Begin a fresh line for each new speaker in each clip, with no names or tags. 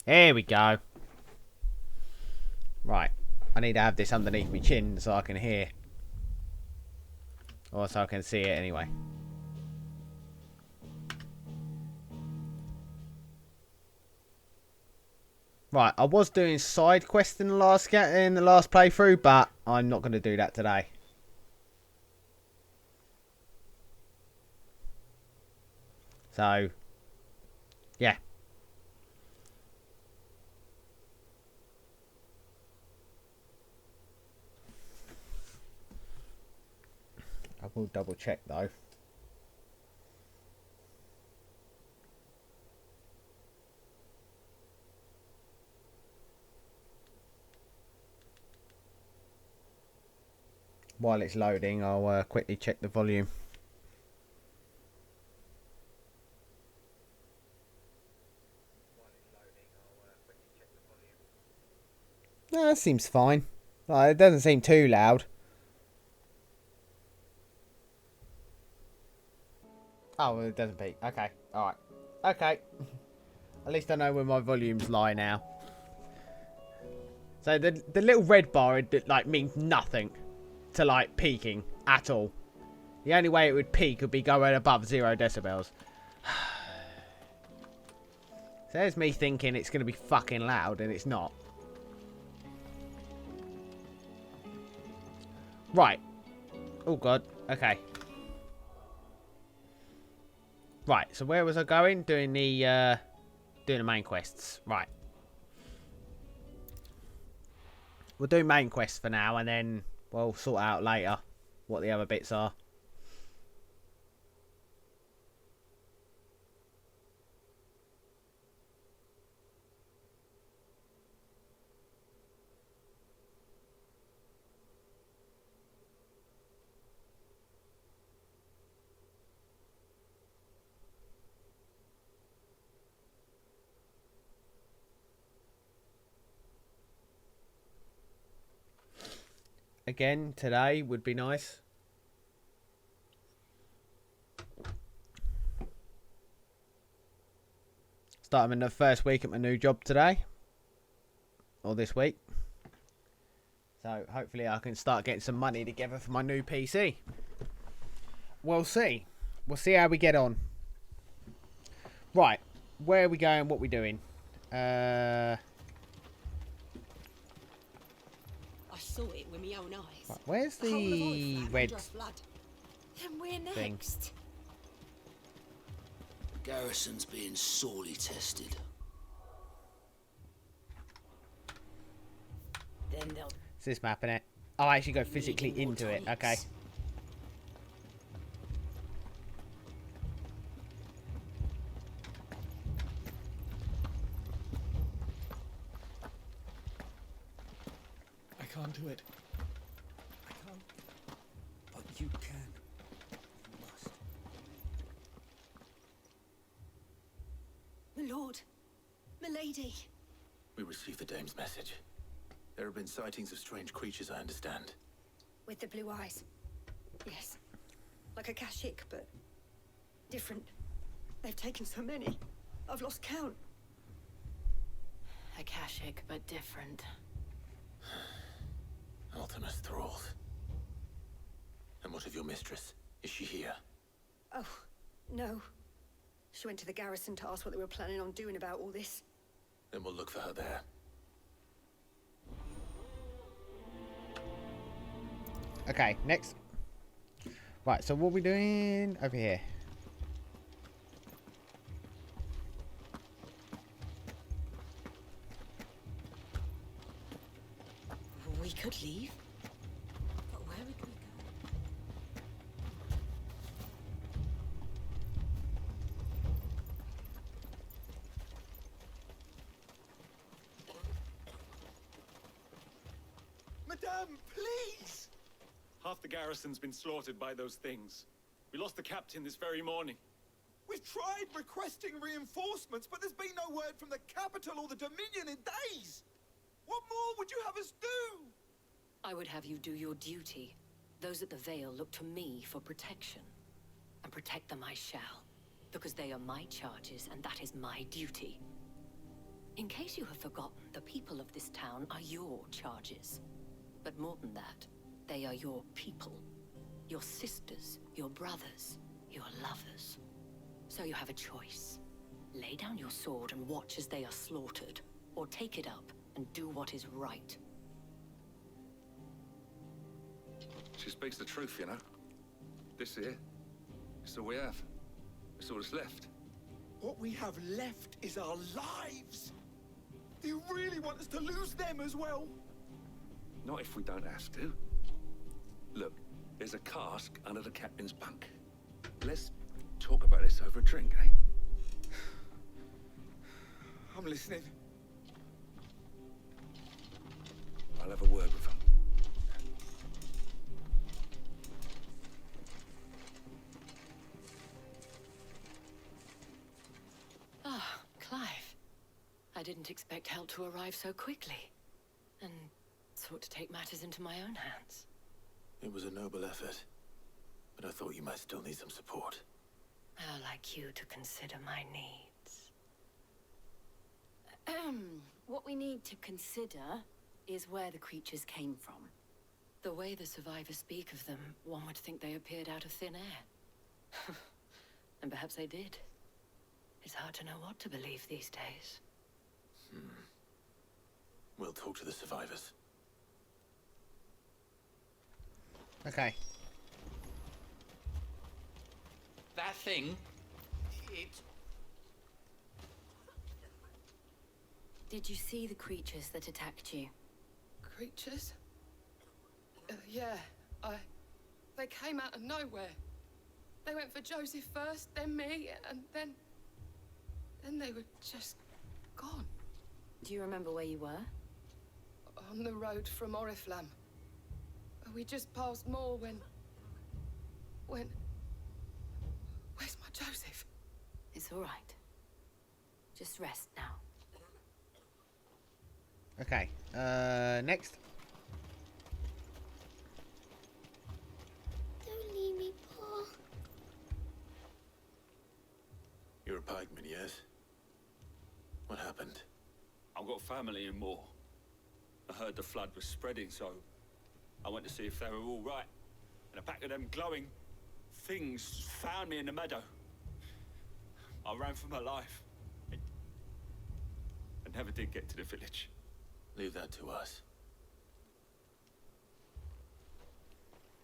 Here we go. Right. I need to have this underneath my chin so I can hear. Or so I can see it anyway. Right, I was doing side quests in the last playthrough, but I'm not going to do that today. So, yeah. I will double check though. While it's loading, I'll quickly check the volume. No, that seems fine. It doesn't seem too loud. Oh, well, it doesn't peak. Okay, alright. Okay. At least I know where my volumes lie now. So the little red bar like means nothing to like peaking at all. The only way it would peak would be going above 0 decibels. So there's me thinking it's going to be fucking loud and it's not. Right. Oh god. Okay. Right. So where was I going? Doing the main quests. Right. We'll do main quests for now and then we'll sort out later what the other bits are. Again, today would be nice. Starting the first week at my new job today. Or this week. So hopefully I can start getting some money together for my new PC. We'll see. We'll see how we get on. Right. Where are we going? What are we doing?
I saw it with my own eyes.
Right, where's the red
And we're
thing?
next.
Garrison's being sorely tested.
Then they'll
Is this map in it? Oh, I actually go physically into it. Okay.
I can't do it. I can't.
But you can. You must.
My lord, my lady.
We received the dame's message. There have been sightings of strange creatures, I understand.
With the blue eyes. Yes. Like a Kashik, but different. They've taken so many. I've lost count.
Akashic, but different.
Ultimus thralls. And what of your mistress? Is she here?
Oh, no. She went to the garrison to ask what they were planning on doing about all this.
Then we'll look for her there.
Okay, next. Right, so what are we doing over here?
We could leave. But where would we go?
Madame, please! Half the garrison's been slaughtered by those things. We lost the captain this very morning.
We've tried requesting reinforcements, but there's been no word from the capital or the Dominion in days. What more would you have us do?
I would have you do your duty. Those at the Vale look to me for protection. And protect them I shall. Because they are my charges, and that is my duty. In case you have forgotten, the people of this town are your charges. But more than that, they are your people. Your sisters, your brothers, your lovers. So you have a choice. Lay down your sword and watch as they are slaughtered, or take it up and do what is right.
She speaks the truth, you know. This here, it's all we have. It's all that's left.
What we have left is our lives. Do you really want us to lose them as well?
Not if we don't have to. Look, there's a cask under the captain's bunk. Let's talk about this over a drink, eh?
I'm listening.
I'll have a word with him.
Ah, Clive. I didn't expect help to arrive so quickly. And sought to take matters into my own hands.
It was a noble effort, but I thought you might still need some support.
I'd like you to consider my needs. What we need to consider is where the creatures came from. The way the survivors speak of them, one would think they appeared out of thin air. And perhaps they did. It's hard to know what to believe these days.
We'll talk to the survivors.
Okay.
That thing, it...
Did you see the creatures that attacked you?
Creatures? Yeah, they came out of nowhere. They went for Joseph first, then me, and then they were just gone.
Do you remember where you were?
On the road from Oriflamme. We just passed Moor when... Where's my Joseph?
It's all right. Just rest now.
Okay. Next.
Don't leave me, Pa.
You're a pikeman, yes? What happened?
I've got family in Moor. I heard the flood was spreading, so I went to see if they were all right. And a pack of them glowing things found me in the meadow. I ran for my life. I never did get to the village.
Leave that to us.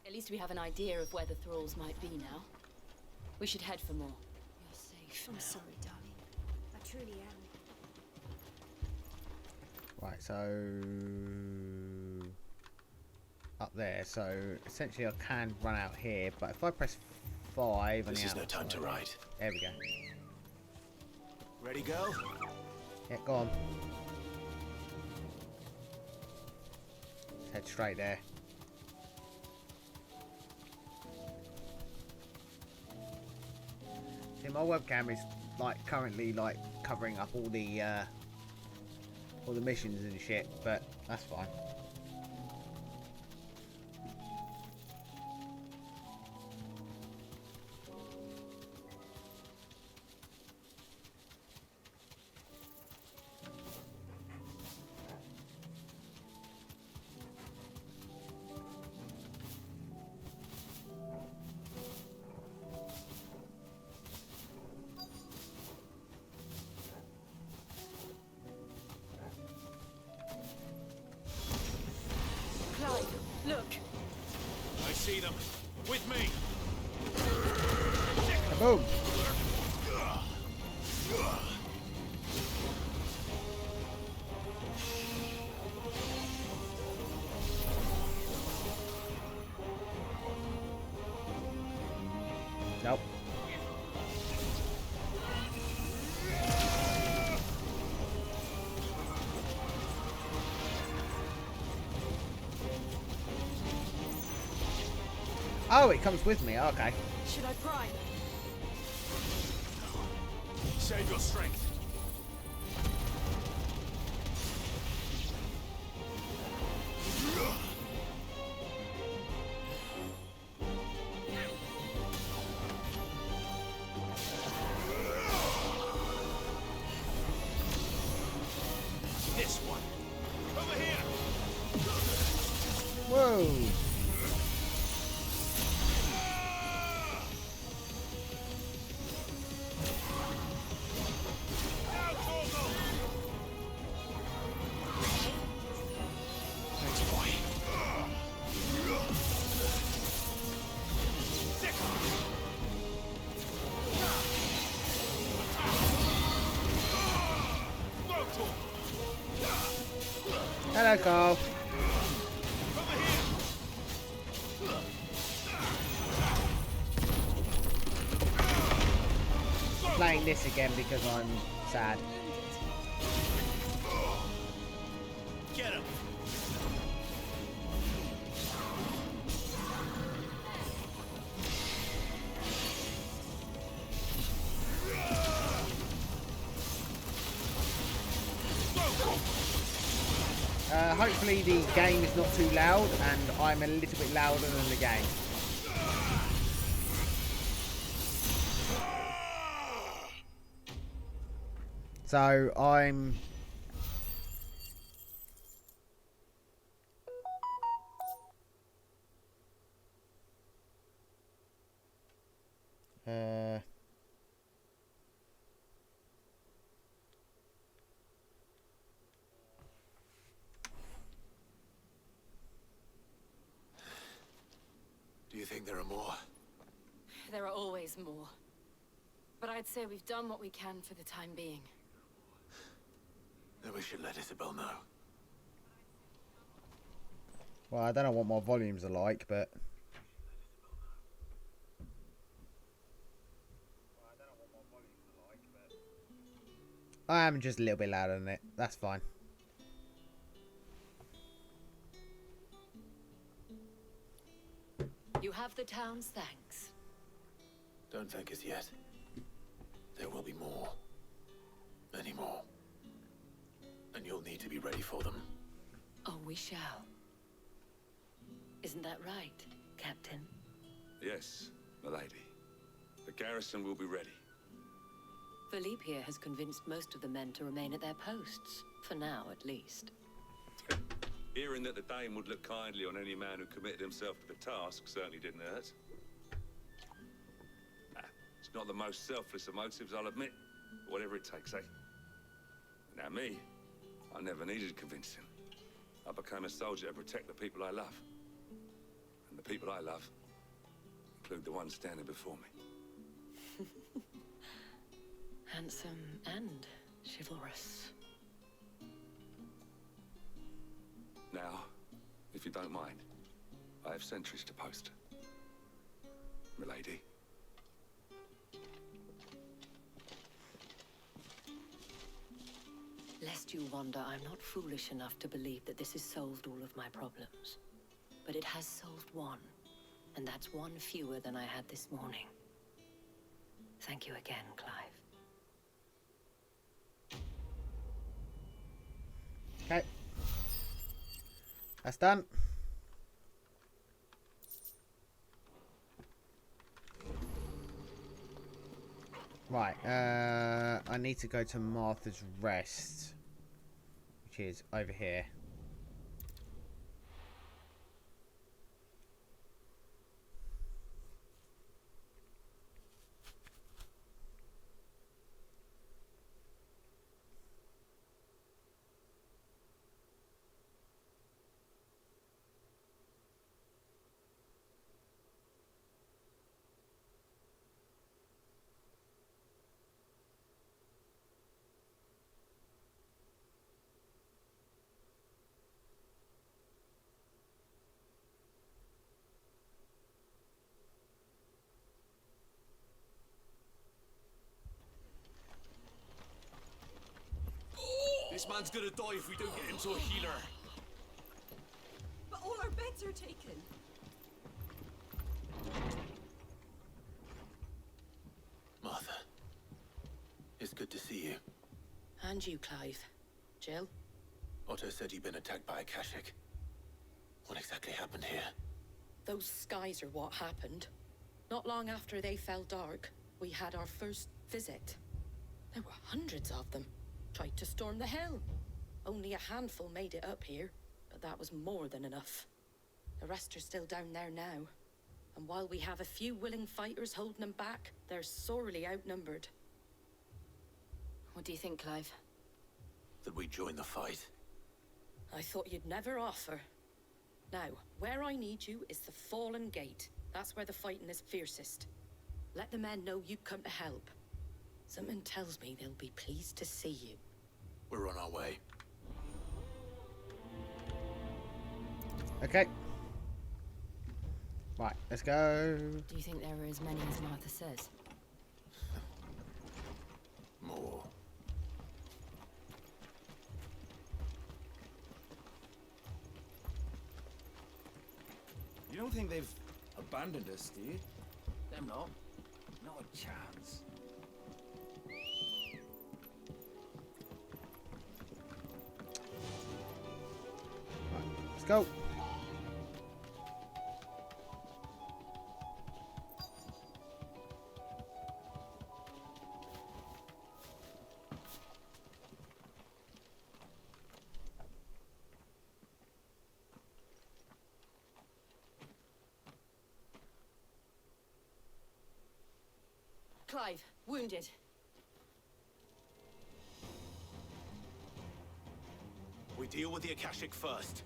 At least we have an idea of where the thralls might be now. We should head for more.
You're safe. I'm sorry, darling. I truly am.
Right, so up there. So essentially, I can run out here, but if I press 5,
This is no time to ride.
There we go.
Ready, go?
Yeah, go on. Let's head straight there. See, my webcam is like currently like covering up all the missions and shit, but that's fine.
Look!
I see them. With me!
Boom! Nope. Oh, it comes with me. Okay.
Should I prime?
Save your strength.
go! Hello, Carl. Playing this again because I'm sad.
Get him.
Hopefully the game is not too loud and I'm a little bit louder than the game. So I'm...
Do you think there are more?
There are always more. But I'd say we've done what we can for the time being.
Then we should let Isabel know.
Well, I don't know what my volumes are like, but... I am just a little bit louder than it. That's fine.
You have the town's thanks.
Don't thank us yet. There will be more. Many more. And you'll need to be ready for them.
Oh, we shall. Isn't that right, Captain?
Yes, milady. The garrison will be ready.
Philippe here has convinced most of the men to remain at their posts. For now, at least.
Hearing that the Dame would look kindly on any man who committed himself to the task certainly didn't hurt. It's not the most selfless of motives, I'll admit. But whatever it takes, eh? Now me, I never needed convincing. I became a soldier to protect the people I love. And the people I love include the ones standing before me.
Handsome and chivalrous.
Now, if you don't mind, I have sentries to post. Milady.
Lest you wonder, I'm not foolish enough to believe that this has solved all of my problems. But it has solved one, and that's one fewer than I had this morning. Thank you again, Clive.
Okay. That's done. Right, I need to go to Martha's Rest, which is over here.
This man's gonna die if we don't get him to a healer.
But all our beds are taken.
Martha. It's good to see you.
And you, Clive. Jill?
Otto said you'd been attacked by a Kashik. What exactly happened here?
Those skies are what happened. Not long after they fell dark, we had our first visit. There were hundreds of them. Tried to storm the hill. Only a handful made it up here, but that was more than enough. The rest are still down there now. And while we have a few willing fighters holding them back, they're sorely outnumbered.
What do you think, Clive?
That we join the fight.
I thought you'd never offer. Now, where I need you is the Fallen Gate. That's where the fighting is fiercest. Let the men know you come to help. Something tells me they'll be pleased to see you.
We're on our way.
Okay. Right, let's go.
Do you think there are as many as Martha says?
More.
You don't think they've abandoned us, do you?
Them not. Not a chance.
Let's go.
Clive, wounded.
We deal with the Akashic first.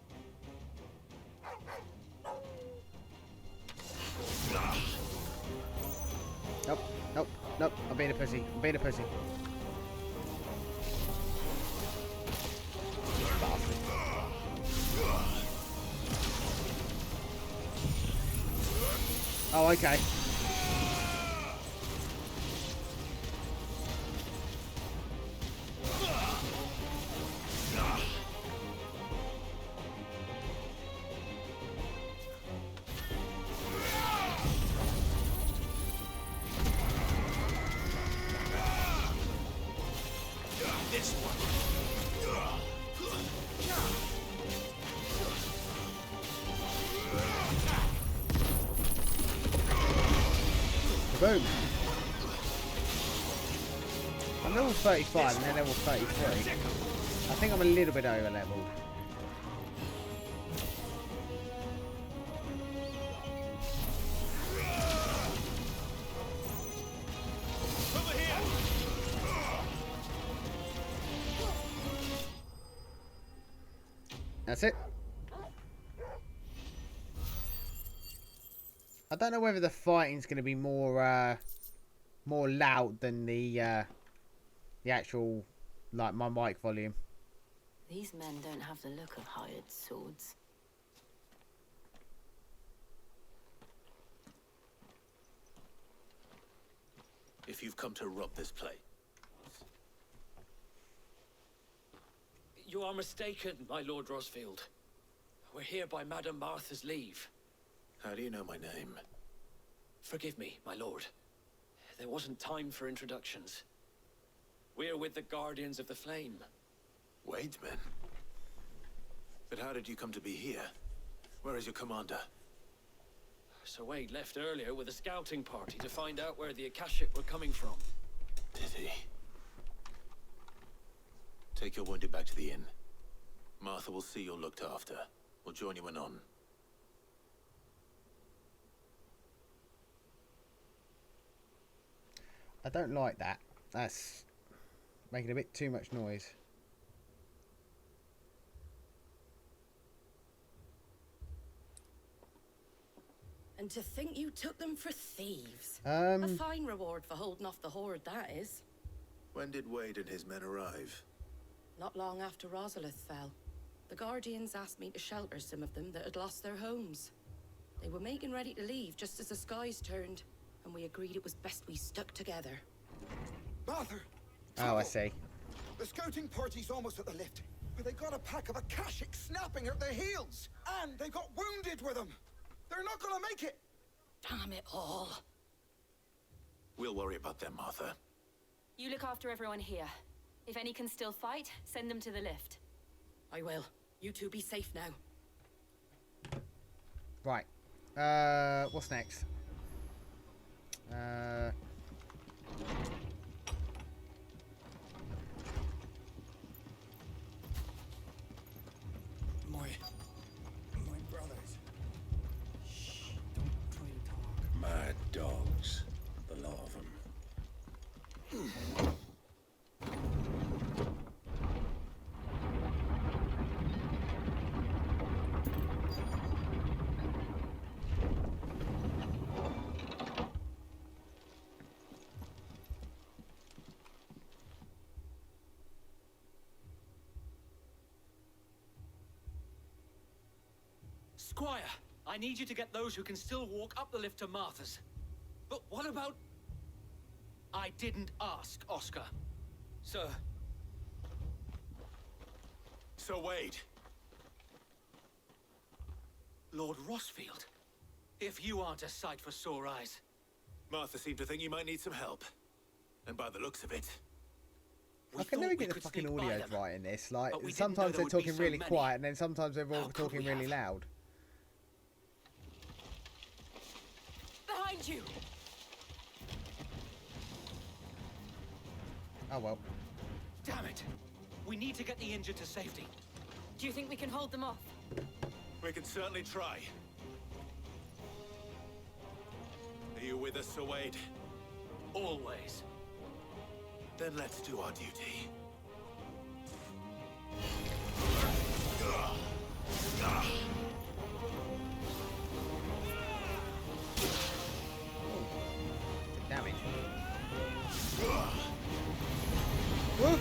Nope, nope, nope. I'm being a pussy. I'm being a pussy. Oh, okay.
This one.
Boom. I'm level 35 and then level 33. I think I'm a little bit over leveled.
Over here.
That's it. I don't know whether the fighting's going to be more more loud than the actual, like, my mic volume.
These men don't have the look of hired swords.
If you've come to rob this place,
You are mistaken, my Lord Rosfield. We're here by Madame Martha's leave.
how do you know my name?
Forgive me, my lord. There wasn't time for introductions. We're with the Guardians of the Flame.
Wade's men. But how did you come to be here? Where is your commander?
Sir Wade left earlier with a scouting party to find out where the Akashic were coming from.
Did he? Take your wounded back to the inn. Martha will see you're looked after. We'll join you anon.
I don't like that. That's making a bit too much noise.
And to think you took them for thieves.
A
fine reward for holding off the horde, that is.
When did Wade and his men arrive?
Not long after Rosalith fell. The Guardians asked me to shelter some of them that had lost their homes. They were making ready to leave just as the skies turned, and we agreed it was best we stuck together.
Martha!
Oh, I see.
The scouting party's almost at the lift, but they got a pack of Akashic snapping at their heels! And they got wounded with them! They're not gonna make it!
Damn it all.
We'll worry about them, Martha.
You look after everyone here. If any can still fight, send them to the lift.
I will. You two be safe now.
Right. What's next?
My brothers.
Squire, I need you to get those who can still walk up the lift to Martha's. But what about... I didn't ask, Oscar. Sir.
Sir Wade.
Lord Rossfield. If you aren't a sight for sore eyes.
Martha seemed to think you might need some help. And by the looks of it...
I can never get the fucking audio right in this. Like, sometimes they're talking really quiet, and then sometimes they're all talking really loud.
Behind you!
Oh well.
Damn it! We need to get the injured to safety.
Do you think we can hold them off?
We can certainly try. Are you with us, Sir Wade?
Always.
Then let's do our duty.
Damage. Woo!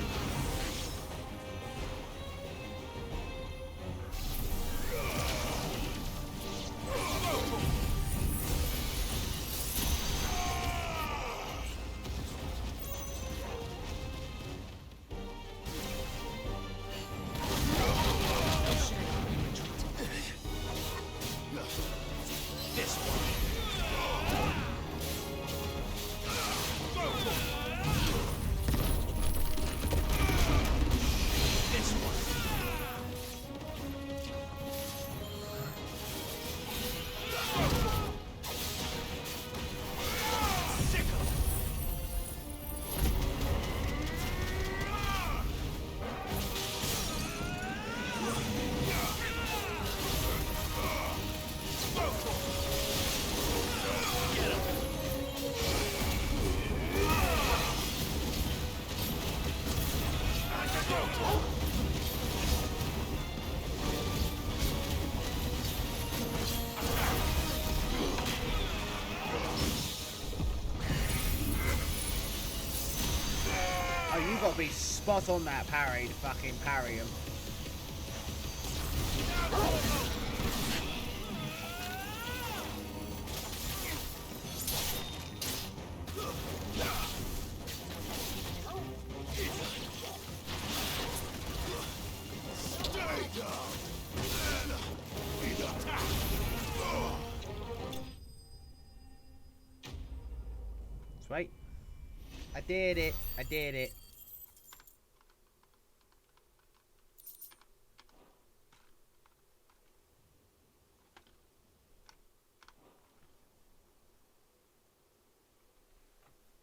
You got to be spot on that parry to fucking parry him. Sweet. I did it. I did it.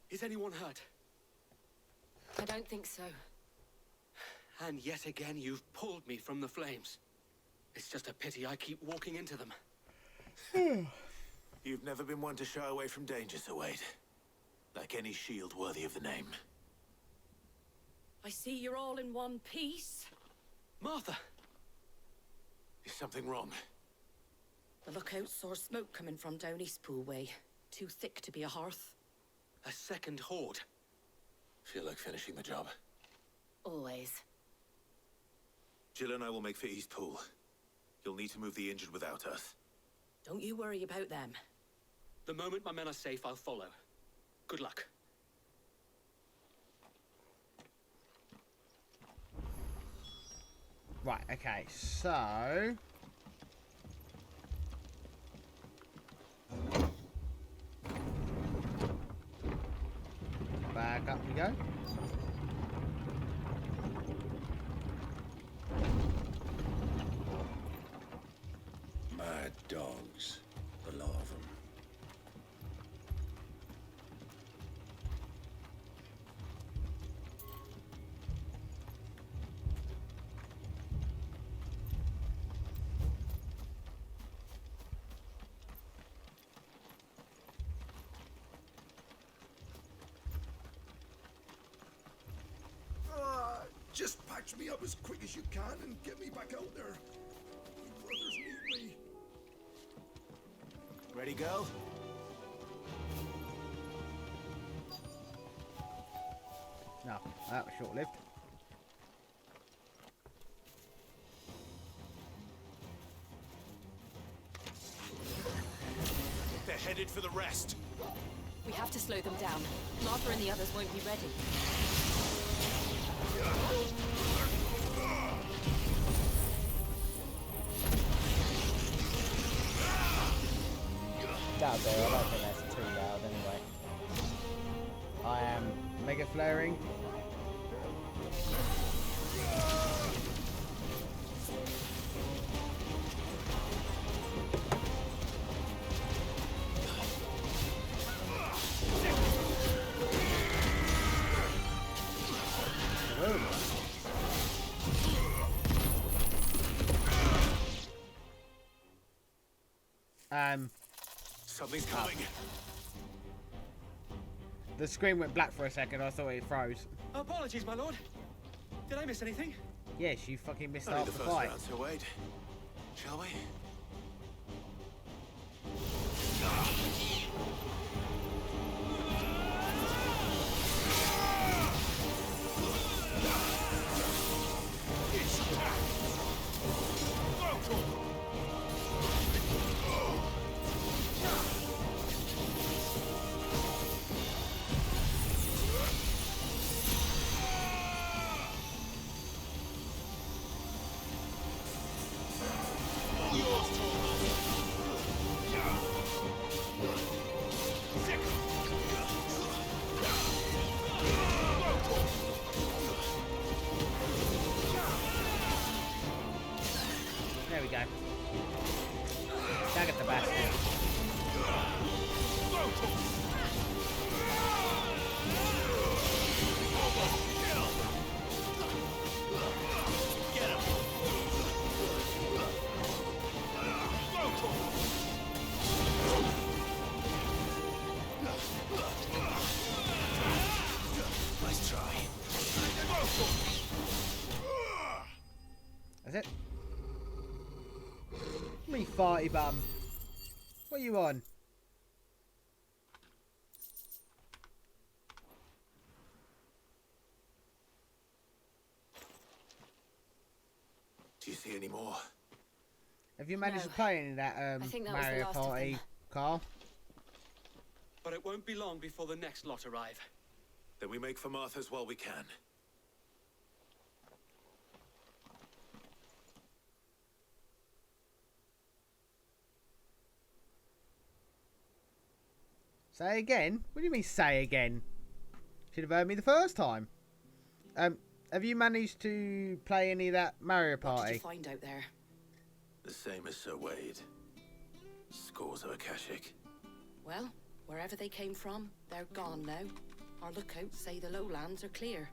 Is anyone hurt?
I don't think so.
And yet again, you've pulled me from the flames. It's just a pity I keep walking into them.
You've never been one to shy away from danger, Sir Wade. Like any shield worthy of the name.
I see you're all in one piece.
Martha!
Is something wrong?
The lookout saw smoke coming from down Eastpool way. Too thick to be a hearth.
A second horde.
Feel like finishing the job.
Always.
Jill and I will make for Eastpool. You'll need to move the injured without us.
Don't you worry about them.
The moment my men are safe, I'll follow. Good luck.
Right, okay, so... back up we go.
Mad dogs, the lot of them.
Just patch me up as quick as you can and get me back out there. My brothers need me.
Ready, go?
No, that was short-lived.
headed for the rest.
We have to slow them down. Martha and the others won't be ready.
That'll do. I don't think that's too loud anyway. I am mega flaring.
Something's coming.
The screen went black for a second. I thought it froze.
Apologies, my lord. Did I miss anything?
Yes, you fucking missed
Only
half
the
the
first
fight.
round, so wait. Shall we?
There we go. Tag at the bastard.
Nice try.
That's it. Me farty bum. What are you on?
Do you see any more?
Have you managed
No.
to play any of that
I think that was the
Mario
last of
Party,
them.
Carl?
But it won't be long before the next lot arrive.
Then we make for Martha's while we can.
Say again? What do you mean say again? Should have heard me the first time. Have you managed to play any of that Mario
What did
Party?
you find out there?
The same as Sir Wade. Scores of Akashic.
Well, wherever they came from, they're gone now. Our lookouts say the lowlands are clear.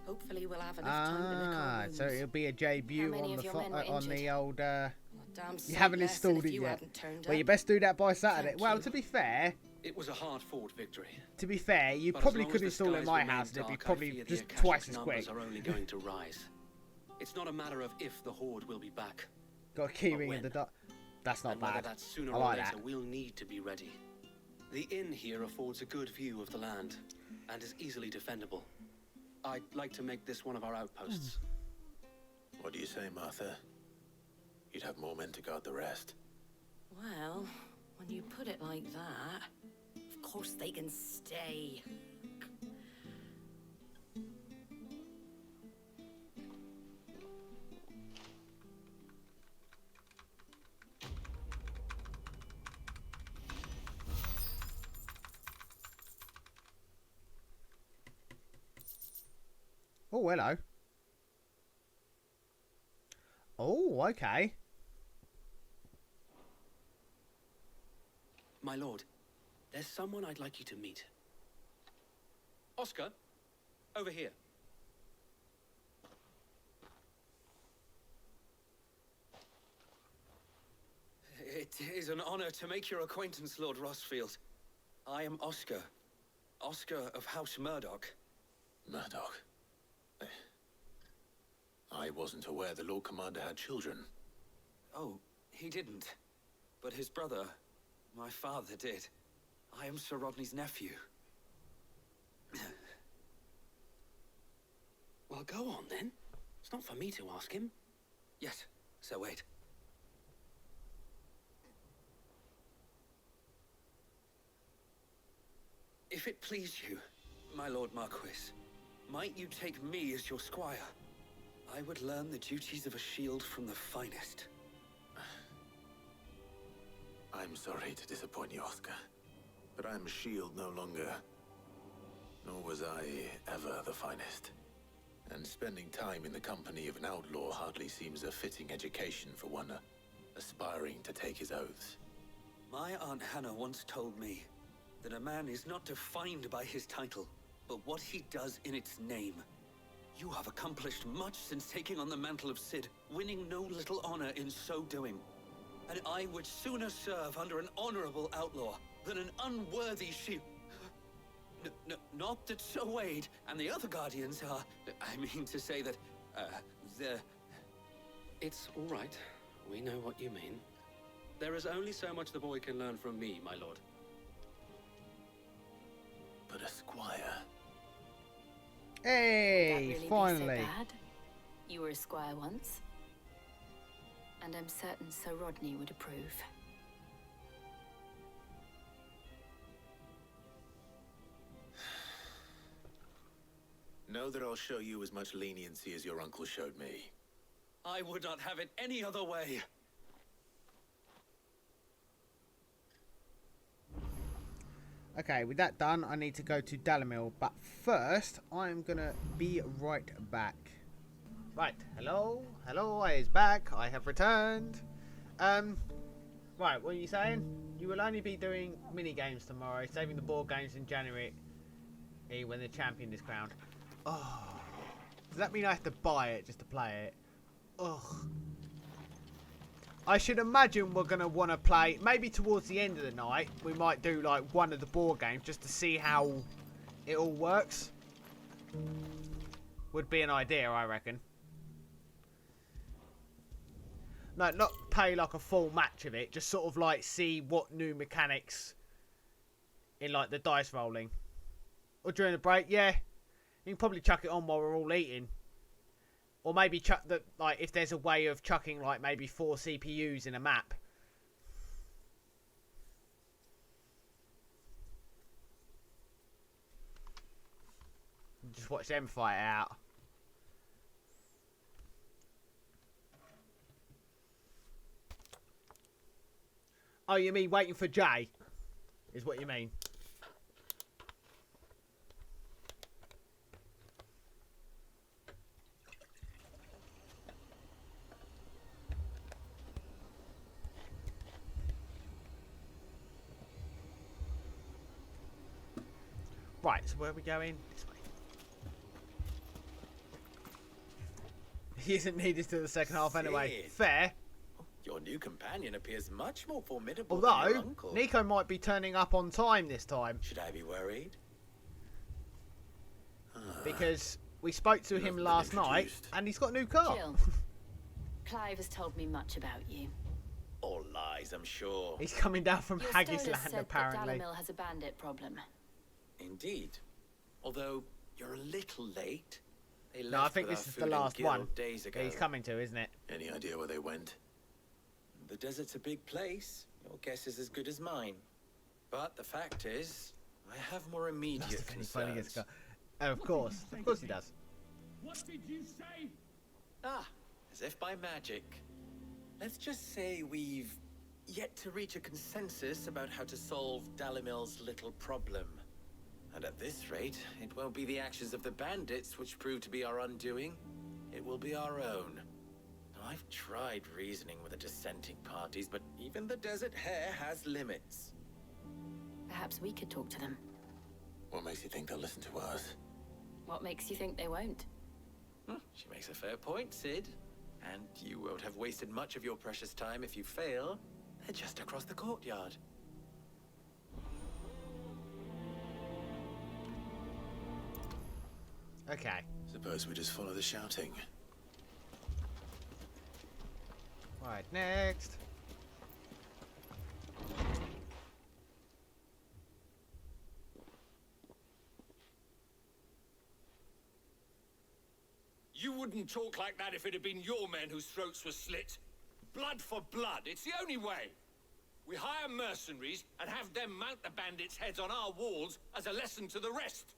Hopefully we'll have enough time to look our rooms.
So it'll be a debut
How many
on
of
the
your men were
on the
injured?
old.
Well, damn
You
sight
haven't
less than
installed
if
it
you
yet.
hadn't turned
Well, you
up.
best do that by Saturday.
Thank
Well,
you.
to be fair,
It was a hard-fought victory.
you
But as
probably
long
could
as the
install it in
skies
my
remain
house and it'd be
dark, I
probably
fear the
just
Akashic's
twice as
numbers
quick.
are only going to rise. It's not a matter of if the Horde will be back.
Got a key
But
ring in
when?
the dark. That's not
And whether
bad.
that's sooner
I
or
like
later,
that.
we'll need to be ready. The inn here affords a good view of the land and is easily defendable. I'd like to make this one of our outposts.
What do you say, Martha? You'd have more men to guard the rest.
Well, when you put it like that, of course they can stay.
Oh, hello. Oh, okay.
My lord, there's someone I'd like you to meet. Oscar, over here. It is an honor to make your acquaintance, Lord Rossfield. I am Oscar. Oscar of House Murdoch.
Murdoch. I wasn't aware the Lord Commander had children.
Oh, he didn't. But his brother, my father, did. I am Sir Rodney's nephew. Well, go on then. It's not for me to ask him. Yes, Sir Wade.
If it please you, my Lord Marquis, might you take me as your squire? I would learn the duties of a shield from the finest.
I'm sorry to disappoint you, Oscar, but I'm a shield no longer. Nor was I ever the finest. And spending time in the company of an outlaw hardly seems a fitting education for one aspiring to take his oaths.
My Aunt Hannah once told me that a man is not defined by his title, but what he does in its name. You have accomplished much since taking on the mantle of Cid, winning no little honor in so doing. And I would sooner serve under an honorable outlaw than an unworthy shield. Not that Sir Wade and the other Guardians are... I mean to say that, they're...
It's all right. We know what you mean. There is only so much the boy can learn from me, my lord.
But a squire...
Hey,
Would that really
finally.
be so bad? You were a squire once. And I'm certain Sir Rodney would approve.
Know that I'll show you as much leniency as your uncle showed me.
I would not have it any other way.
Okay, with that done, I need to go to Dalimil, but first, I'm gonna be right back. Right, hello, I is back, I have returned. Right, what are you saying? You will only be doing mini games tomorrow, saving the board games in January when the champion is crowned. Oh, does that mean I have to buy it just to play it? Ugh. I should imagine we're going to want to play, maybe towards the end of the night, we might do like one of the board games just to see how it all works. Would be an idea, I reckon. No, not play like a full match of it, just sort of like see what new mechanics in like the dice rolling. Or during the break, yeah. You can probably chuck it on while we're all eating. Or maybe chuck the, like, if there's a way of chucking, like, maybe 4 CPUs in a map. Just watch them fight out. Oh, you mean waiting for Jay? Is what you mean? Right, so where are we going? This way. He isn't needed to the second half anyway.
Sid.
Fair.
Your new companion appears much more formidable than your
Although,
uncle.
Nico might be turning up on time this time.
Should I be worried?
Because we spoke to him last night and he's got a new car.
Jill, Clive has told me much about you.
All lies, I'm sure.
He's coming down from
Your
Haggis
stone has
Land,
said
apparently.
that Dalimil has a bandit problem.
Indeed. Although, you're a little late. They
No, I
left
think
with
this
our
is the
food and
last
guild
one
days ago.
that he's coming to, isn't it?
Any idea where they went?
The desert's a big place. Your guess is as good as mine. But the fact is, I have more immediate concerns.
Of course he does.
What did you say?
Ah, as if by magic. Let's just say we've yet to reach a consensus about how to solve Dalimil's little problem. And at this rate, it won't be the actions of the bandits which prove to be our undoing. It will be our own. I've tried reasoning with the dissenting parties, but even the Desert Hare has limits.
Perhaps we could talk to them.
What makes you think they'll listen to us?
What makes you think they won't?
She makes a fair point, Sid. And you won't have wasted much of your precious time if you fail. They're just across the courtyard.
Okay.
Suppose we just follow the shouting.
Right, next.
You wouldn't talk like that if it had been your men whose throats were slit. Blood for blood, it's the only way.
We hire mercenaries and have them mount the bandits' heads on our walls as a lesson to the rest.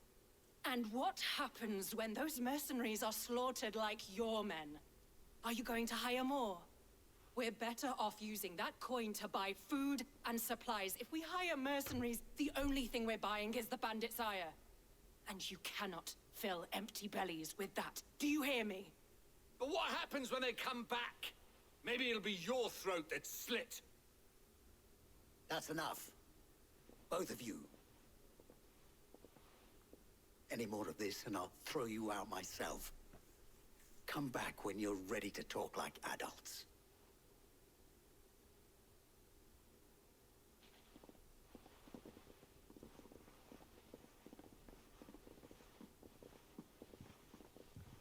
And what happens when those mercenaries are slaughtered like your men? Are you going to hire more? We're better off using that coin to buy food and supplies. If we hire mercenaries, the only thing we're buying is the bandits' ire. And you cannot fill empty bellies with that. Do you hear me?
But what happens when they come back? Maybe it'll be your throat that's slit.
That's enough. Both of you. Any more of this and I'll throw you out myself. Come back when you're ready to talk like adults.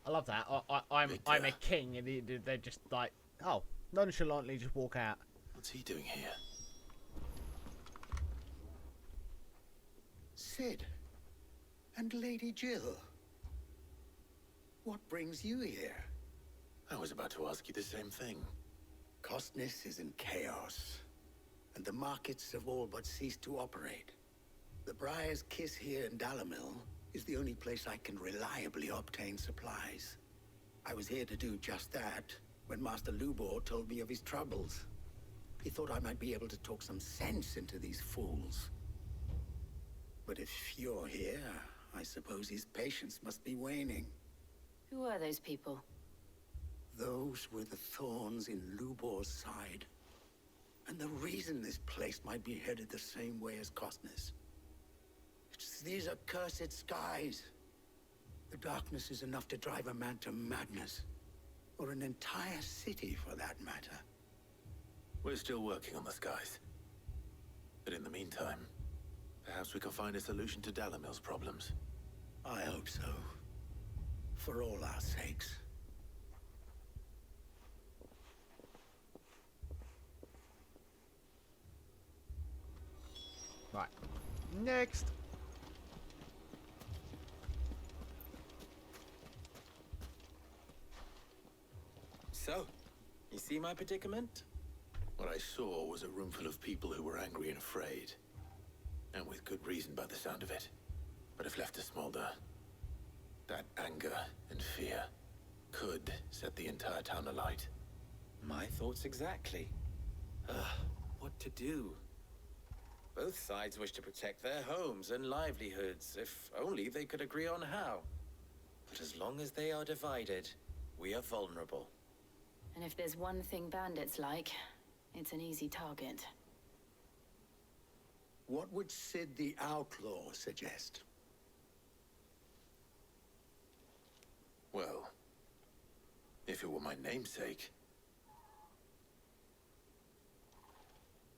I love that. I'm a king, and they're just like, oh, nonchalantly just walk out.
What's he doing here?
Sid. And Lady Jill. What brings you here?
I was about to ask you the same thing.
Costness is in chaos, and the markets have all but ceased to operate. The Briar's Kiss here in Dalamil is the only place I can reliably obtain supplies. I was here to do just that when Master Lubor told me of his troubles. He thought I might be able to talk some sense into these fools. But if you're here, I suppose his patience must be waning.
Who are those people?
Those were the thorns in Lubor's side. And the reason this place might be headed the same way as Costness. It's these accursed skies. The darkness is enough to drive a man to madness. Or an entire city, for that matter.
We're still working on the skies. But in the meantime, perhaps we can find a solution to Dalamil's problems.
I hope so. For all our sakes.
Right. Next.
So, you see my predicament?
What I saw was a room full of people who were angry and afraid. And with good reason by the sound of it. But if left to smolder, that anger and fear could set the entire town alight.
My thoughts exactly. What to do? Both sides wish to protect their homes and livelihoods, if only they could agree on how. But as long as they are divided, we are vulnerable.
And if there's one thing bandits like, it's an easy target.
What would Sid the Outlaw suggest?
Well, if it were my namesake,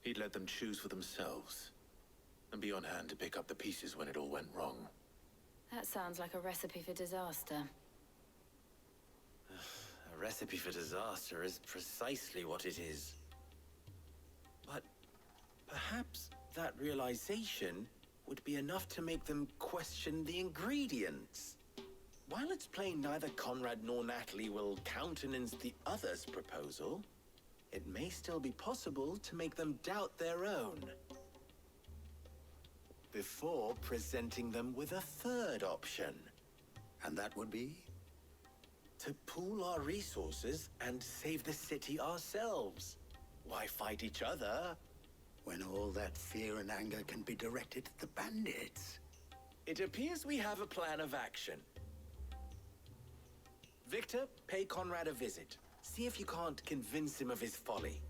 he'd let them choose for themselves, and be on hand to pick up the pieces when it all went wrong.
That sounds like a recipe for disaster.
A recipe for disaster is precisely what it is. But perhaps that realization would be enough to make them question the ingredients. While it's plain neither Conrad nor Natalie will countenance the other's proposal, it may still be possible to make them doubt their own. Before presenting them with a third option.
And that would be?
To pool our resources and save the city ourselves. Why fight each other?
When all that fear and anger can be directed at the bandits.
It appears we have a plan of action. Victor, pay Conrad a visit. See if you can't convince him of his folly.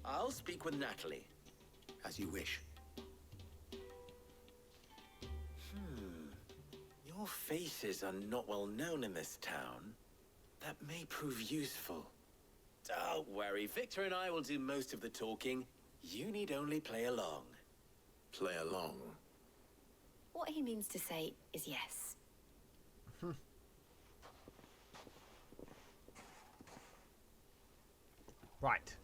I'll speak with Natalie.
As you wish.
Your faces are not well known in this town. That may prove useful. Don't worry, Victor and I will do most of the talking. You need only play along.
Play along?
What he means to say is yes.
Right.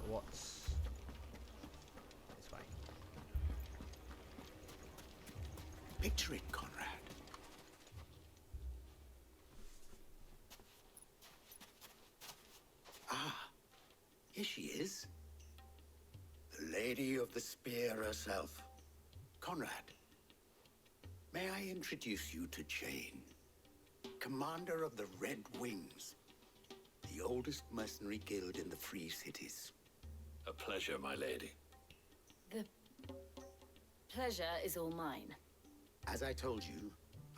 What's this way?
Picture it, Conrad. Ah, here she is. Lady of the Spear herself. Conrad, may I introduce you to Jane, commander of the Red Wings, the oldest mercenary guild in the Free Cities.
A pleasure, my lady.
The pleasure is all mine.
As I told you,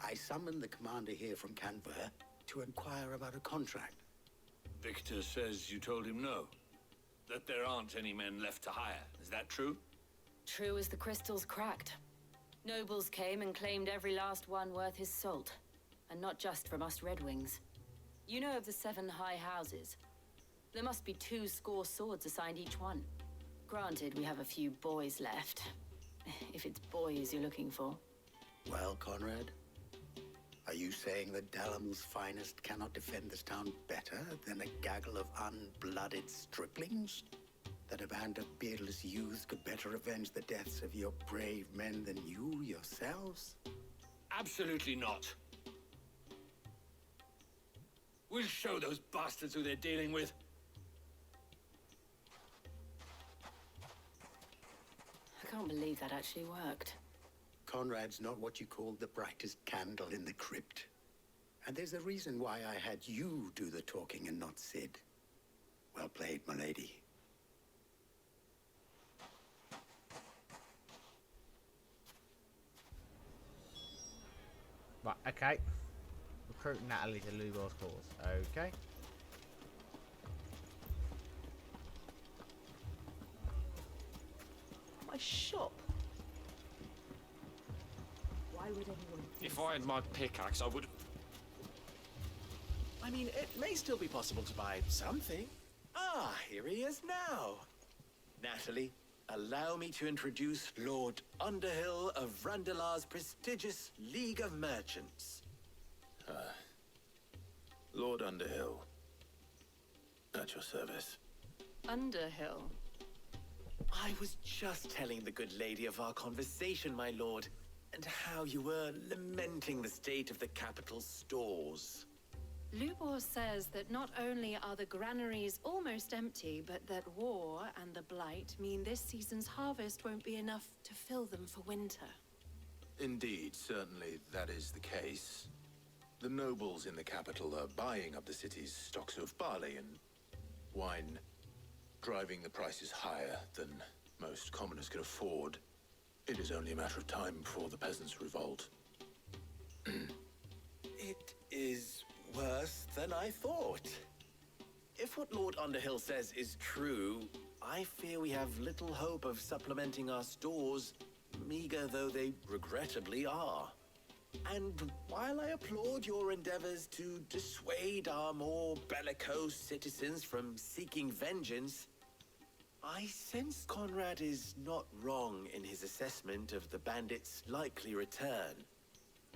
I summoned the commander here from Canberra to inquire about a contract.
Victor says you told him no. That there aren't any men left to hire. Is that true?
True as the crystals cracked. Nobles came and claimed every last one worth his salt. And not just from us Red Wings. You know of the 7 high houses. There must be 2 swords assigned each one. Granted, we have a few boys left. If it's boys you're looking for.
Well, Conrad, are you saying that Dalamil's finest cannot defend this town better than a gaggle of unblooded striplings? That a band of beardless youths could better avenge the deaths of your brave men than you yourselves?
Absolutely not. We'll show those bastards who they're dealing with.
I can't believe that actually worked.
Conrad's not what you call the brightest candle in the crypt. And there's a reason why I had you do the talking and not Sid. Well played, my lady.
Right, okay. Recruit Natalie to Lubor's cause. Okay.
My shop? Why would anyone do
If I had my pickaxe, I would...
I mean, it may still be possible to buy something. Ah, here he is now. Natalie, allow me to introduce Lord Underhill of Randalar's prestigious League of Merchants.
Lord Underhill. At your service.
Underhill?
I was just telling the good lady of our conversation, my lord, and how you were lamenting the state of the capital's stores.
Lubor says that not only are the granaries almost empty, but that war and the blight mean this season's harvest won't be enough to fill them for winter.
Indeed, certainly that is the case. The nobles in the capital are buying up the city's stocks of barley and wine, driving the prices higher than most commoners can afford. It is only a matter of time before the peasants revolt.
It is worse than I thought. If what Lord Underhill says is true, I fear we have little hope of supplementing our stores, meager though they regrettably are. And while I applaud your endeavors to dissuade our more bellicose citizens from seeking vengeance, I sense Conrad is not wrong in his assessment of the bandits' likely return.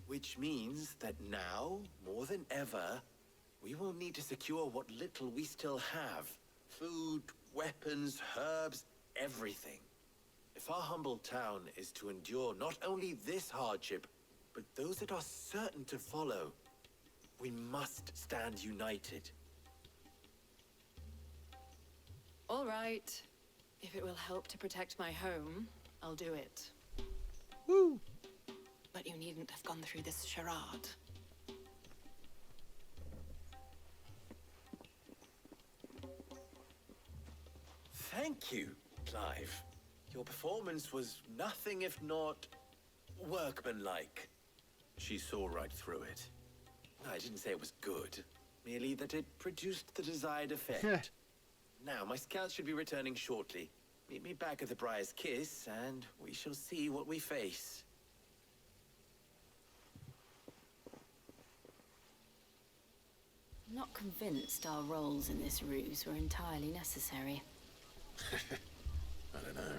Which means that now, more than ever, we will need to secure what little we still have. Food, weapons, herbs, everything. If our humble town is to endure not only this hardship, but those that are certain to follow, we must stand united.
All right. If it will help to protect my home, I'll do it.
Woo!
But you needn't have gone through this charade.
Thank you, Clive. Your performance was nothing if not workmanlike.
She saw right through it.
I didn't say it was good, merely that it produced the desired effect. Now, my scouts should be returning shortly. Meet me back at the Briar's Kiss, and we shall see what we face.
I'm not convinced our roles in this ruse were entirely necessary.
I don't know.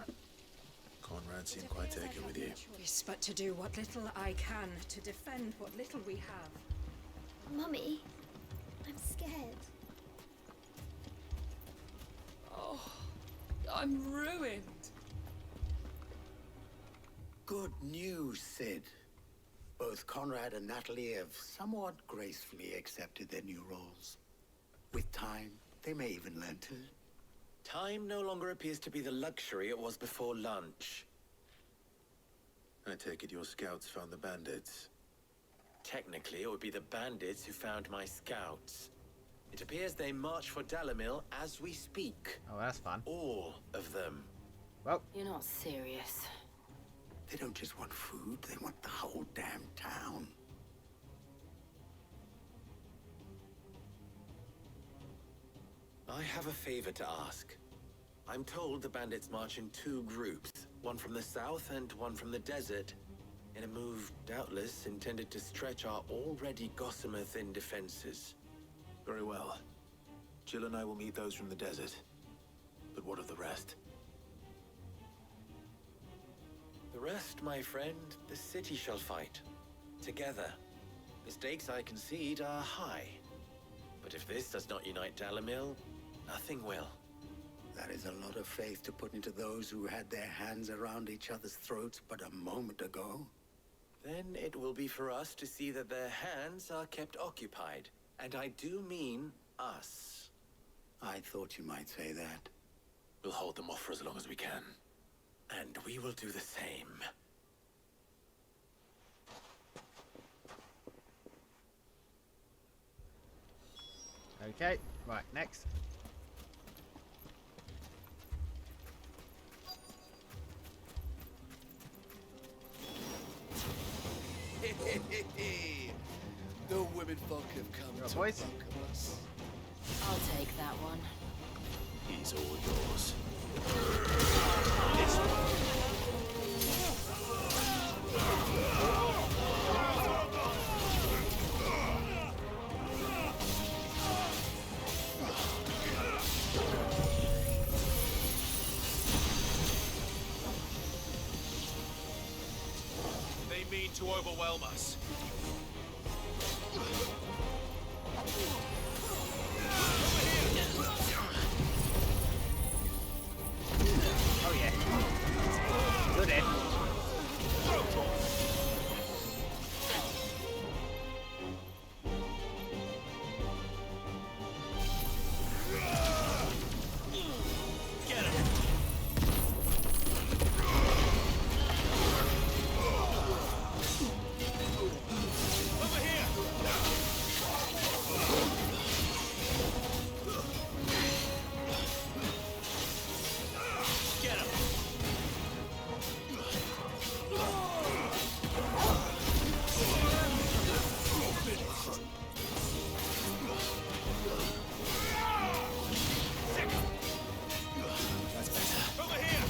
Conrad seemed quite taken with you.
Choice but to do what little I can to defend what little we have.
Mummy, I'm scared.
Oh, I'm ruined.
Good news, Sid. Both Conrad and Natalie have somewhat gracefully accepted their new roles. With time, they may even learn to
Time no longer appears to be the luxury it was before lunch.
I take it your scouts found the bandits.
Technically, it would be the bandits who found my scouts. It appears they march for Dalamil as we speak.
Oh, that's fun.
All of them.
Well,
You're not serious.
They don't just want food, they want the whole damn town.
I have a favor to ask. I'm told the bandits march in two groups, one from the south and one from the desert, in a move doubtless intended to stretch our already gossamer-thin defenses.
Very well. Jill and I will meet those from the desert. But what of the rest?
The rest, my friend, the city shall fight. Together. The stakes, I concede, are high. But if this does not unite Dalamil, nothing will.
That is a lot of faith to put into those who had their hands around each other's throats but a moment ago.
Then it will be for us to see that their hands are kept occupied. And I do mean us.
I thought you might say that.
We'll hold them off for as long as we can.
And we will do the same.
okay. Right, next.
The women folk have come to
boys?
welcome us.
I'll take that one.
He's all yours.
They mean to overwhelm us.
Oh yeah. Good in.
Get him! Over here! Get him! That's better. Over here!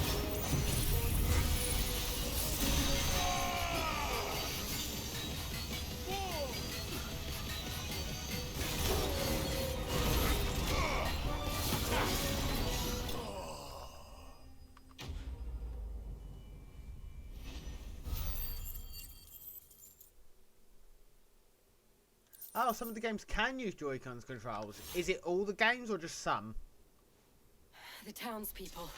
Oh, some of the games can use Joy-Cons controls. Is it all the games or just some?
The townspeople.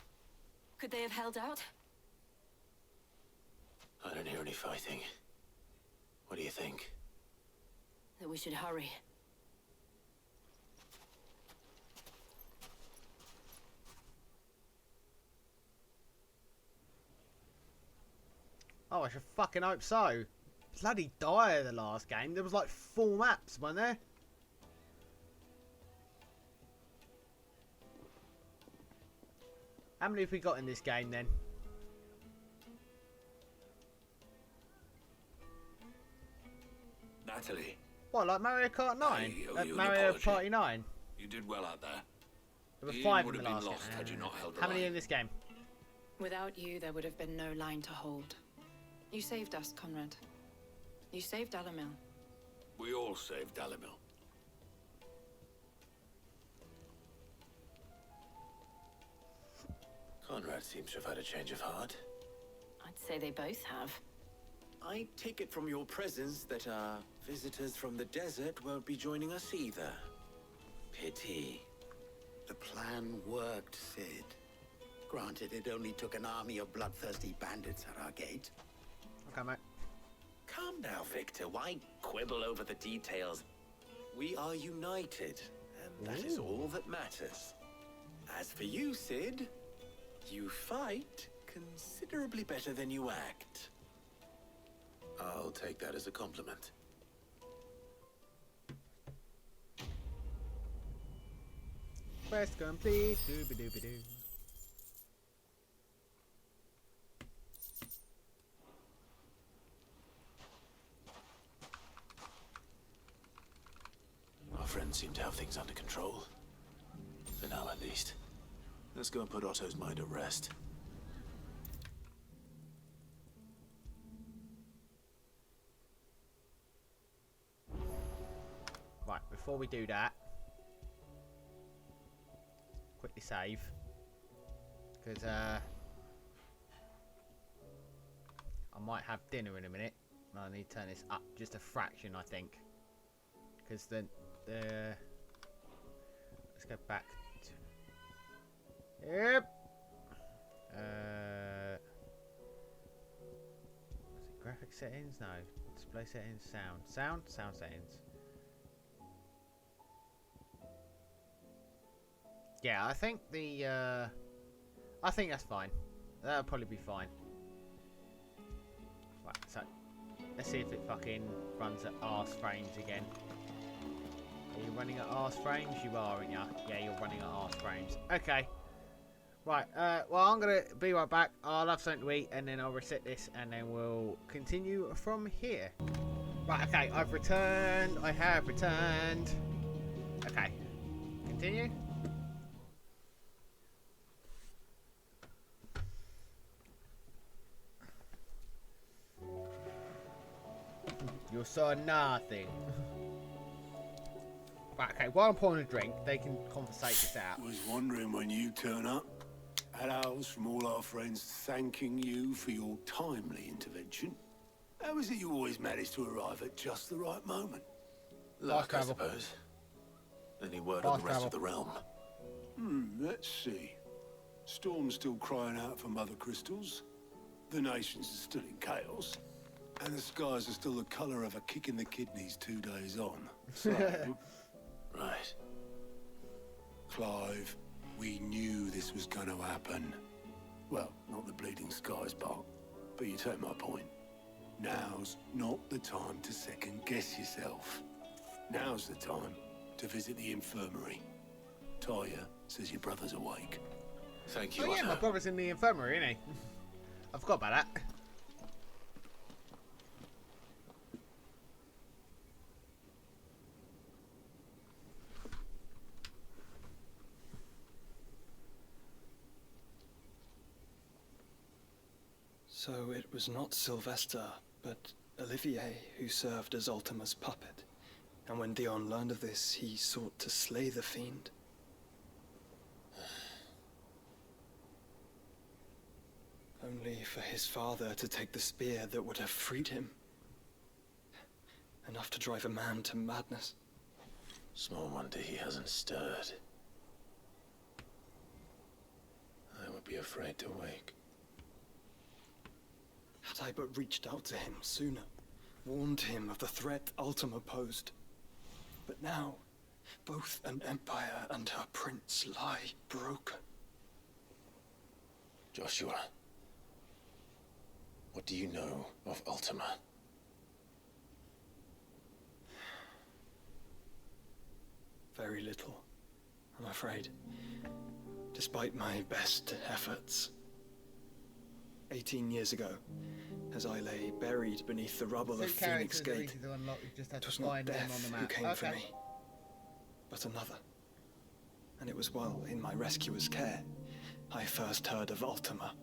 Could they have held out?
I don't hear any fighting. What do you think?
That we should hurry.
Oh, I should fucking hope so. Bloody dire the last game. There was like 4 maps, weren't there? How many have we got in this game then?
Natalie,
What, like Mario Kart 9?
I owe you an
Mario
apology.
Party 9?
you did well out there.
There were
The
5
inn would
in
have
the
been
last
lost
game.
had you not held the
How many
line.
in this game?
Without you, there would have been no line to hold. You saved us, Conrad. You saved Alamil.
We all saved Dalamil.
Conrad seems to have had a change of heart.
I'd say they both have.
I take it from your presence that our visitors from the desert won't be joining us either. Pity.
The plan worked, Sid. Granted, it only took an army of bloodthirsty bandits at our gate.
Okay, mate.
Calm now, Victor. Why quibble over the details? We are united, and that is all that matters.
As for you, Sid, you fight considerably better than you act. I'll take that as a compliment.
Quest complete. Dooby dooby doo.
Our friends seem to have things under control. For now, at least. Let's go and put Otto's mind at rest.
Right, before we do that, quickly save. Because, I might have dinner in a minute. I need to turn this up just a fraction, I think. Because the let's go back to, yep. Was it graphic settings? No. Display settings, sound settings. Yeah, I think I think that's fine. That'll probably be fine. Right, so let's see if it fucking runs at arse frames again. Are you running at arse frames? You are, aren't you? Yeah, you're running at arse frames. Okay. Right, well, I'm going to be right back. I'll have something to eat, and then I'll reset this, and then we'll continue from here. Right, okay, I've returned. I have returned. Okay. Continue. You saw nothing. Right, okay, while I'm pouring a drink, they can conversate this out.
Was wondering when you turn up. Had owls from all our friends thanking you for your timely intervention. How is it you always manage to arrive at just the right moment?
Luck, I suppose. Any word on the rest of the realm?
Let's see. Storm's still crying out for mother crystals. The nations are still in chaos. And the skies are still the colour of a kick in the kidneys 2 days on. So,
right.
Clive, we knew this was going to happen. Well, not the bleeding skies part, but you take my point. Now's not the time to second guess yourself. Now's the time to visit the infirmary. Talia says your brother's awake.
Thank you,
Oh yeah,
Otto.
my brother's in the infirmary, isn't he? I forgot about that.
So it was not Sylvester, but Olivier who served as Ultima's puppet. And when Dion learned of this, he sought to slay the fiend. Only for his father to take the spear that would have freed him. Enough to drive a man to madness.
Small wonder he hasn't stirred. I would be afraid to wake.
Had I but reached out to him sooner, warned him of the threat Ultima posed. But now, both an empire and her prince lie broken.
Joshua, what do you know of Ultima?
Very little, I'm afraid. Despite my best efforts. 18 years ago, as I lay buried beneath the rubble of Phoenix Gate, it was not death who came for me, but another. And it was while in my rescuer's care, I first heard of Ultima.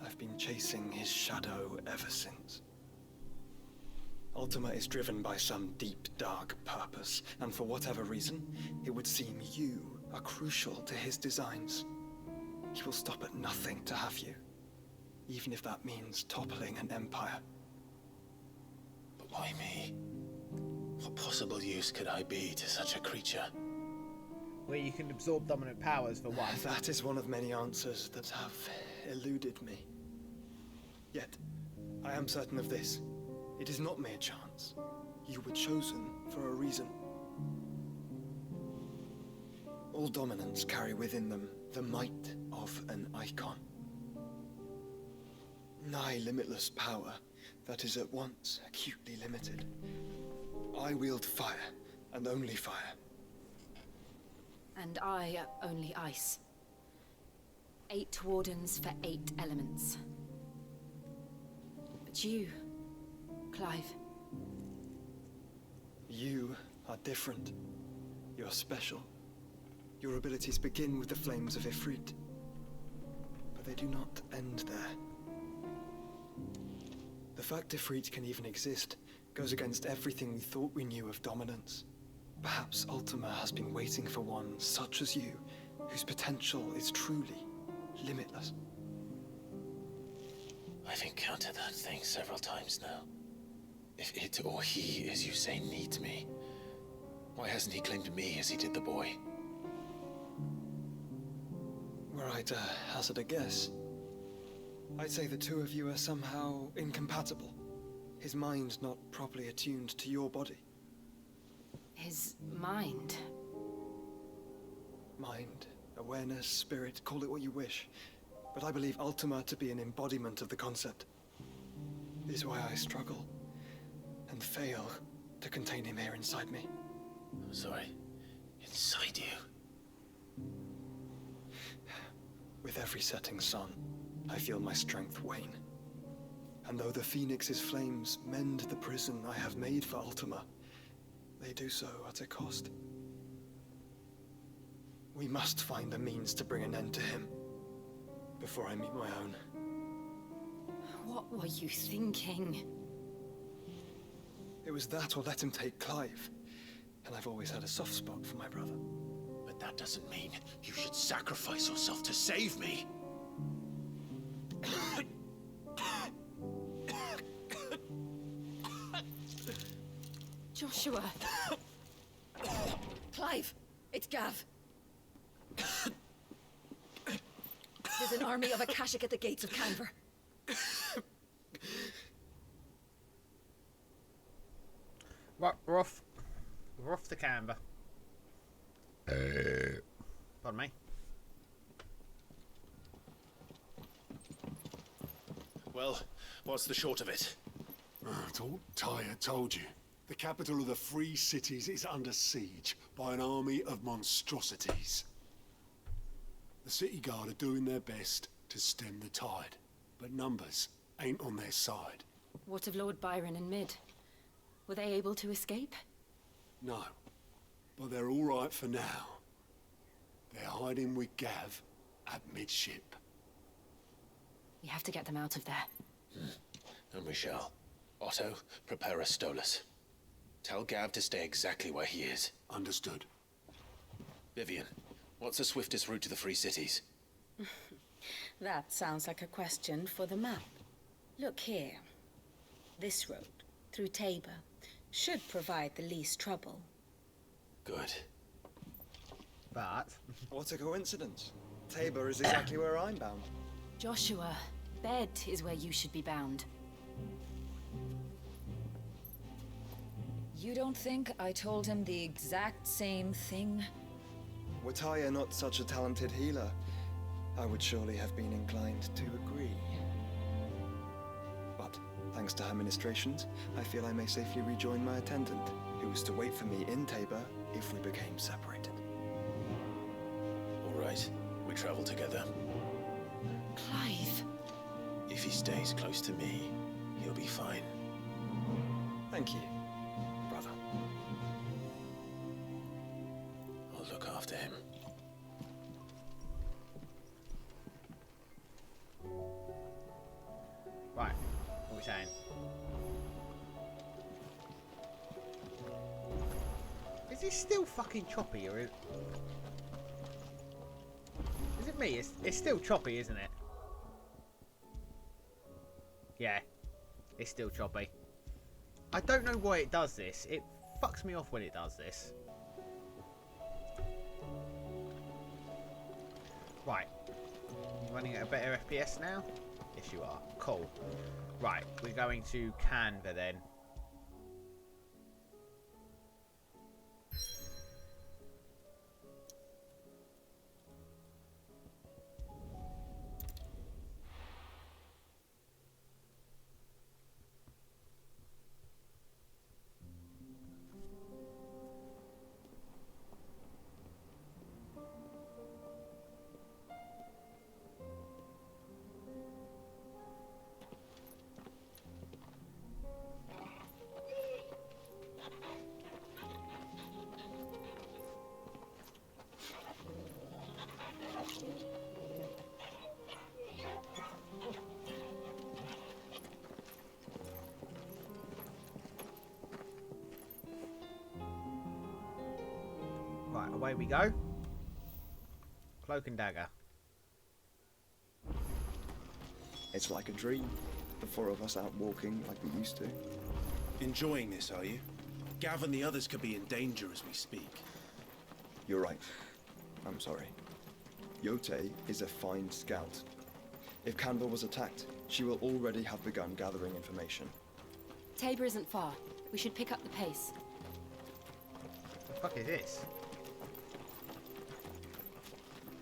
I've been chasing his shadow ever since. Ultima is driven by some deep, dark purpose, and for whatever reason, it would seem you are crucial to his designs. He will stop at nothing to have you. Even if that means toppling an empire.
But why me? What possible use could I be to such a creature?
Where you can absorb dominant powers for one.
That is one of many answers that have eluded me. Yet, I am certain of this. It is not mere chance. You were chosen for a reason. All dominants carry within them the might of an icon. Nigh limitless power that is at once acutely limited. I wield fire, and only fire.
And I only ice. 8 wardens for 8 elements. But you, Clive.
You are different. You're special. Your abilities begin with the flames of Ifrit. But they do not end there. The fact Ifrit can even exist goes against everything we thought we knew of dominance. Perhaps Ultima has been waiting for one such as you, whose potential is truly limitless.
I've encountered that thing several times now. If it or he, as you say, needs me, why hasn't he claimed me as he did the boy?
Were I to hazard a guess, I'd say the two of you are somehow incompatible. His mind not properly attuned to your body.
His mind?
Mind, awareness, spirit, call it what you wish. But I believe Ultima to be an embodiment of the concept. It is why I struggle and fail to contain him here inside me.
I'm sorry. Inside you?
With every setting sun, I feel my strength wane. And though the Phoenix's flames mend the prison I have made for Ultima, they do so at a cost. We must find a means to bring an end to him before I meet my own.
What were you thinking?
It was that or let him take Clive. And I've always had a soft spot for my brother.
But that doesn't mean you should sacrifice yourself to save me.
Joshua. Clive, it's Gav. There's an army of Akashic at the gates of Canver.
Right, we're off to Canberra. Pardon me.
Well, what's the short of it? It's all Tyre told you. The capital of the Free Cities is under siege by an army of monstrosities. The city guard are doing their best to stem the tide, but numbers ain't on their side.
What of Lord Byron and Mid? Were they able to escape?
No, but they're all right for now. They're hiding with Gav at midship.
We have to get them out of there.
And we shall. Otto, prepare a Stolas. Tell Gav to stay exactly where he is.
Understood.
Vivian, what's the swiftest route to the Free Cities?
That sounds like a question for the map. Look here. This road, through Tabor, should provide the least trouble.
Good.
But...
What a coincidence. Tabor is exactly where I'm bound.
Joshua, bed is where you should be bound.
You don't think I told him the exact same thing?
Were Tyre not such a talented healer, I would surely have been inclined to agree. But, thanks to her ministrations, I feel I may safely rejoin my attendant, who was to wait for me in Tabor if we became separated.
All right, we travel together.
Clive.
If he stays close to me, he'll be fine.
Thank you, brother.
I'll look after him.
Right, what are we saying? Is it still fucking choppy, or is it me? It's still choppy, isn't it? Yeah, it's still choppy. I don't know why it does this. It fucks me off when it does this. Right. You running at a better FPS now? Yes, you are. Cool. Right, we're going to Canva then. away we go. Cloak and dagger.
It's like a dream. The four of us out walking like we used to.
Enjoying this, are you? Gav and the others could be in danger as we speak.
You're right. I'm sorry. Yote is a fine scout. If Canva was attacked, she will already have begun gathering information.
Tabor isn't far. We should pick up the pace.
What the fuck is this?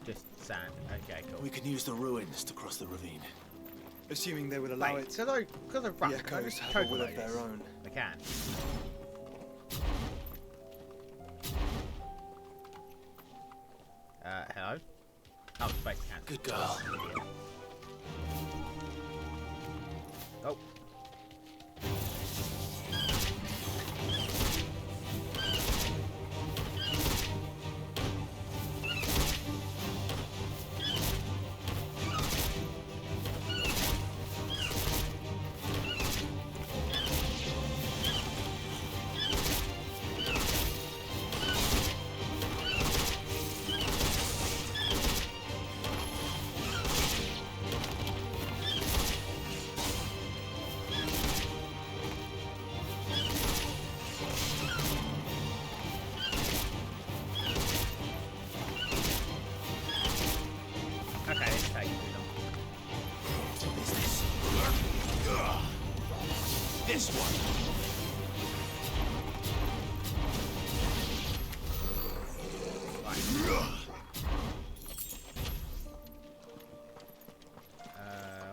Just sand. Okay, cool.
We can use the ruins to cross the ravine.
Assuming they would allow it.
Because of
The echoes have a will of their own.
They can. Hello? Oh, space can.
Good girl.
Oh. Okay, it's taking too long.
This one.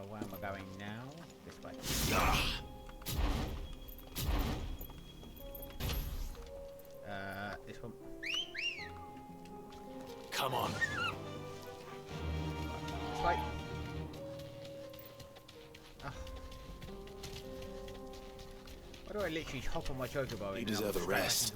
Where am I going now? This way. This one.
Come on.
This way. Ah. Why do I literally hop on my chocobo?
You deserve a rest.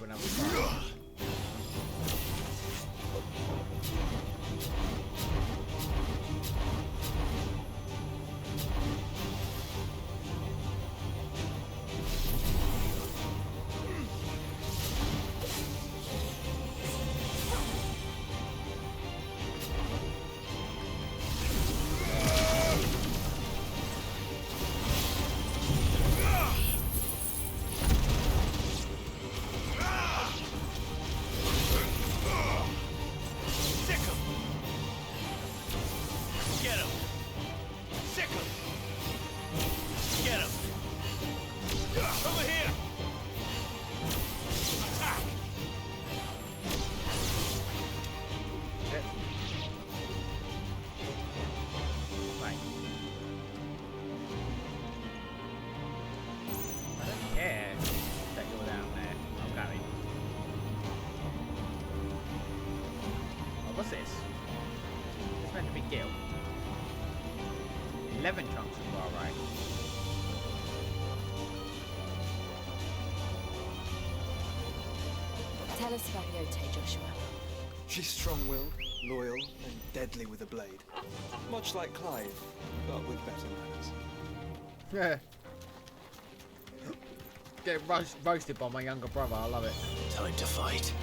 What's this? It's meant to be Gil. 11 chunks of bar, right?
Tell us about Yote, Joshua.
She's strong-willed, loyal, and deadly with a blade. Much like Clive, but with better manners.
Yeah. Get roasted by my younger brother, I love it.
Time to fight.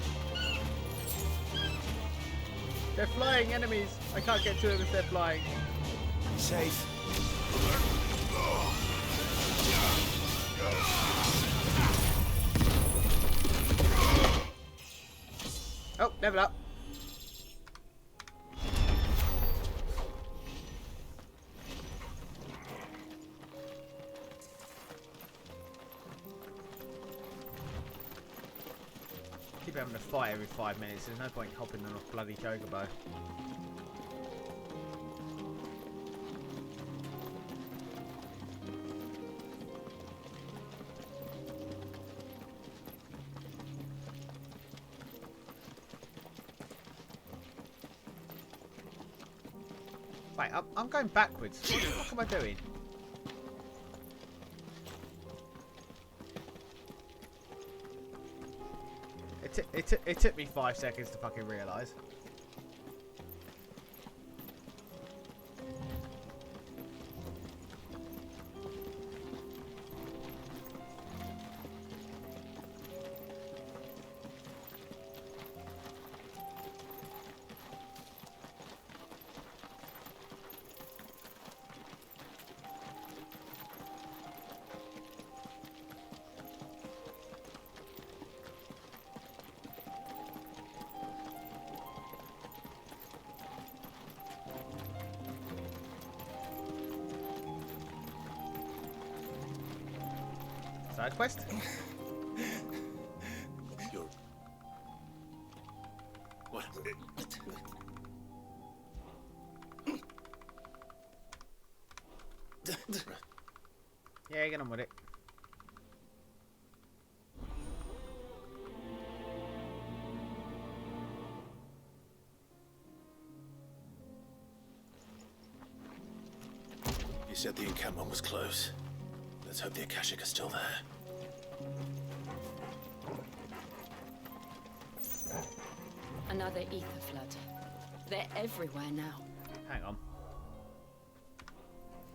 They're flying enemies. I can't get to them if they're flying.
Safe.
Oh, level up. Keep having to fight every 5 minutes. There's no point hopping on a bloody chocobo. Wait, I'm going backwards. What the fuck am I doing? It took me 5 seconds to fucking realise. side quest.
You're... What?
Yeah, get on with it.
You said the encampment was close. Let's hope the Akashic are still there.
Another ether flood. They're everywhere now.
Hang on.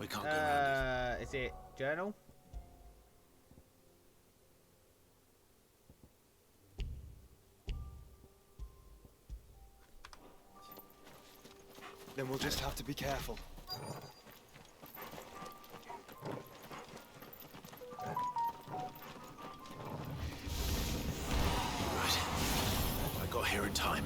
We can't go around
Is it journal?
Then we'll just have to be careful.
Right. I got here in time.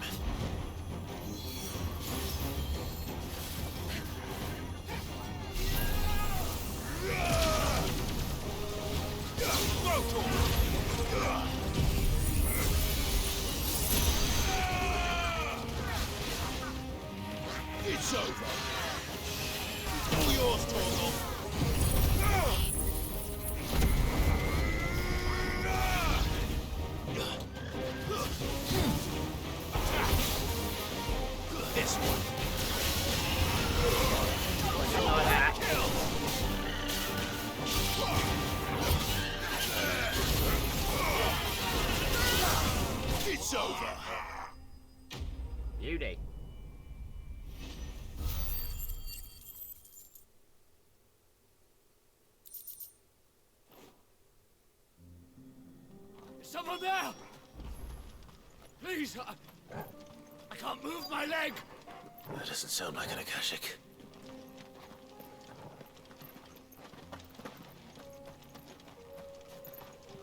It's over. It's all yours, Torgal. This one. It's over.
Beauty.
Is someone there? Please, I can't move my leg.
That doesn't sound like an Akashic.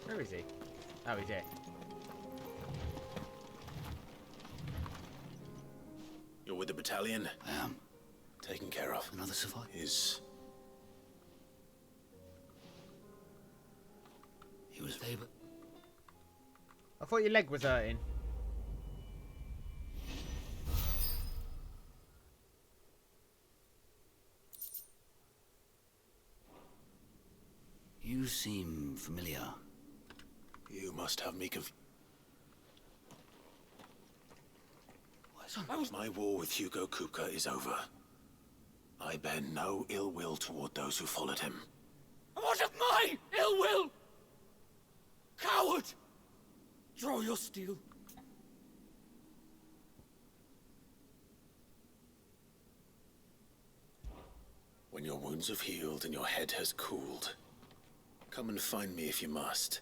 Where is he? Oh, he's here.
You're with the battalion?
I am.
Taken care of.
Another survivor. He was there, but
I thought your leg was hurting.
you seem familiar.
You must have me My war with Hugo Kupka is over. I bear no ill will toward those who followed him.
What of my ill will? Coward! Draw your steel.
When your wounds have healed and your head has cooled, come and find me if you must.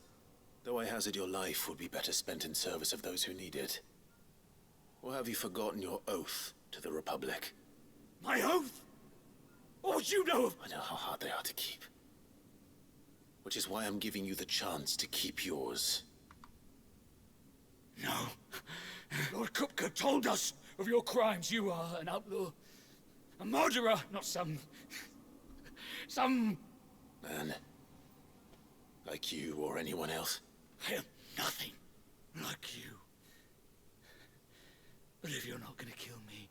Though I hazard your life would be better spent in service of those who need it. Or have you forgotten your oath to the Republic?
My oath? What would you know of?
I know how hard they are to keep. Which is why I'm giving you the chance to keep yours.
No. Lord Kupka told us of your crimes. You are an outlaw. A murderer, not some
man. Like you or anyone else.
I am nothing like you. But if you're not gonna kill me,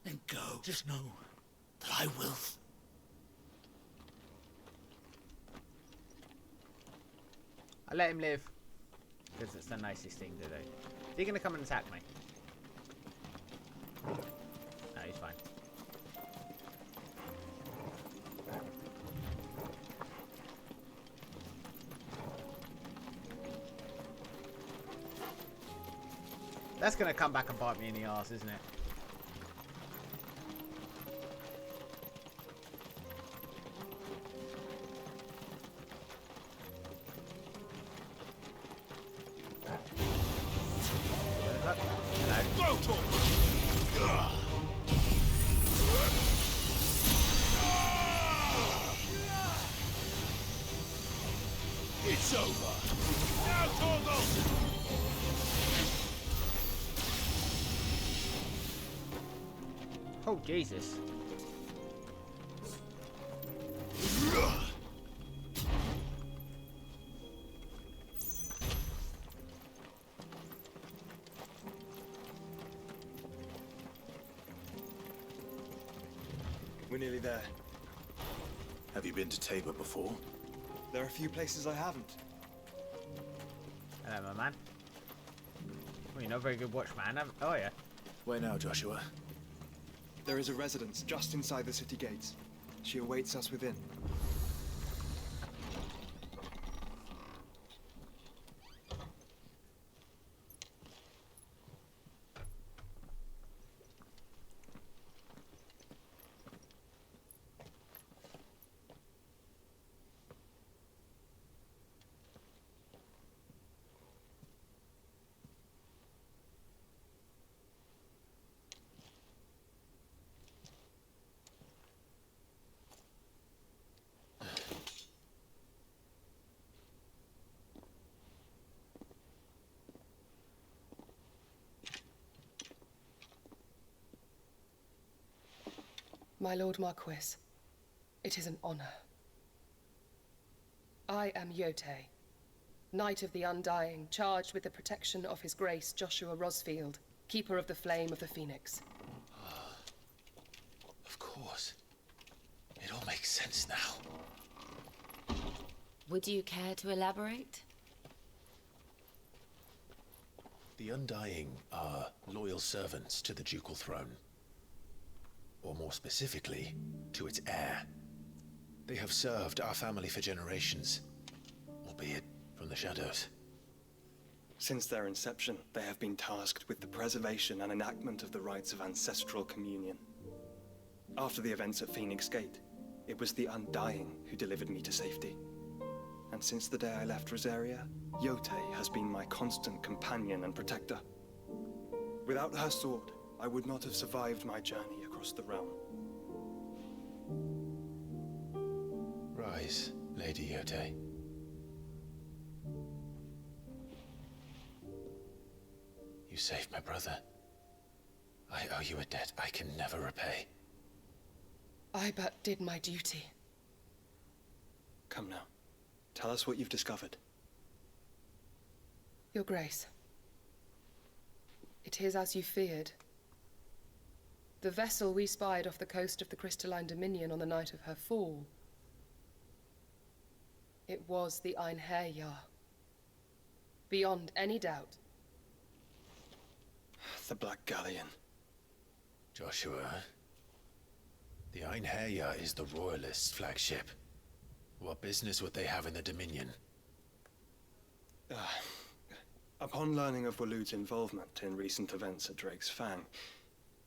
then go. Just know that I will.
I let him live. Because it's the nicest thing to do. Is he gonna come and attack me? No, he's fine. That's gonna come back and bite me in the arse, isn't it?
It's over. Now, Torgal!
Oh, Jesus.
We're nearly there.
Have you been to Tabor before?
There are a few places I haven't.
Hello, my man. Well, you're not a very good watchman, oh yeah.
Where now, Joshua?
There is a residence just inside the city gates. She awaits us within.
My Lord Marquis, it is an honor. I am Yotei, Knight of the Undying, charged with the protection of His Grace Joshua Rosfield, Keeper of the Flame of the Phoenix.
Of course. It all makes sense now.
Would you care to elaborate?
The Undying are loyal servants to the ducal throne. Or more specifically, to its heir. They have served our family for generations, albeit from the shadows.
Since their inception, they have been tasked with the preservation and enactment of the rites of ancestral communion. After the events at Phoenix Gate, it was the Undying who delivered me to safety. And since the day I left Rosaria, Yotei has been my constant companion and protector. Without her sword, I would not have survived my journey across the realm.
Rise, Lady Yotei. You saved my brother. I owe you a debt I can never repay.
I but did my duty.
Come now. Tell us what you've discovered.
Your Grace. It is as you feared. The vessel we spied off the coast of the Crystalline Dominion on the night of her fall. It was the Einherjar. Beyond any doubt.
The Black Galleon.
Joshua, the Einherjar is the Royalists' flagship. What business would they have in the Dominion?
Upon learning of Waloed's involvement in recent events at Drake's Fang,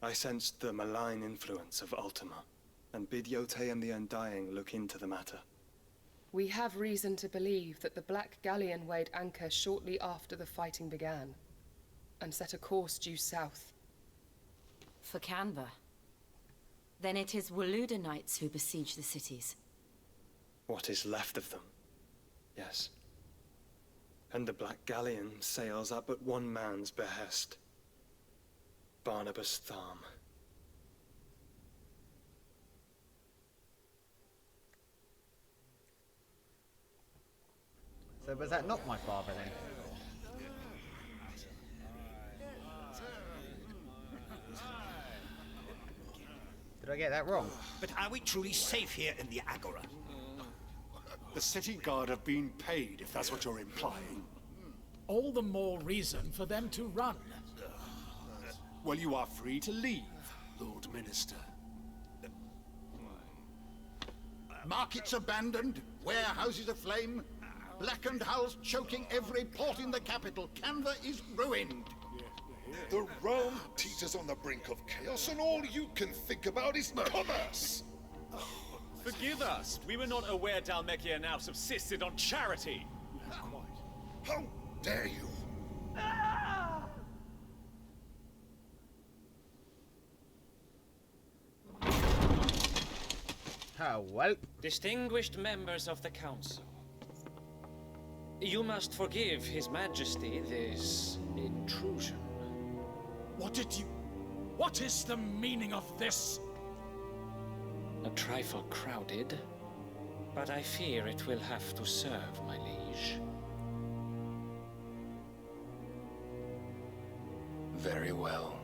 I sensed the malign influence of Ultima, and bid Yotei and the Undying look into the matter.
We have reason to believe that the Black Galleon weighed anchor shortly after the fighting began, and set a course due south.
For Canva. Then it is Waloed Knights who besiege the cities.
What is left of them, yes. And the Black Galleon sails up at one man's behest. Barnabas Tharm.
So was that not my father then? Did I get that wrong?
But are we truly safe here in the Agora?
The city guard have been paid, if that's what you're implying.
All the more reason for them to run.
Well, you are free to leave,
Lord Minister.
Markets abandoned, warehouses aflame, blackened hulls choking every port in the capital. Canva is ruined.
The realm teeters on the brink of chaos, and all you can think about is commerce.
Forgive us. We were not aware Dhalmekia now subsisted on charity.
How dare you?
Oh, well.
Distinguished members of the Council. You must forgive His Majesty this intrusion.
What is the meaning of this?
A trifle crowded, but I fear it will have to serve, my liege.
Very well.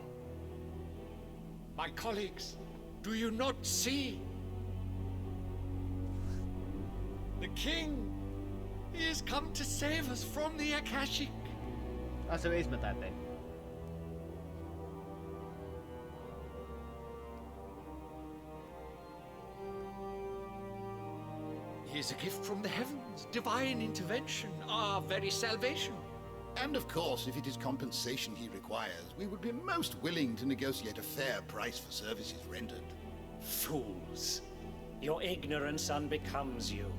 My colleagues,
Do you not see? The king, he has come to save us from the Akashic.
Oh, so it is my dad then.
He is a gift from the heavens, divine intervention, our very salvation.
And of course, if it is compensation he requires, we would be most willing to negotiate a fair price for services rendered.
Fools. Your ignorance unbecomes you.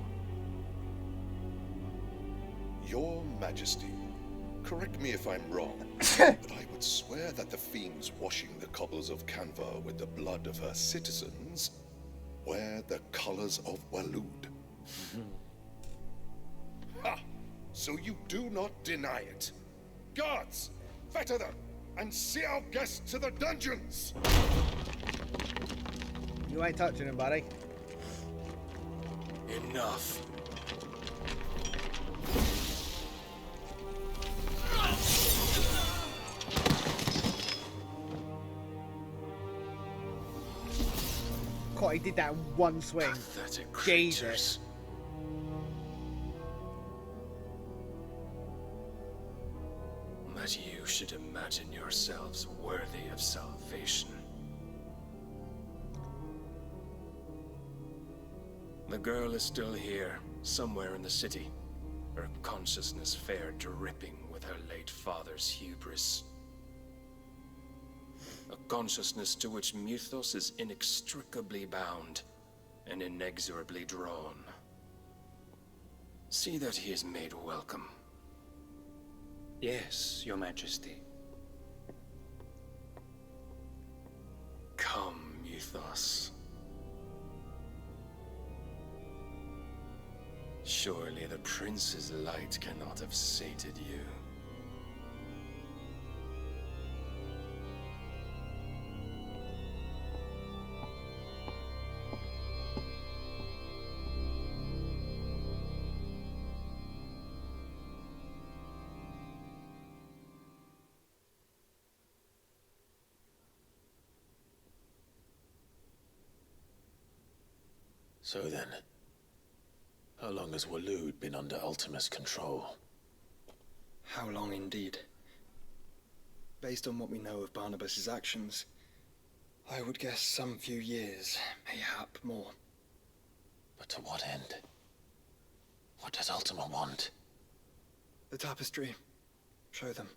Your Majesty, correct me if I'm wrong, but I would swear that the fiends washing the cobbles of Canva with the blood of her citizens wear the colors of Waloed. Ha! So you do not deny it. Guards, fetter them, and see our guests to the dungeons!
You ain't touching him, buddy.
Enough.
God, he did that in one swing.
Pathetic
Jesus.
That you should imagine yourselves worthy of salvation. The girl is still here, somewhere in the city, her consciousness fair dripping with her late father's hubris. A consciousness to which Mythos is inextricably bound and inexorably drawn. See that he is made welcome.
Yes, Your Majesty.
Come, Mythos. Surely the prince's light cannot have sated you.
So then, how long has Waloed been under Ultima's control?
How long indeed? Based on what we know of Barnabas's actions, I would guess some few years, mayhap more.
But to what end? What does Ultima want?
The tapestry. Show them.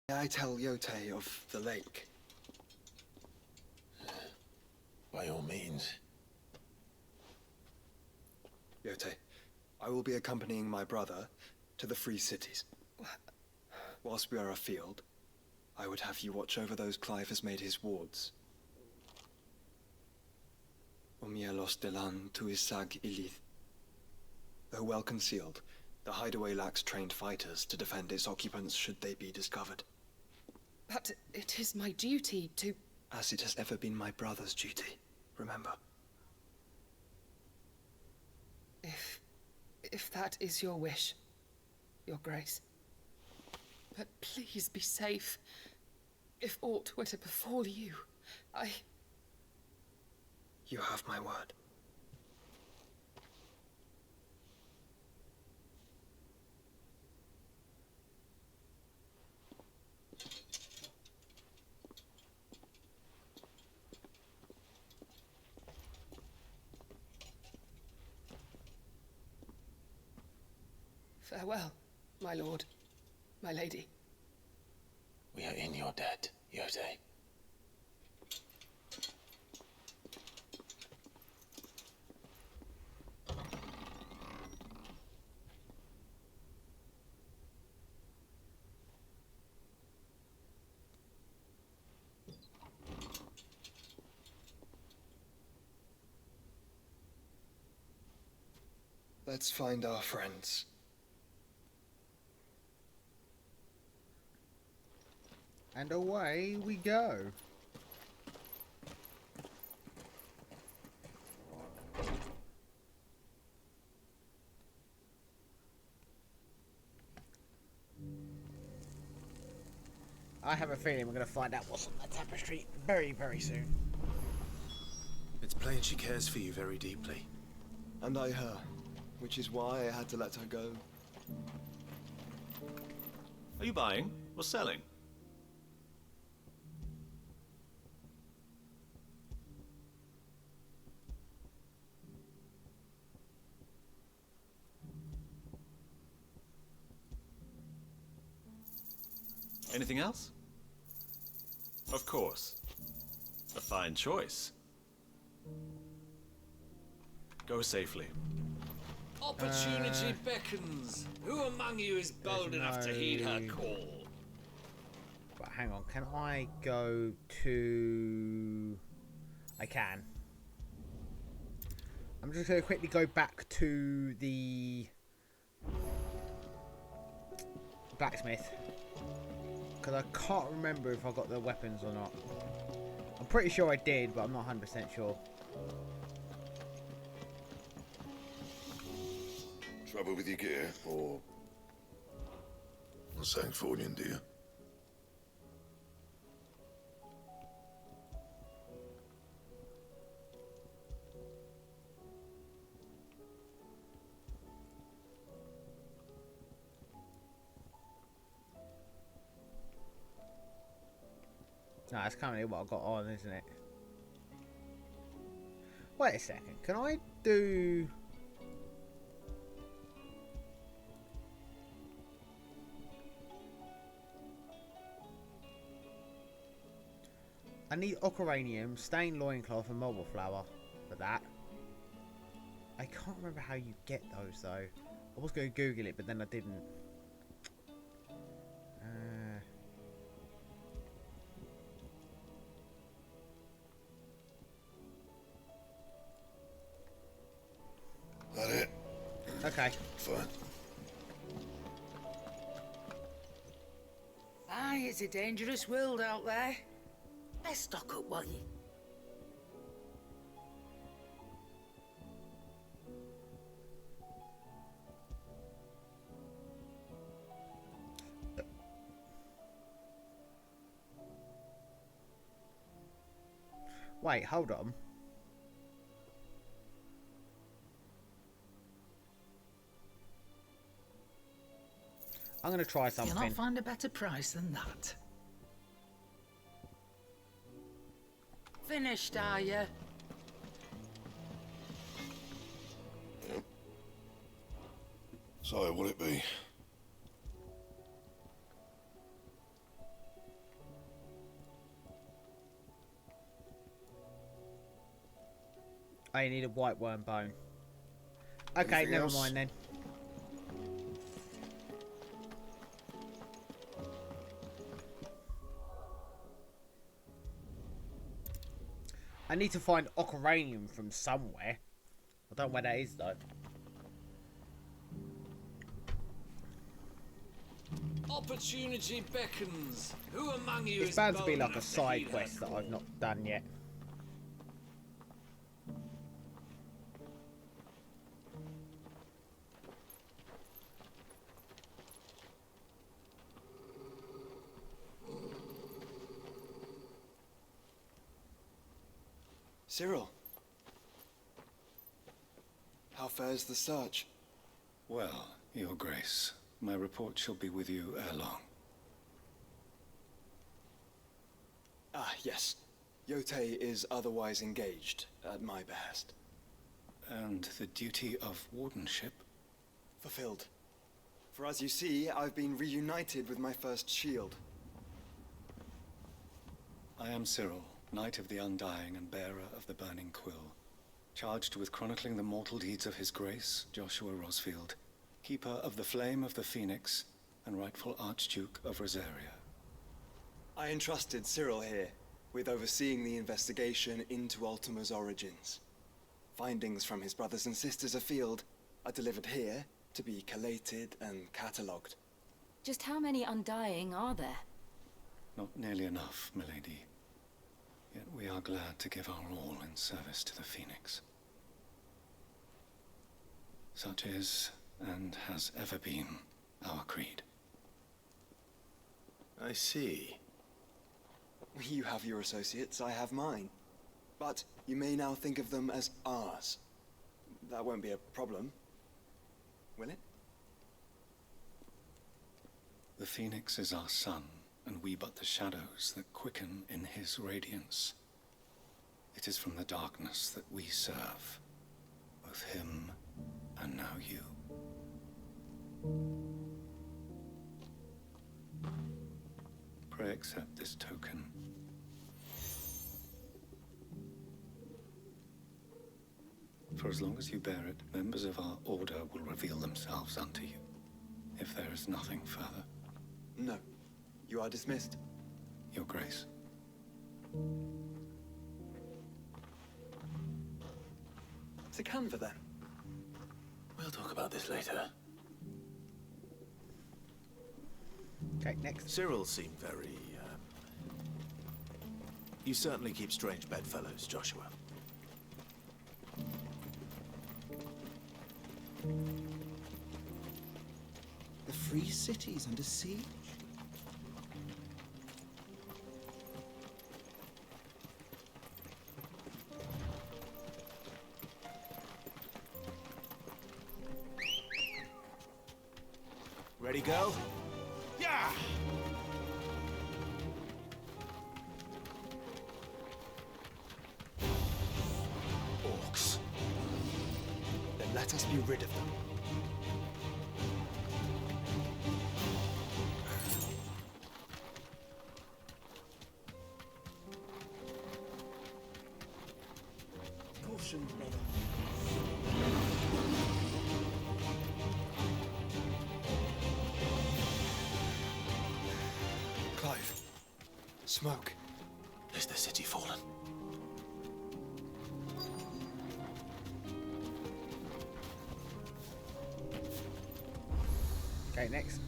May I tell Yote of the lake?
By all means.
Yote, I will be accompanying my brother to the Free Cities. Whilst we are afield, I would have you watch over those Clive has made his wards. Omielos delan tuisag ilith. Though well concealed, the hideaway lacks trained fighters to defend its occupants should they be discovered.
But it is my duty to
as it has ever been my brother's duty, remember?
If that is your wish, Your Grace. But please be safe. If aught were to befall you,
You have my word.
Farewell, my lord, my lady.
We are in your debt, Yode.
Let's find our friends.
And away we go. I have a feeling we're going to find out what's on that tapestry very, very soon.
It's plain she cares for you very deeply.
And I her, which is why I had to let her go.
Are you buying or selling? Anything else? Of course. A fine choice. Go safely.
Opportunity beckons. Who among you is bold enough to heed her call?
But hang on, can I go to... I can. I'm just going to quickly go back to the blacksmith. Because I can't remember if I got the weapons or not. I'm pretty sure I did, but I'm not 100% sure.
Trouble with your gear, or something falling, do you?
No, that's currently what I've got on, isn't it? Wait a second, can I do... I need ocaranium, stained loincloth and mobile flower for that. I can't remember how you get those though. I was going to Google it, but then I didn't.
That it?
Okay.
Fine.
Aye, it's a dangerous world out there. Let's stock up, what ye?
Wait, hold on. I'm going to try something.
You'll not find a better price than that. Finished, are you?
Yep. So, what'll it be?
I need a white worm bone. Okay,
Anything
never
else?
mind then. I need to find ocaranium from somewhere. I don't know where that is though.
Opportunity beckons. Who among you
It's
is
bound to be
bold
like a
enough to
side
heed her
quest that
call?
I've not done yet.
Cyril. How fares the search?
Well, Your Grace, my report shall be with you ere long.
Ah, yes. Yotei is otherwise engaged, at my behest.
And the duty of wardenship?
Fulfilled. For as you see, I've been reunited with my first shield.
I am Cyril, Knight of the Undying and bearer of the Burning Quill, charged with chronicling the mortal deeds of His Grace, Joshua Rosfield, keeper of the Flame of the Phoenix and rightful Archduke of Rosaria.
I entrusted Cyril here with overseeing the investigation into Ultima's origins. Findings from his brothers and sisters afield are delivered here to be collated and catalogued.
Just how many Undying are there?
Not nearly enough, milady. Yet we are glad to give our all in service to the Phoenix. Such is, and has ever been, our creed.
I see.
You have your associates, I have mine. But you may now think of them as ours. That won't be a problem, will it?
The Phoenix is our sun, and we but the shadows that quicken in his radiance. It is from the darkness that we serve, both him and now you. Pray accept this token. For as long as you bear it, members of our order will reveal themselves unto you, if there is nothing further.
No. You are dismissed.
Your Grace.
To Canva, then.
We'll talk about this later.
Okay, next.
Cyril seemed very, You certainly keep strange bedfellows, Joshua.
The free city's under siege.
Ready, go?
Yeah!
Orcs. Then let us be rid of them. Caution, brother. Clive. Smoke.
Is the city fallen?
Okay, next.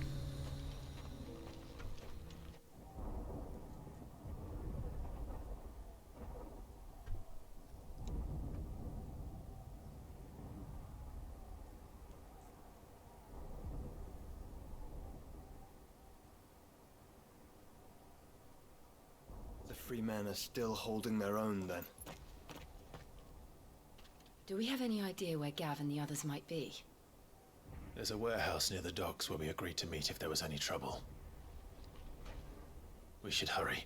The free men are still holding their own, then.
Do we have any idea where Gav and the others might be?
There's a warehouse near the docks where we agreed to meet if there was any trouble. We should hurry.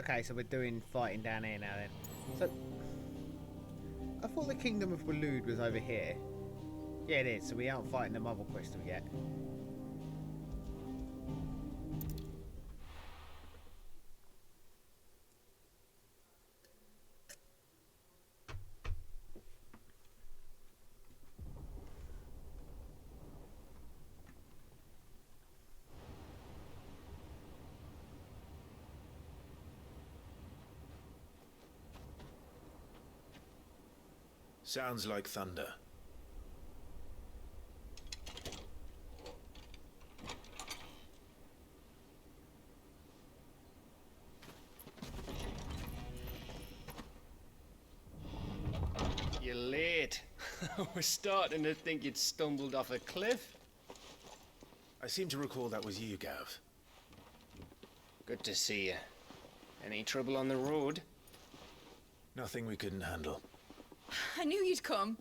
Okay, so we're doing fighting down here now then. So, I thought the Kingdom of Waloed was over here. Yeah, it is. So we aren't fighting the Mother Crystal yet.
Sounds like thunder.
You're late. I was starting to think you'd stumbled off a cliff.
I seem to recall that was you, Gav.
Good to see you. Any trouble on the road?
Nothing we couldn't handle.
I knew you'd come.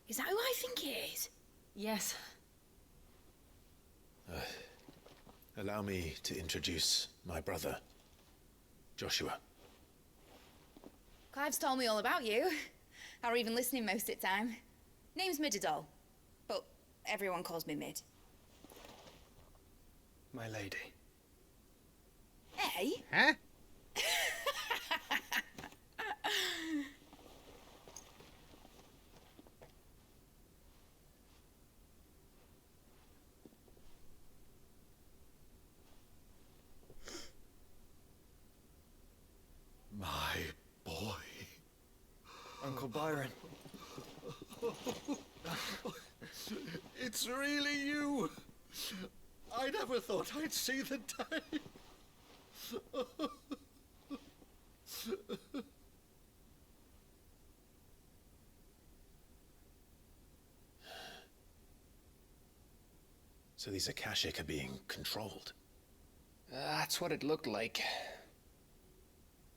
Is that who I think it is? Yes.
Allow me to introduce my brother, Joshua.
Clive's told me all about you. Or even listening most of the time. Name's Midadol, but everyone calls me Mid.
My lady.
Hey?
Huh?
My boy.
Uncle Byron.
It's really you. I never thought I'd see the day.
So these Akashic are being controlled.
That's what it looked like.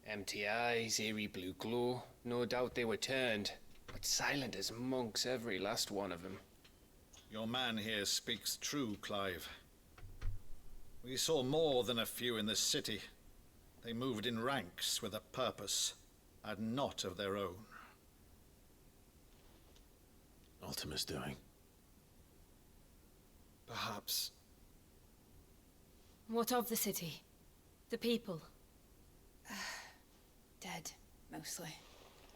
Empty eyes, eerie blue glow. No doubt they were turned, but silent as monks, every last one of them.
Your man here speaks true, Clive. We saw more than a few in this city. They moved in ranks with a purpose, and not of their own.
Ultima's doing.
Perhaps.
What of the city? The people? Dead, mostly.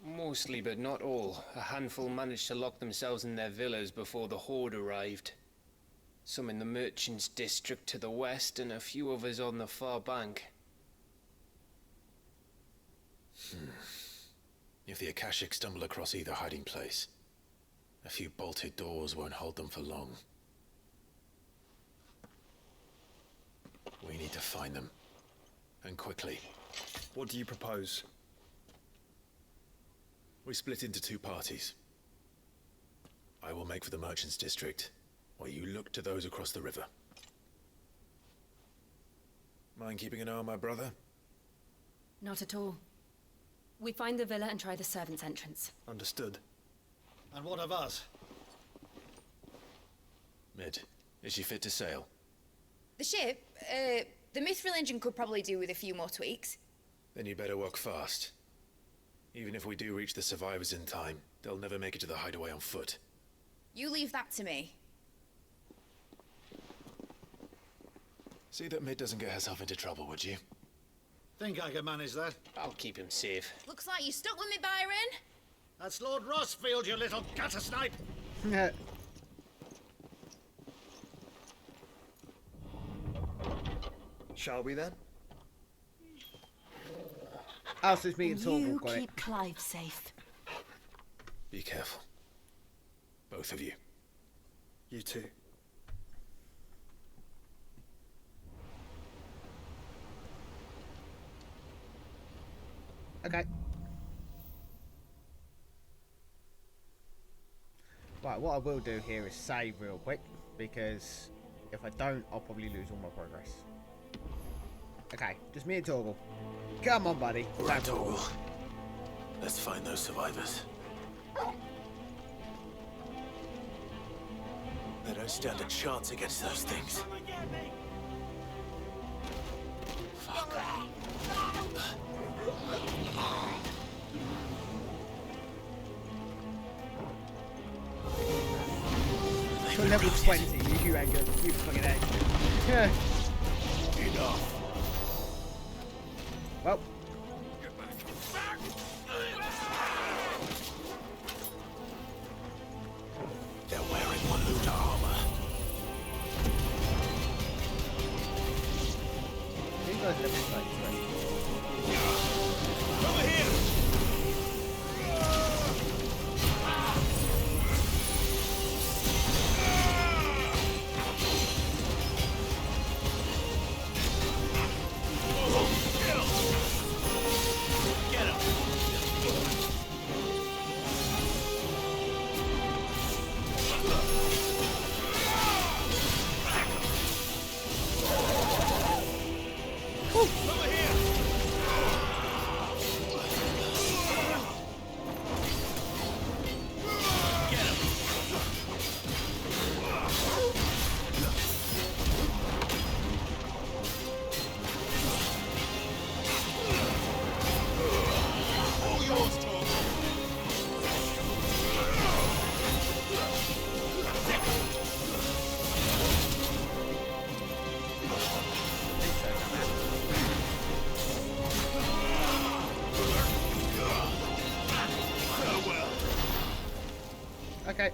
Mostly, but not all. A handful managed to lock themselves in their villas before the Horde arrived. Some in the Merchants' District to the west, and a few others on the far bank.
If the Akashic stumble across either hiding place, a few bolted doors won't hold them for long. We need to find them. And quickly.
What do you propose?
We split into two parties. I will make for the Merchants' District, while you look to those across the river. Mind keeping an eye on my brother?
Not at all. We find the villa and try the servants' entrance.
Understood.
And what of us?
Mid, is she fit to sail?
The ship, the Mithril engine could probably do with a few more tweaks.
Then you better work fast. Even if we do reach the survivors in time, they'll never make it to the hideaway on foot.
You leave that to me.
See that Mid doesn't get herself into trouble, would you?
Think I can manage that?
I'll keep him safe.
Looks like you stuck with me, Byron.
That's Lord Rossfield, you little gutter snipe!
Shall we then?
Oh, so it's me and Torval.
You
Got
keep
it.
Clive safe.
Be careful. Both of you.
You too.
Okay. Right, what I will do here is save real quick, because if I don't, I'll probably lose all my progress. Okay, just me and Torval. Come on, buddy.
Right, Torval. Let's find those survivors. They don't stand a chance against those things. Fuck.
You're level 20, you ain't good. You fucking egg.
Enough.
Well.
They're wearing Maluta armor.
These guys are level 33.
Over
Okay.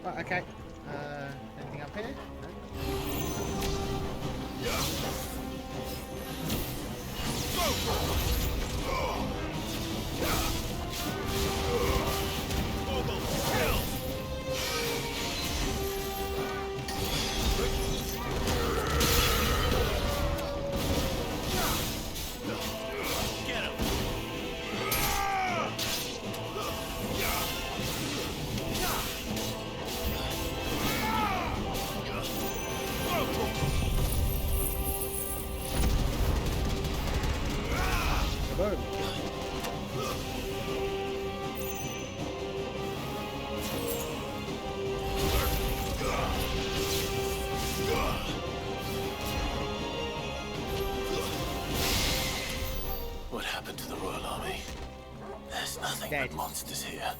Right, okay. Anything up here?
What happened to the Royal Army? There's nothing but monsters here.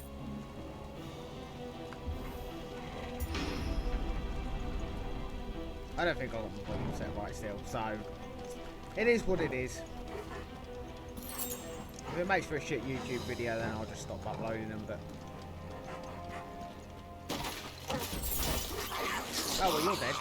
I don't think I got the volume set right still, so it is what it is. If it makes for a shit YouTube video, then I'll just stop uploading them, but... Oh, well, you're dead.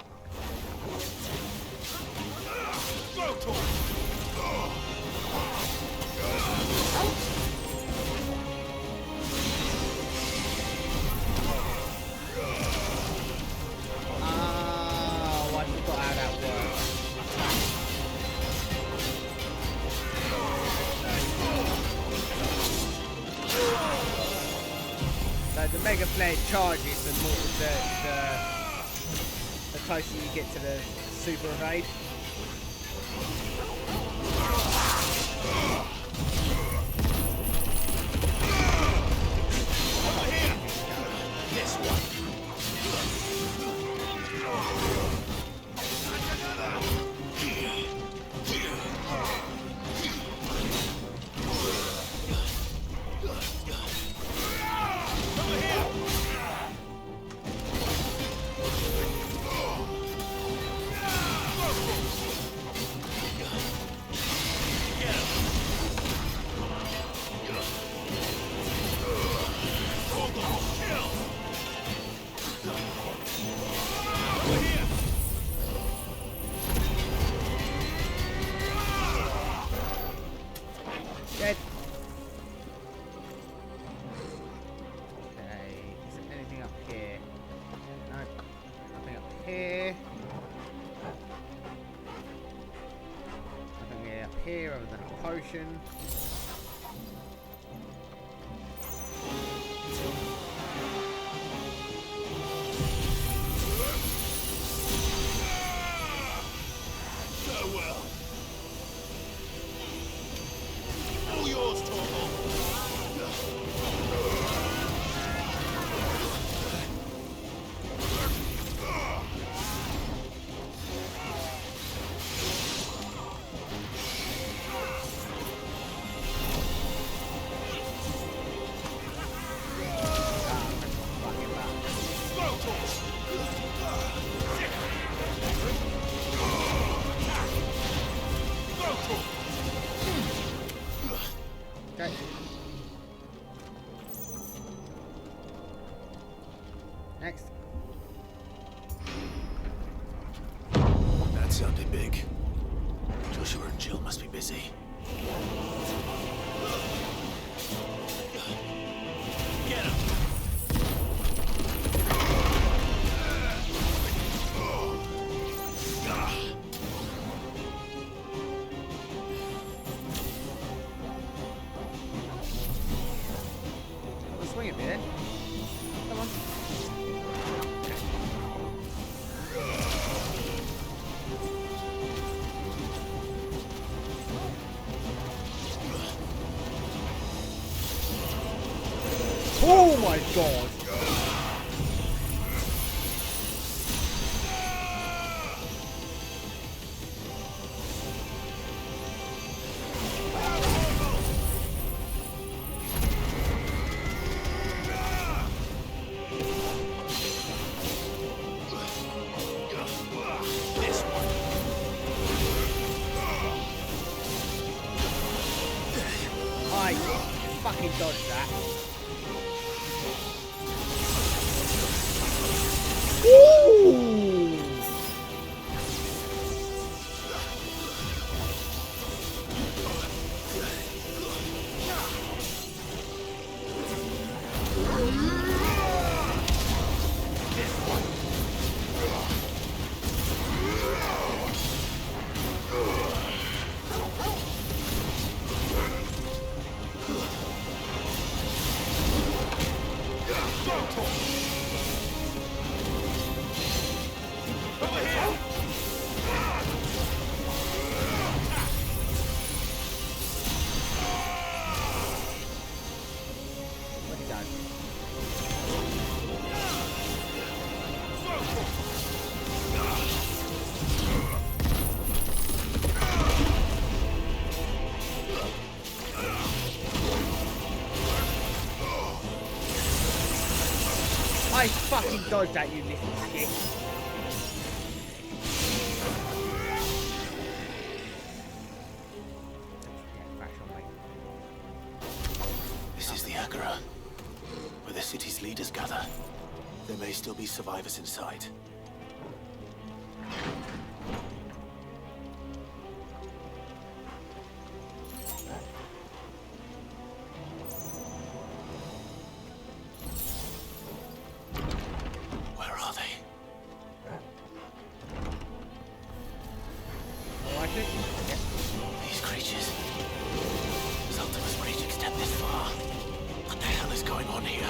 Oh, I forgot how that works. So the Mega Blade charges the more the closer you get to the super evade.
This one.
Dead. Okay, is there anything up here? No, nothing up here. Nothing up here other than a potion.
Farewell. All yours, Torval.
Okay. Next.
That sounded big. Joshua and Jill must be busy.
Get him.
swing at me then. Come on. Oh my god! I fucking dodged that. Ooh. I fucking dodged that, you little shit.
This is the Agora, where the city's leaders gather. There may still be survivors inside. Where are they?
Oh, I should.
These creatures. Does Ultima's reach extend this far? What the hell is going on here?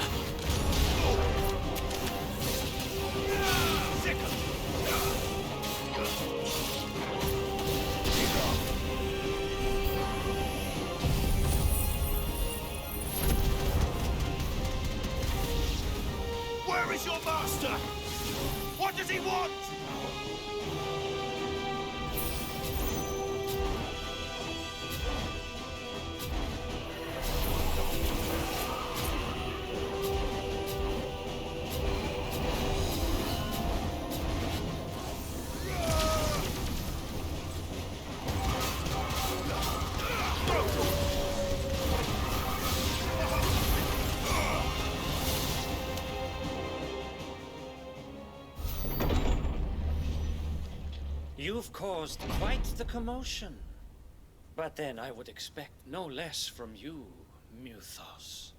Where is your master? What does he want?
You've caused quite the commotion. But then I would expect no less from you, Muthos.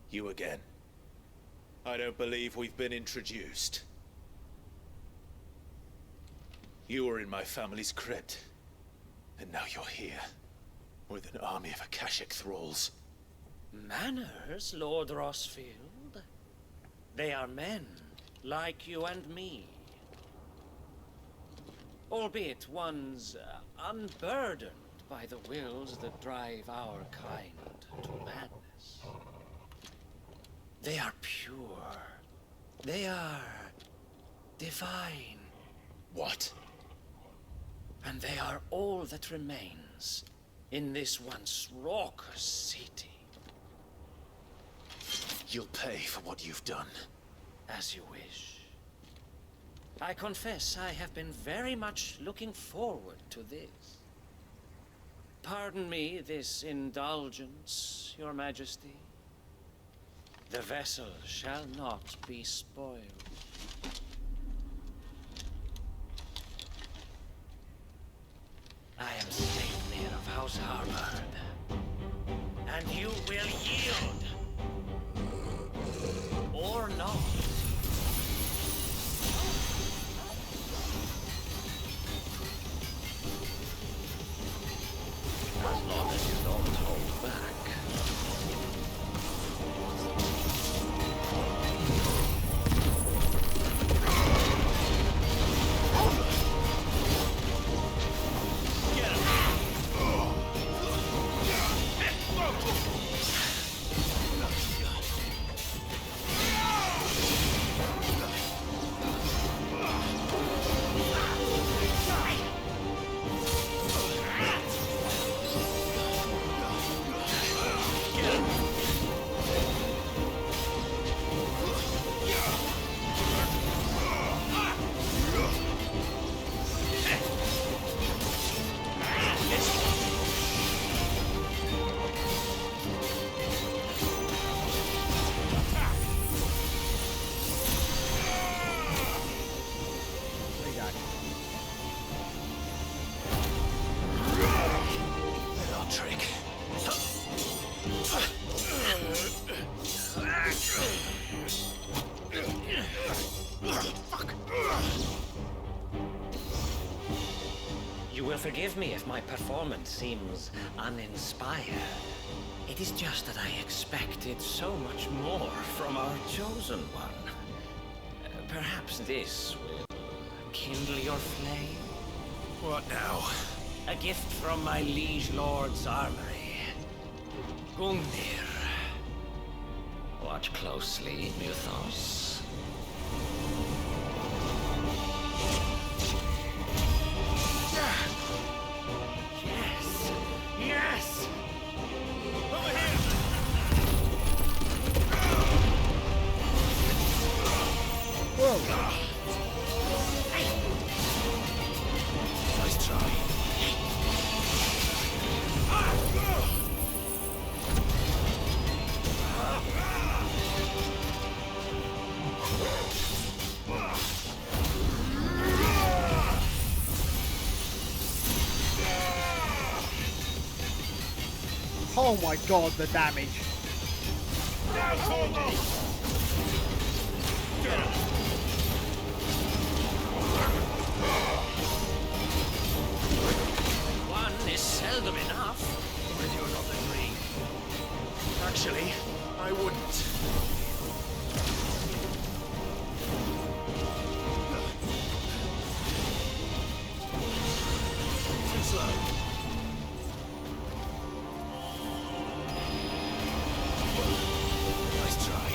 You again. I don't believe we've been introduced. You were in my family's crypt. And now you're here. With an army of Akashic thralls.
Manners, Lord Rosfield? They are men, like you and me. Albeit ones unburdened by the wills that drive our kind to madness. They are pure. They are divine.
What?
And they are all that remains in this once raucous city.
You'll pay for what you've done.
As you wish. I confess I have been very much looking forward to this. Pardon me this indulgence, Your Majesty. The vessel shall not be spoiled. I am Sleipnir of House Harvard. And you will yield. Or not. As long as you don't hold back. You will forgive me if my performance seems uninspired. It is just that I expected so much more from our chosen one. Perhaps this will kindle your flame?
What now?
A gift from my liege lord's armory. Gungnir. Watch closely, Muthos. Yes! Yes!
Over here!
Whoa!
Nice try.
Oh my god, the damage.
One is seldom enough.
Would you not agree? Actually, I wouldn't. Too slow. Nice try.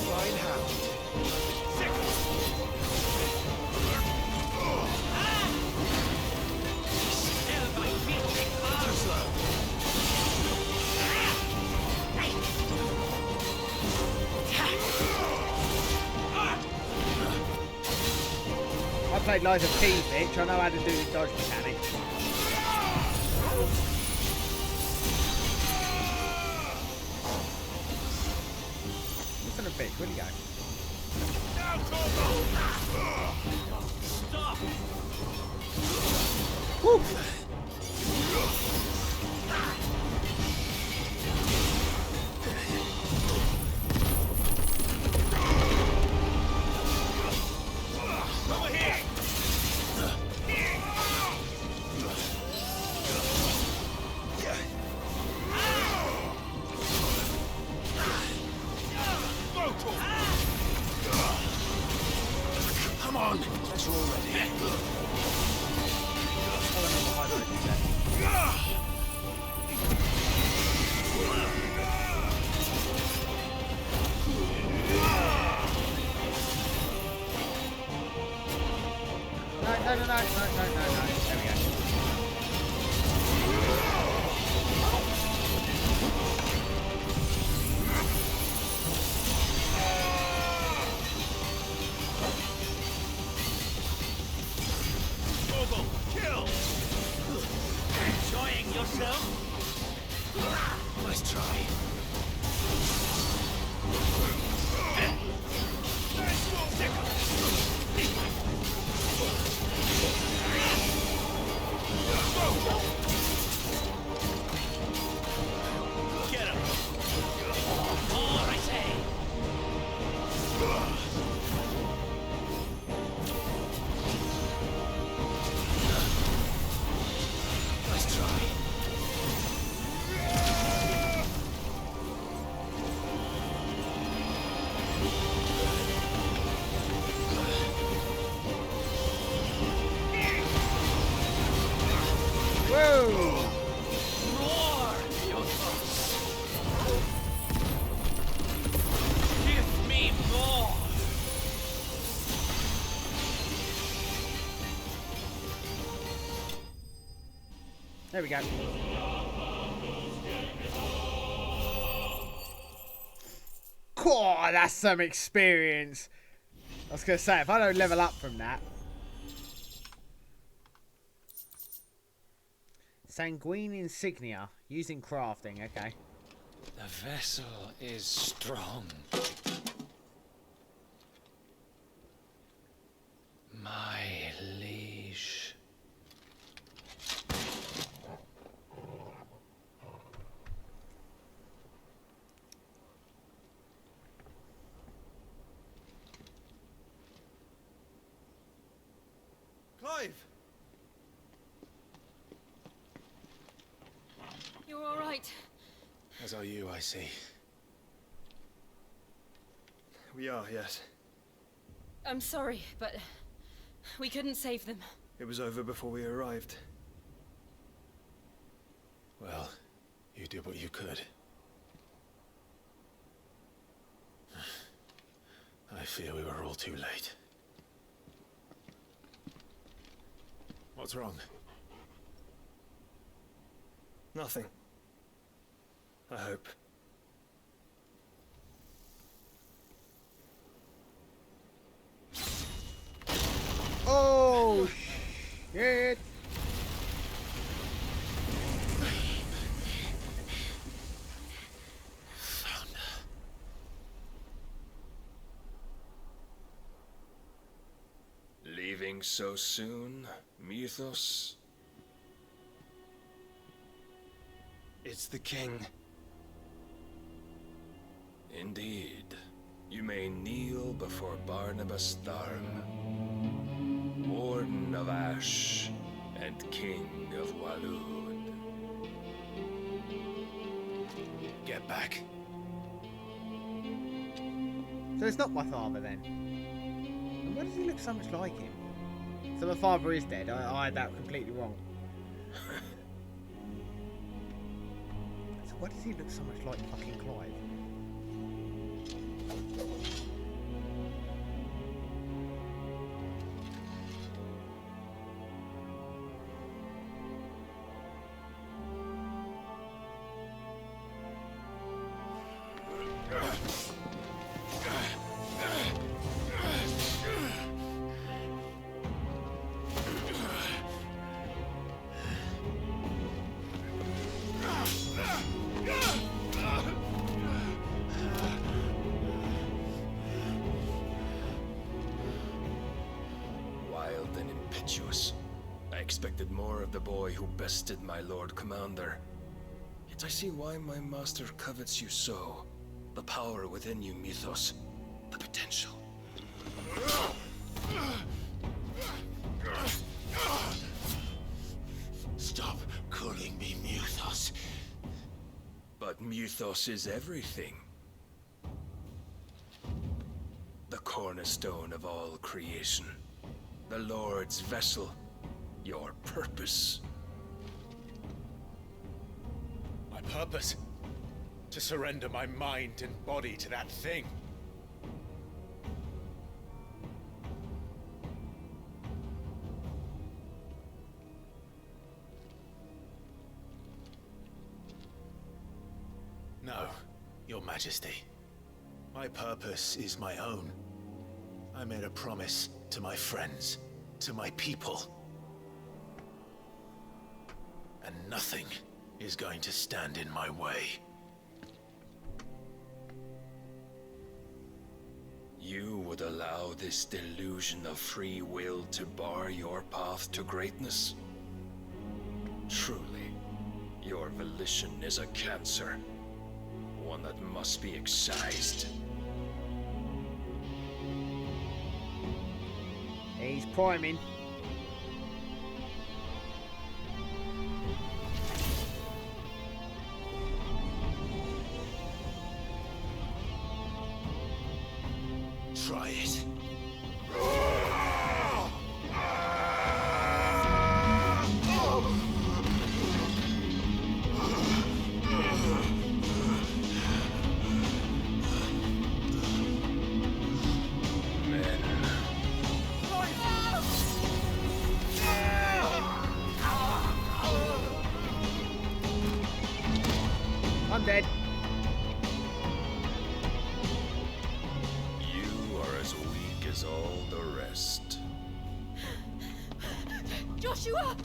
Fine hound. Too slow.
I played loads of P, bitch. I know how to do the dodge mechanic. Listen a bitch, where'd he go?
Stop!
Woo!
Over here! Come on! That's all ready.
No. There we go.
Mobile, kill!
Enjoying yourself?
Nice try.
Get him! More, I say!
Nice try.
Whoa!
More, Muthos! Give me more!
There we go. Cool, that's some experience. I was going to say, if I don't level up from that. Sanguine insignia. Using crafting, okay.
The vessel is strong. My liege.
As are you, I see.
We are, yes.
I'm sorry, but we couldn't save them.
It was over before we arrived.
Well, you did what you could. I fear we were all too late. What's wrong?
Nothing. I hope.
Oh, shit.
Leaving so soon, Mythos?
It's the king.
Indeed. You may kneel before Barnabas Tharm, Warden of Ash and King of Waloed.
Get back.
So it's not my father then. And why does he look so much like him? So my father is dead. I had that completely wrong. So why does he look so much like fucking Clive?
Wild and impetuous. I expected more of the boy who bested my Lord Commander. Yet I see why my master covets you so. The power within you, Mythos. The potential.
Stop calling me Mythos.
But Mythos is everything. The cornerstone of all creation. The Lord's vessel. Your purpose.
My purpose? To surrender my mind and body to that thing. No, Your Majesty. My purpose is my own. I made a promise to my friends, to my people. And nothing is going to stand in my way.
You would allow this delusion of free will to bar your path to greatness? Truly, your volition is a cancer. One that must be excised.
He's priming.
Try it.
I'm dead.
You are as weak as all the rest.
Joshua!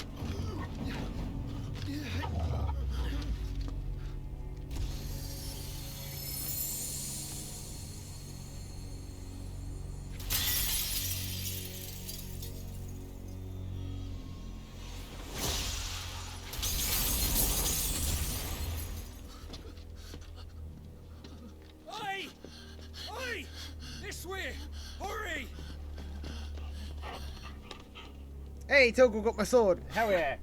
Oi! Oi! This way! Hurry!
Hey, Toggle got my sword. Hell yeah.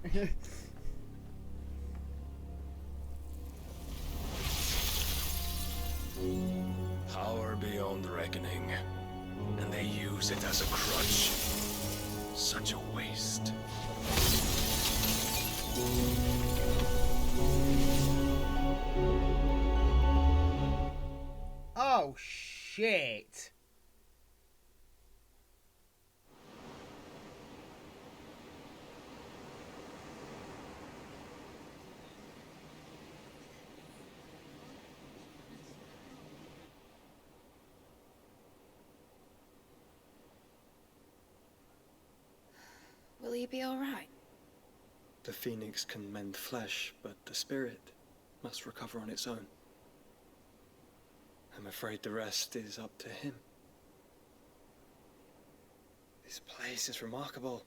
and they use it as a crutch. Such a waste.
Oh, shit.
Will he be all right?
The phoenix can mend flesh, but the spirit must recover on its own. I'm afraid the rest is up to him. This place is remarkable.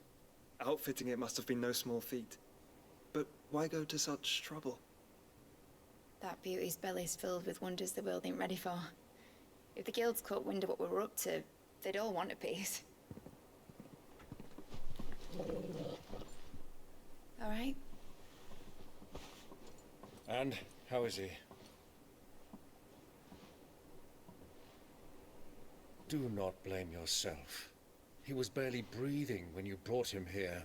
Outfitting it must have been no small feat. But why go to such trouble?
That beauty's belly's filled with wonders the world ain't ready for. If the guilds caught wind of what we're up to, they'd all want a piece. All right?
And how is he? Do not blame yourself. He was barely breathing when you brought him here.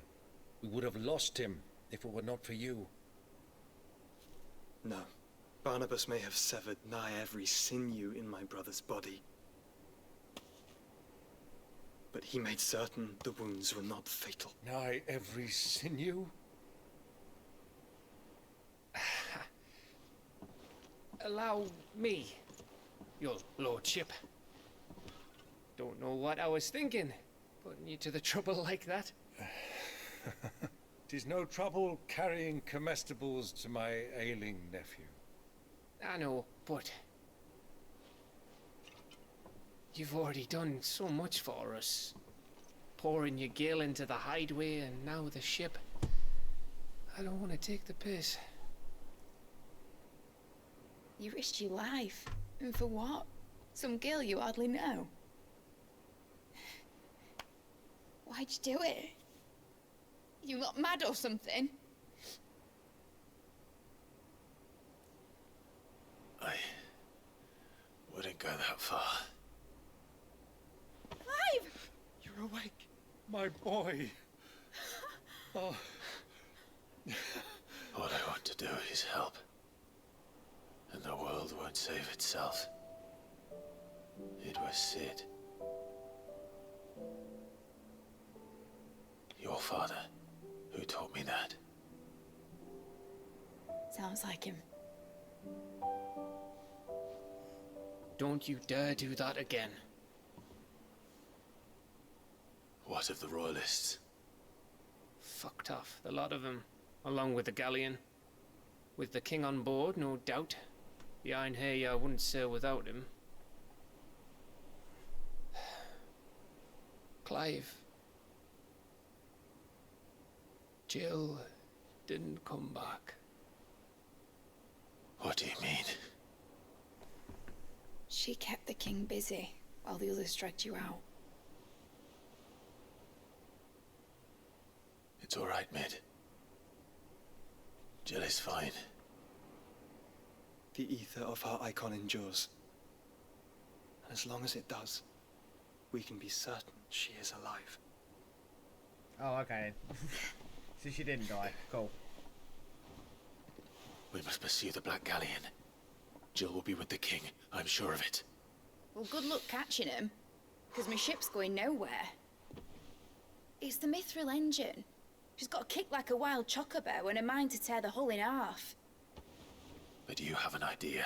We would have lost him if it were not for you.
No. Barnabas may have severed nigh every sinew in my brother's body. But he made certain the wounds were not fatal.
Nigh every sinew?
Allow me, your lordship. Don't know what I was thinking, putting you to the trouble like that.
'Tis no trouble carrying comestibles to my ailing nephew.
I know, but you've already done so much for us. Pouring your gale into the hideaway and now the ship. I don't want to take the piss.
You risked your life. And for what? Some girl you hardly know. Why'd you do it? You not mad or something?
I wouldn't go that far.
Clive!
You're awake, my boy. Oh.
All I want to do is help. And the world won't save itself. It was Sid. Your father, who taught me that.
Sounds like him.
Don't you dare do that again.
What of the royalists?
Fucked off, the lot of them, along with the galleon. With the king on board, no doubt. The Iron Hair wouldn't sail without him. Clive. Jill didn't come back.
What do you mean?
She kept the king busy while the others dragged you out.
It's all right, Mid. Jill is fine.
The ether of her icon endures. And as long as it does, we can be certain she is alive.
Oh, okay. So she didn't die. Cool.
We must pursue the Black Galleon. Jill will be with the king, I'm sure of it.
Well, good luck catching him, because my ship's going nowhere. It's the Mithril engine. She's got a kick like a wild chocobo and a mind to tear the hull in half.
But do you have an idea?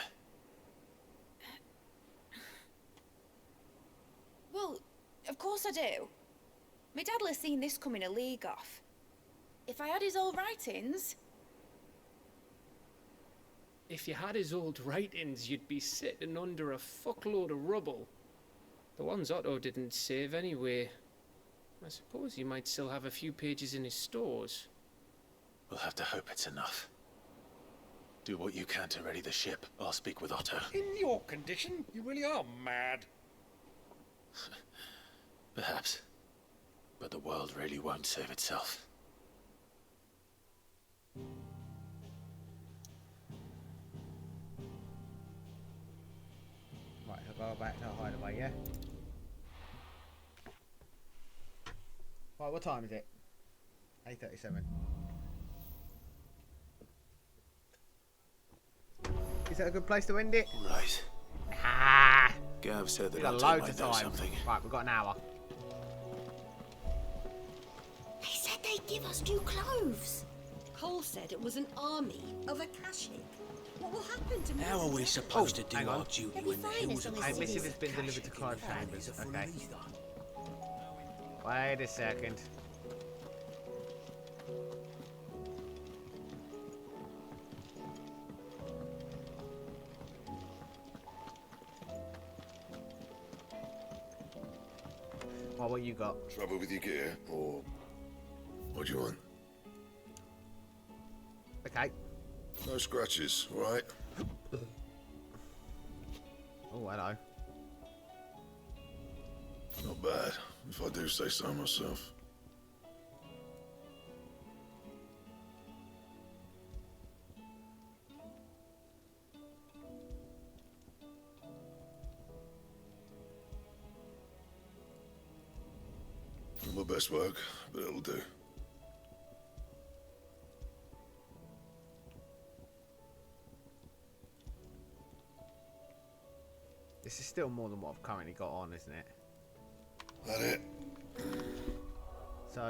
Well, of course I do. My dad'll have seen this coming a league off. If I had his old writings...
If you had his old writings, you'd be sitting under a fuckload of rubble. The ones Otto didn't save anyway. I suppose he might still have a few pages in his stores.
We'll have to hope it's enough. Do what you can to ready the ship. I'll speak with Otto.
In your condition, you really are mad.
Perhaps. But the world really won't save itself.
Right, I'll go back to hideaway, yeah? Right, what time is it? 8:37. Is that a good place to end it?
Right.
Ah!
Gav said that
We've got
I'll
loads
take
of
my know
time.
something.
Right, we've got an hour.
They said they'd give us new clothes. Cole said it was an army of Akashic. What will happen to me?
How are we supposed to do
hang on.
our duty when the hills are
Hey, missive has been delivered to Clive Chambers. Okay. Wait a second. Well, what you got?
Trouble with your gear, or what do you want?
Okay.
No scratches, all right?
Oh, hello.
Not bad, if I do say so myself. Not my best work, but it'll do.
This is still more than what I've currently got on, isn't it?
That it?
So...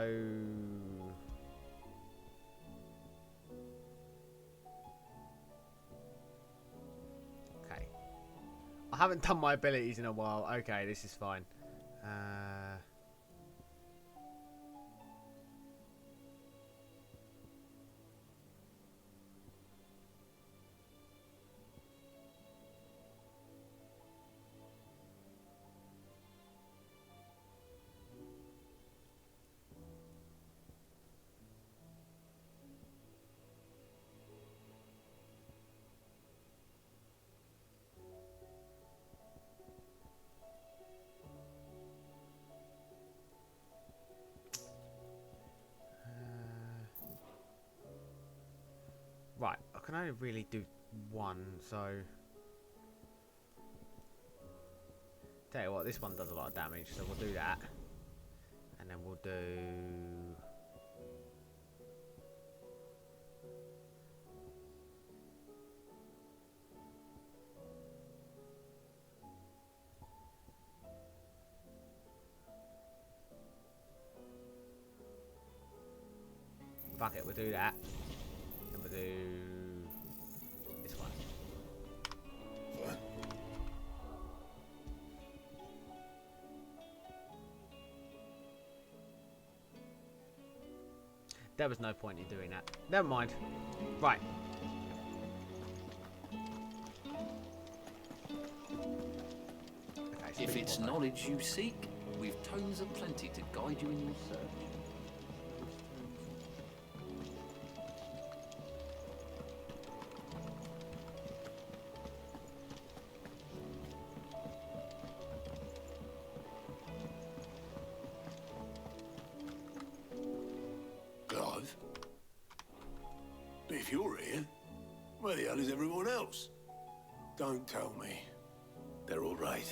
Okay. I haven't done my abilities in a while. Okay, this is fine. Right, I can only really do one, so... Tell you what, this one does a lot of damage, so we'll do that. And then we'll do... Fuck it, we'll do that. And we'll do this one.
Fine.
There was no point in doing that. Never mind. Right. Okay,
If it's knowledge you seek, we've tomes aplenty to guide you in your search.
Clive? If you're here, where the hell is everyone else? Don't tell me.
They're all right.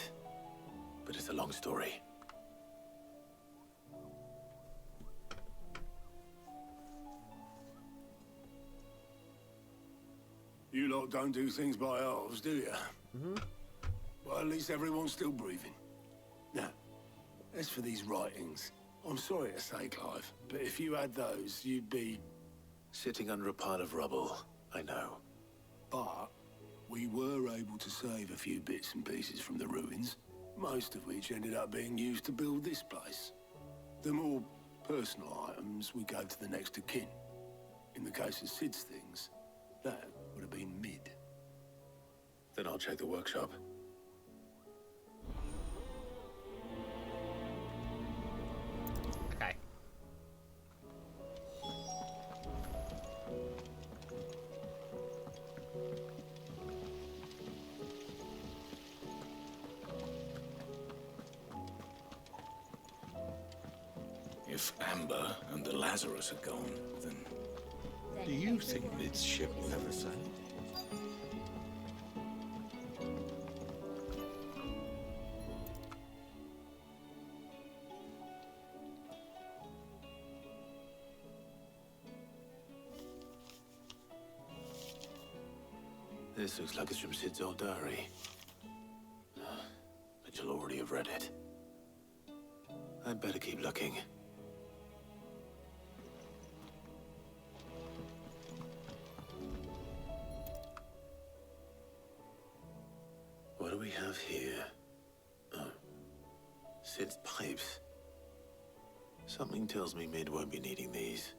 But it's a long story.
You lot don't do things by halves, do you?
Mm-hmm.
Well, at least everyone's still breathing. Now, as for these writings, I'm sorry to say, Clive, but if you had those, you'd be...
Sitting under a pile of rubble, I know.
But we were able to save a few bits and pieces from the ruins, most of which ended up being used to build this place. The more personal items we gave to the next of kin. In the case of Sid's things, that would have been mid.
Then I'll check the workshop.
Okay.
If Amber and the Lazarus are gone, then do you think Mid's ship will ever sail?
This looks like it's from Sid's old diary. But you'll already have read it. I'd better keep looking. What do we have here? Oh. Sid's pipes. Something tells me Mid won't be needing these.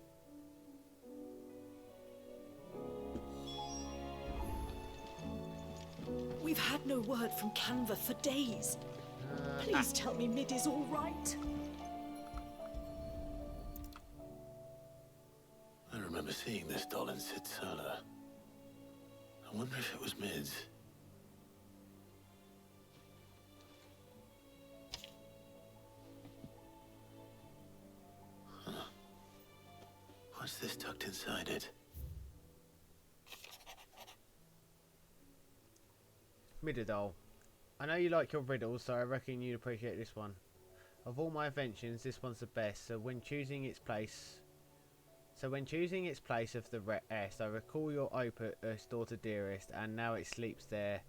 We've had no word from Canva for days. Please tell me Mid is all right.
I remember seeing this doll in Sid's cellar. I wonder if it was Mid's. Huh. What's this tucked inside it?
Midadol. I know you like your riddles, so I reckon you'd appreciate this one. Of all my inventions, this one's the best. So when choosing its place of the rest, I recall your opus, daughter dearest, and now it sleeps there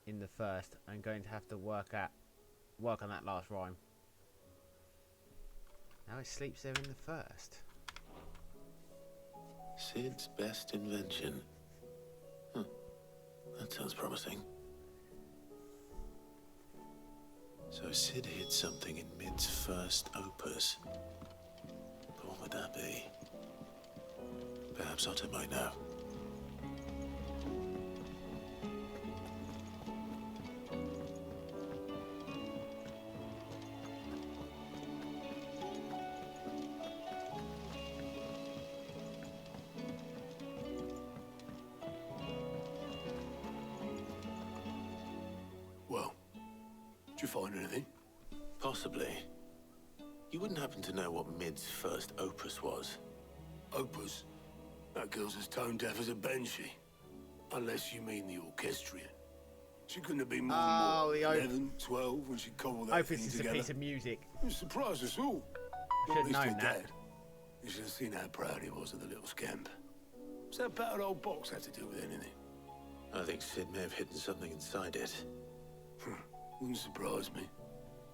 in the first. I'm going to have to work on that last rhyme. Now it sleeps there in the first.
Sid's best invention. Huh. That sounds promising. So Sid hid something in Mid's first opus. But what would that be? Perhaps Otto might know.
Well, did you find anything?
Possibly. You wouldn't happen to know what Mid's first opus was?
Opus? That girl's as tone deaf as a banshee. Unless you mean the orchestrion. She couldn't have been more than
the
11, 12 when she cobbled that
opus
thing
is
together.
a piece of music.
It surprised us all.
Should have known that.
Dad. You should have seen how proud he was of the little scamp. What's that battered old box have to do with anything?
I think Sid may have hidden something inside it.
Wouldn't surprise me.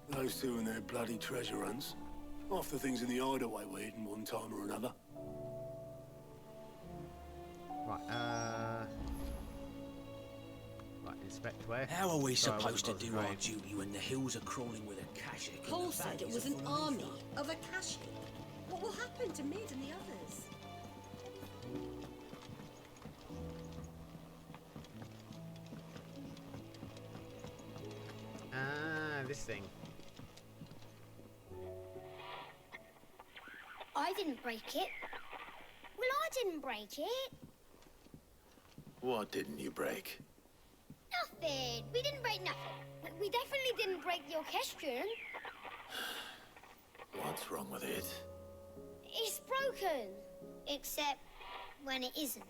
Those two and their bloody treasure hunts. Half the things in the hideaway were hidden one time or another.
Right, inspect where?
How are we
Sorry,
supposed to
I wasn't
do our
concentrating.
duty when the hills are crawling with a Kashik?
Cole said it was an army of a Kashik. What will happen to Mid and the others?
Ah, this thing.
I didn't break it. Well, I didn't break it.
What didn't you break?
Nothing. We didn't break nothing. We definitely didn't break the orchestrion.
What's wrong with it?
It's broken. Except when it isn't.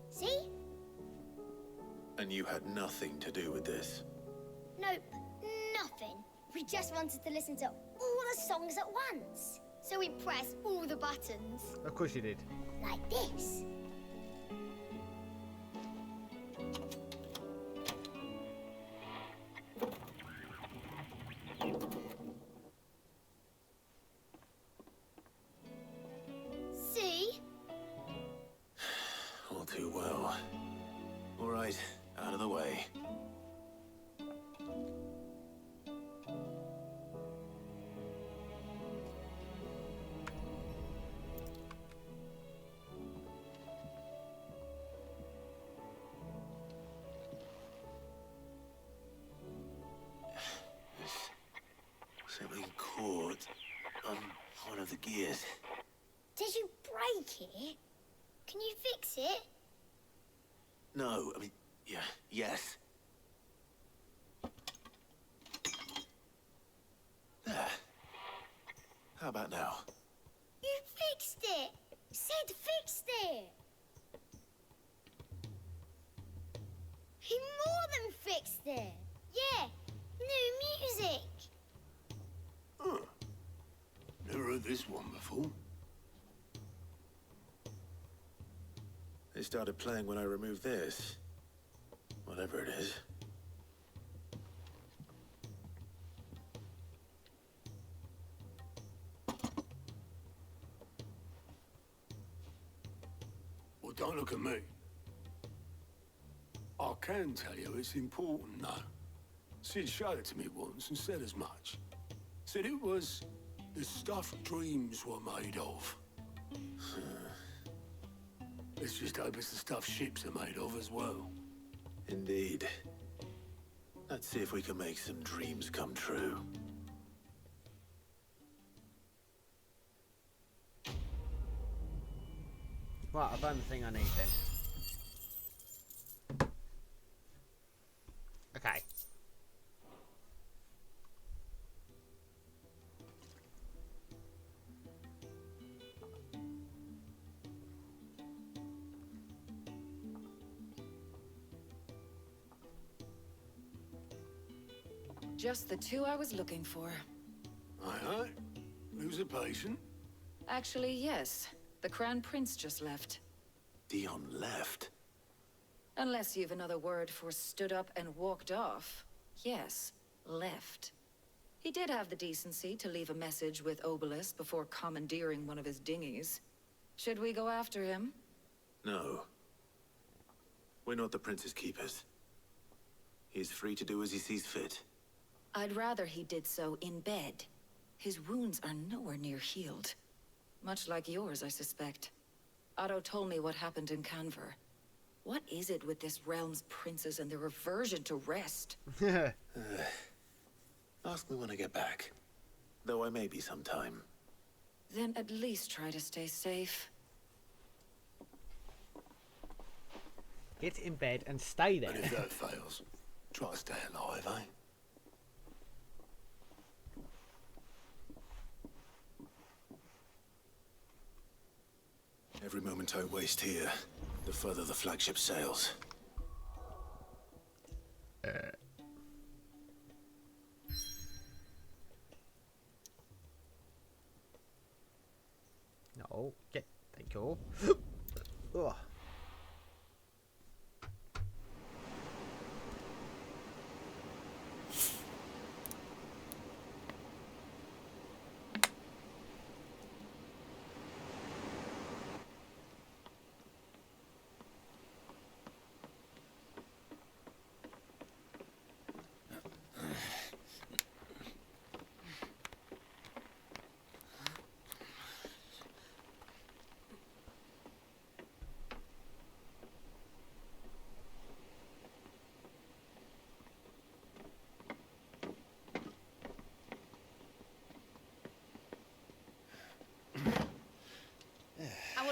See?
And you had nothing to do with this?
Nope, nothing. We just wanted to listen to all the songs at once. So we pressed all the buttons.
Of course you did.
Like this. See?
All too well. All right, out of the way. Something caught on one of the gears.
Did you break it? Can you fix it?
No, I mean, yeah, yes. There. How about now?
You fixed it! Sid fixed it! He more than fixed it! Yeah, new music!
Huh. Never heard this one before.
started playing when I removed this. Whatever it is.
Well, don't look at me. I can tell you it's important, though. Sid showed it to me once and said as much. Said it was the stuff dreams were made of. Let's just hope it's the stuff ships are made of as well.
Indeed. Let's see if we can make some dreams come true.
Right, I've found the thing I need then. Okay.
Just the two I was looking for.
Aye. Lose a patient?
Actually, yes. The Crown Prince just left.
Dion left?
Unless you've another word for stood up and walked off. Yes, left. He did have the decency to leave a message with Obelisk before commandeering one of his dinghies. Should we go after him?
No. We're not the Prince's keepers. He's free to do as he sees fit.
I'd rather he did so in bed. His wounds are nowhere near healed. Much like yours, I suspect. Otto told me what happened in Canver. What is it with this realm's princes and their aversion to rest?
Ask me when I get back. Though I may be sometime.
Then at least try to stay safe.
Get in bed and stay there.
And if that fails, try to stay alive, eh?
Every moment I waste here, the further the flagship sails.
No, get, thank you. Ugh.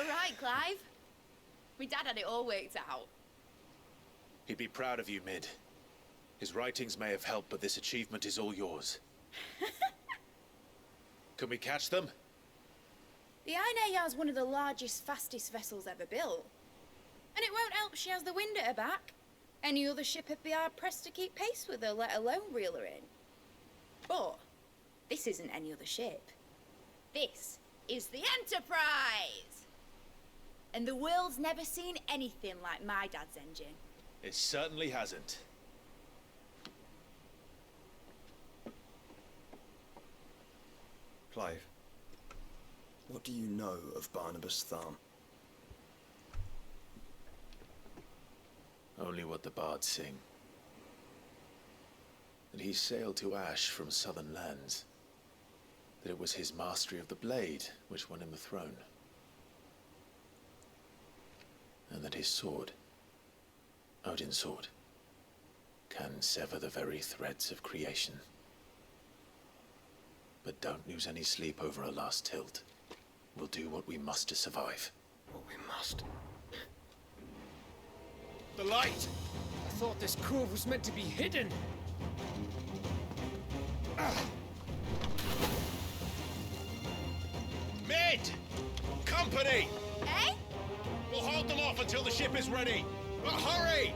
Right, Clive? My dad had it all worked out.
He'd be proud of you, Mid. His writings may have helped, but this achievement is all yours. Can we catch them?
The Aina is one of the largest, fastest vessels ever built. And it won't help she has the wind at her back. Any other ship would be hard-pressed to keep pace with her, let alone reel her in. But this isn't any other ship. This is the Enterprise! And the world's never seen anything like my dad's engine.
It certainly hasn't.
Clive, what do you know of Barnabas Thumb?
Only what the bards sing. That he sailed to Ash from southern lands. That it was his mastery of the blade which won him the throne. And that his sword, Odin's sword, can sever the very threads of creation. But don't lose any sleep over a last tilt. We'll do what we must to survive.
What we must?
The light! I thought this cove was meant to be hidden.
Mid! Company!
Eh?
We'll hold them off until the ship is ready. But hurry!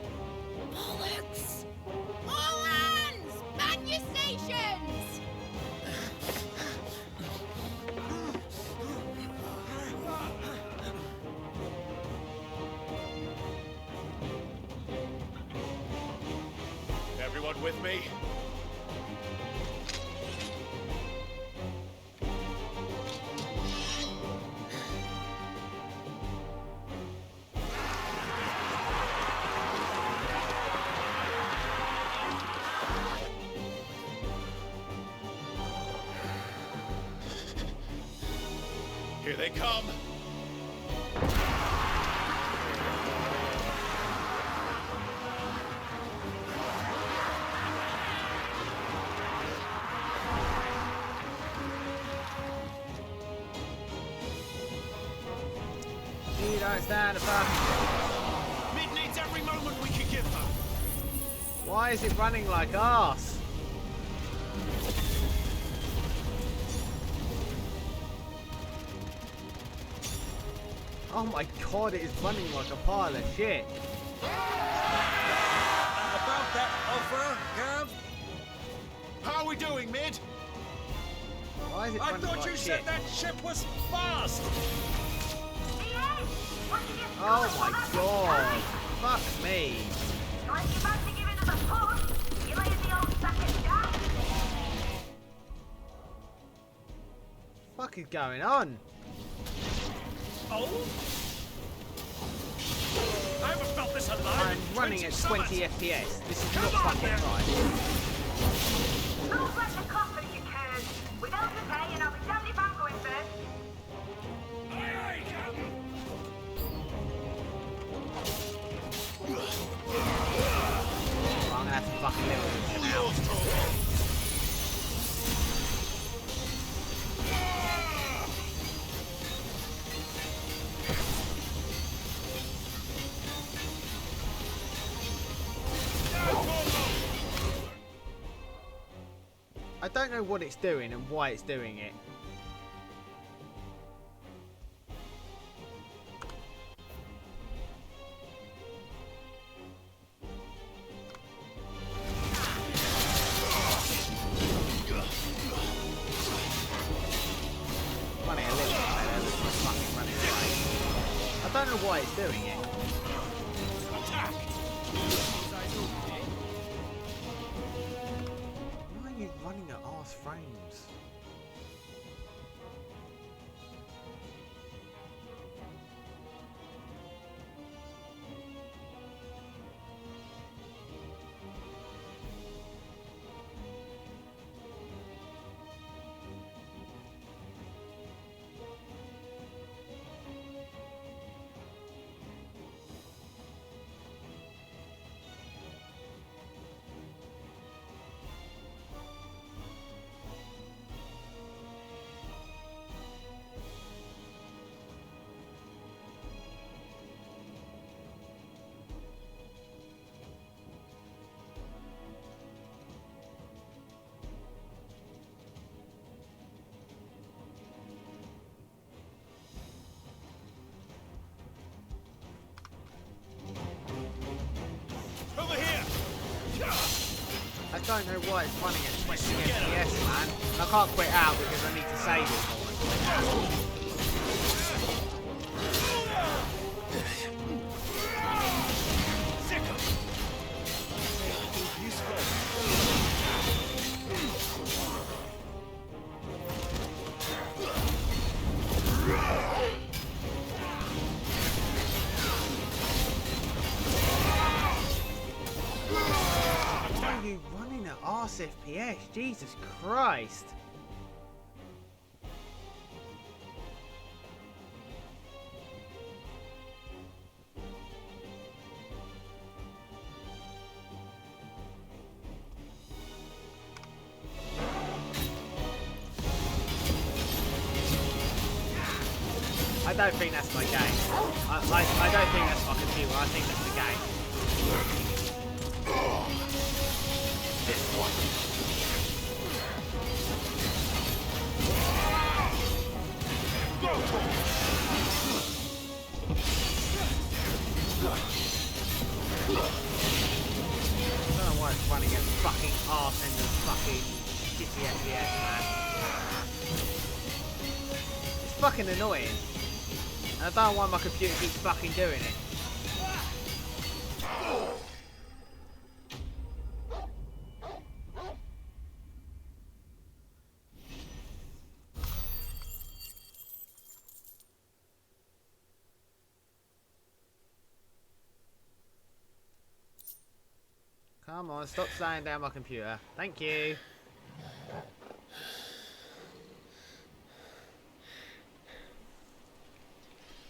Bollocks! All hands! Man your stations!
squad with me? Here they come!
You don't stand a fuck.
Mid needs every moment we can give her!
Why is it running like arse? Oh my god, it is running like a pile of shit.
About that offer, Gav? How are we doing, Mid?
Why is it
I
running
thought
like
you
shit?
said that ship was fast!
Oh my god. Fuck me. Fuck is going on?
Oh? I haven't felt this alive.
I'm running at 20 FPS. This is not fucking right.
Don't let the copper you curse. Without the pay, and I'll be damned if I'm going first.
Aye, Captain.
I'm gonna have to fucking live with this now. I don't know what it's doing and why it's doing it. Running a little bit better, but it's fucking running away. I don't know why it's doing it.
Attack!
Why are you running at arse frames?
Over here!
I don't know why it's running at 20 FPS, man. And I can't quit out because I need to save it for Why are you running at arse FPS? Jesus Christ. I don't think that's my game. I don't think that's my computer. I think that's the game.
This one. Go!
I don't know why it's running at fucking arse end of fucking shitty FPS, man. It's fucking annoying. And I don't know why my computer keeps fucking doing it. Come on, stop slowing down my computer. Thank you.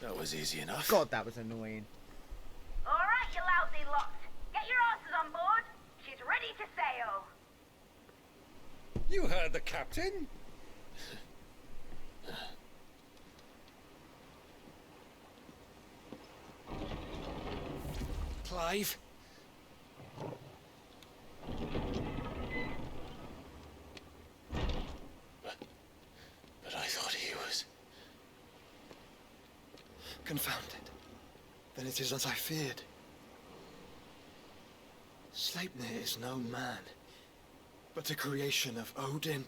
That was easy enough.
God, that was annoying.
Alright, you lousy lot. Get your asses on board. She's ready to sail.
You heard the captain? Clive?
But I thought he was...
Confounded. Then it is as I feared. Sleipnir is no man, but a creation of Odin.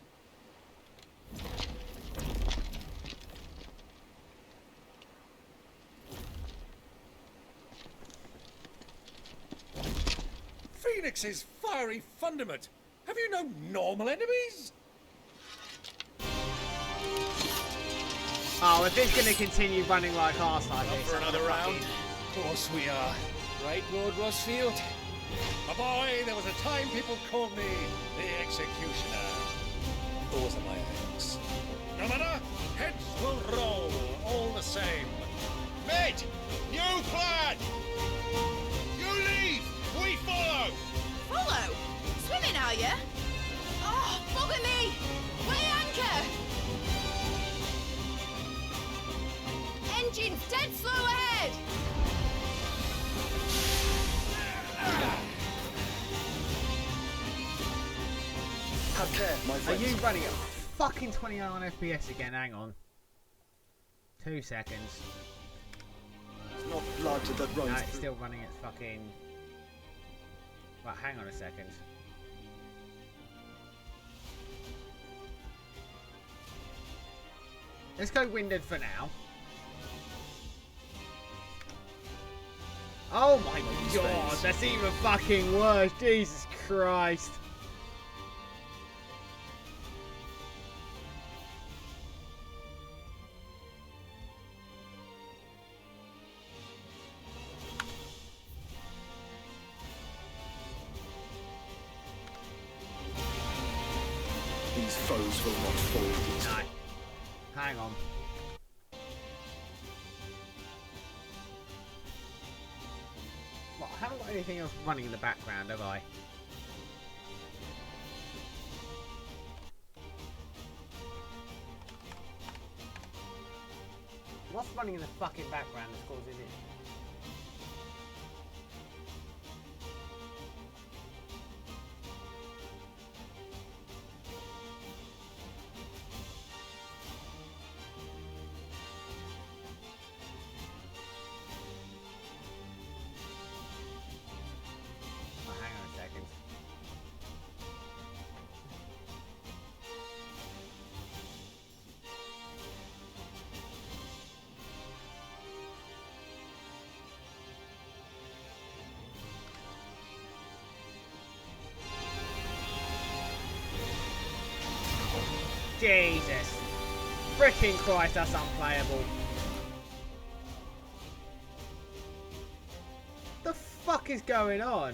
Phoenix's fiery fundament. Have you no normal enemies?
Oh, if it's going to continue running like arse like this,
For another round?
Of course we are. Right, Lord Rosfield?
A boy, there was a time people called me the Executioner. Those are my heads. No matter, heads will roll all the same.
Mate! New plan! You leave! We follow!
Follow? Swimming, are you? Oh, bother me! Weigh anchor! Engines dead slow ahead!
Have care, my
Are
friends.
you running at fucking 29 FPS again? Hang on. 2 seconds.
It's not blood that runs
No, it's
through.
still running at fucking... Right, hang on a second. Let's go winded for now. Oh my god, that's even fucking worse. Jesus Christ.
These foes will not fall easily.
No. Hang on. Well, I haven't got anything else running in the background, have I? What's running in the fucking background that's causing it? Oh, hang on a second. Jesus. Frickin' Christ, that's unplayable. The fuck is going on?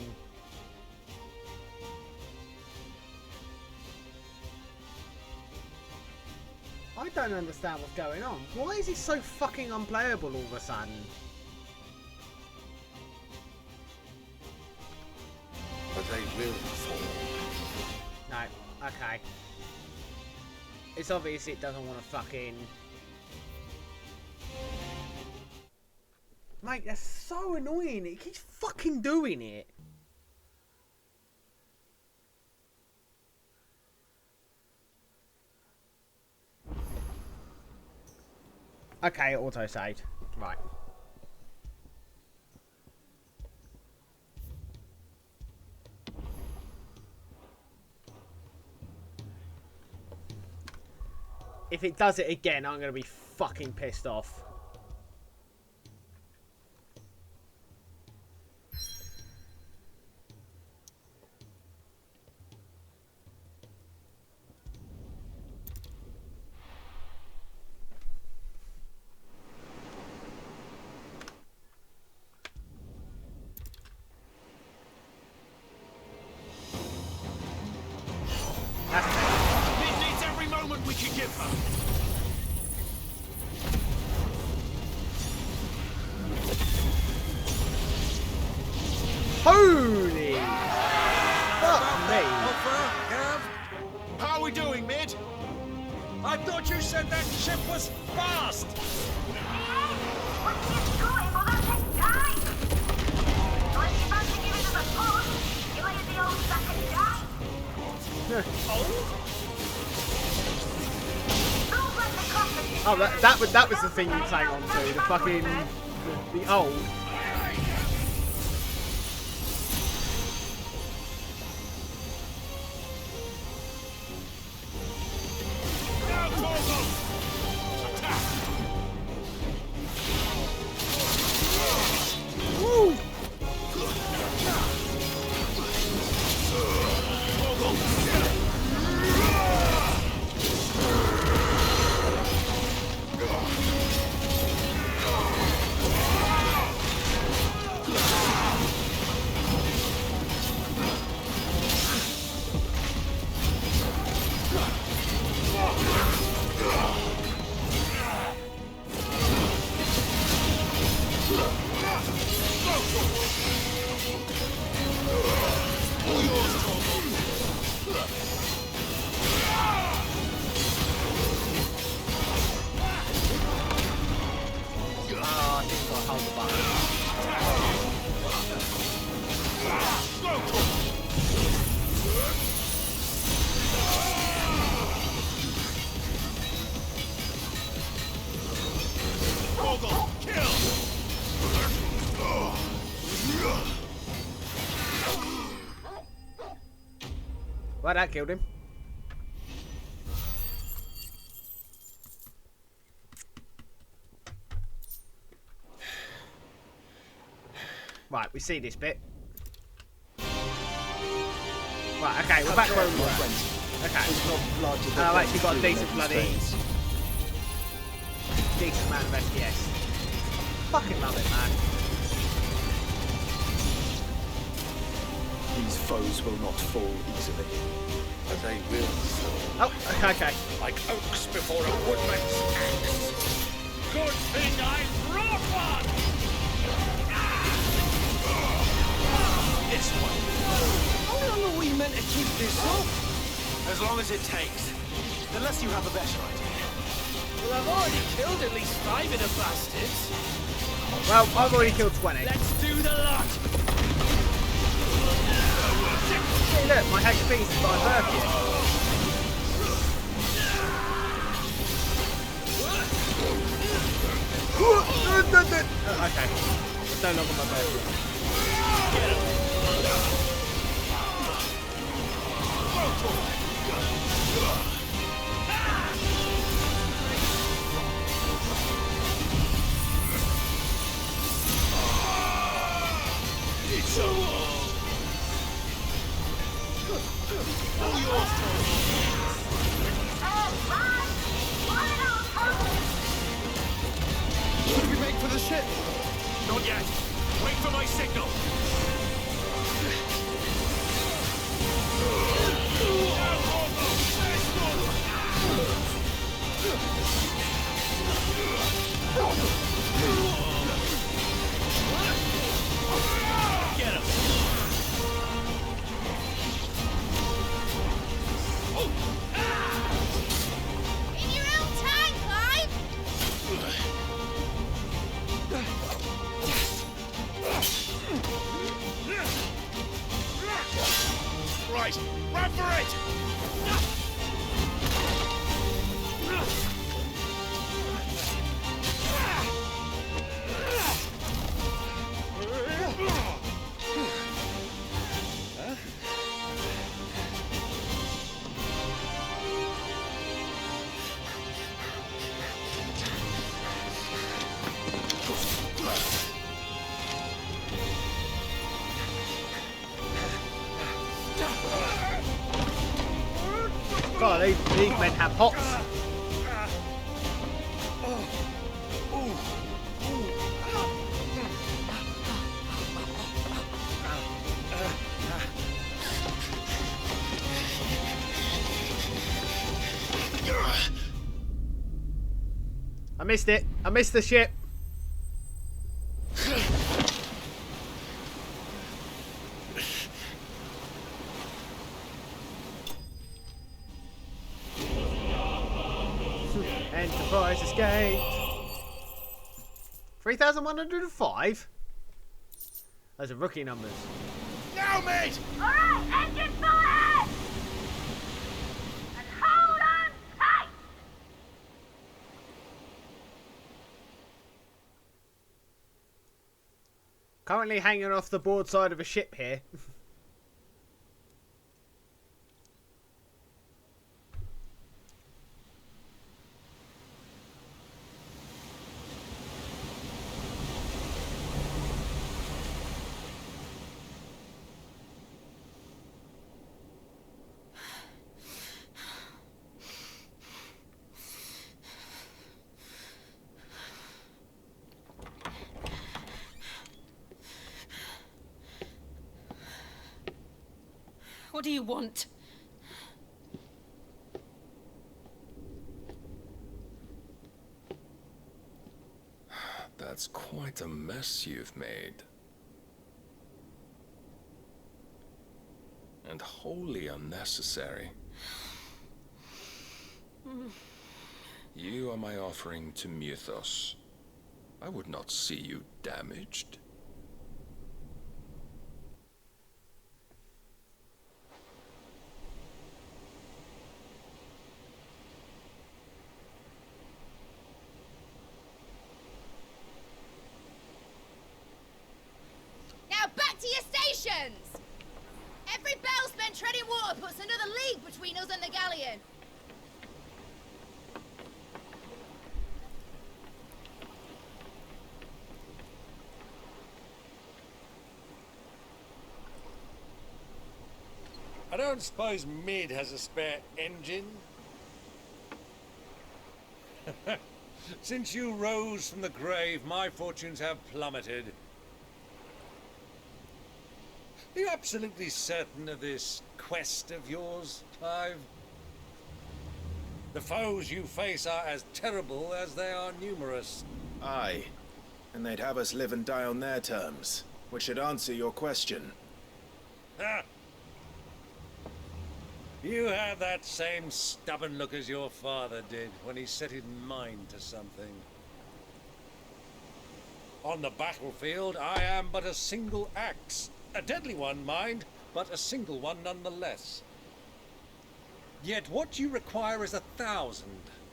I don't understand what's going on. Why is it so fucking unplayable all of a sudden?
But they will fall.
No, okay. It's obvious it doesn't want to fucking... Mate, that's so annoying. It keeps fucking doing it. Okay, auto-saved. Right. If it does it again, I'm going to be fucking pissed off. Holy fuck me.
How are we doing, mate? I thought you said that ship was fast!
Oh, that was the thing you sang on to, the fucking the old. Woo! Well, that killed him. Right, we see this bit. Right, okay, we're back where we were. Okay. I've actually got a decent bloody... decent amount of FPS. Fucking love it, man.
These foes will not fall easily.
But they will.
Oh, okay.
Like oaks before a woodman's axe. Good thing I brought one!
This one. How long are we meant to keep this up? As long as it takes. Unless you have a better idea.
Well, I've already killed at least 5 of the bastards.
Well, I've already killed 20.
Let's do the lot!
Hey, look, my HP's by birth here. Okay. It's no longer my birth.
It's over.
Should we make for the ship?
Not yet. Wait for my signal. Get him.
In your own time, Clive!
Right, run for it!
God, these men have hops. I missed it. I missed the ship. Enterprise escaped. 3,105? Those are rookie numbers.
Now, mate!
Alright, engine full ahead! And hold on tight!
Currently hanging off the board side of a ship here.
What do you want?
That's quite a mess you've made. And wholly unnecessary. You are my offering to Mythos. I would not see you damaged.
Now back to your stations! Every bell spent treading water puts another league between us and the galleon.
I don't suppose Mid has a spare engine? Since you rose from the grave, my fortunes have plummeted. Are you absolutely certain of this quest of yours, Clive? The foes you face are as terrible as they are numerous.
Aye. And they'd have us live and die on their terms, which should answer your question.
Ha! You have that same stubborn look as your father did when he set his mind to something. On the battlefield, I am but a single axe. A deadly one, mind, but a single one nonetheless. Yet what you require is 1,000,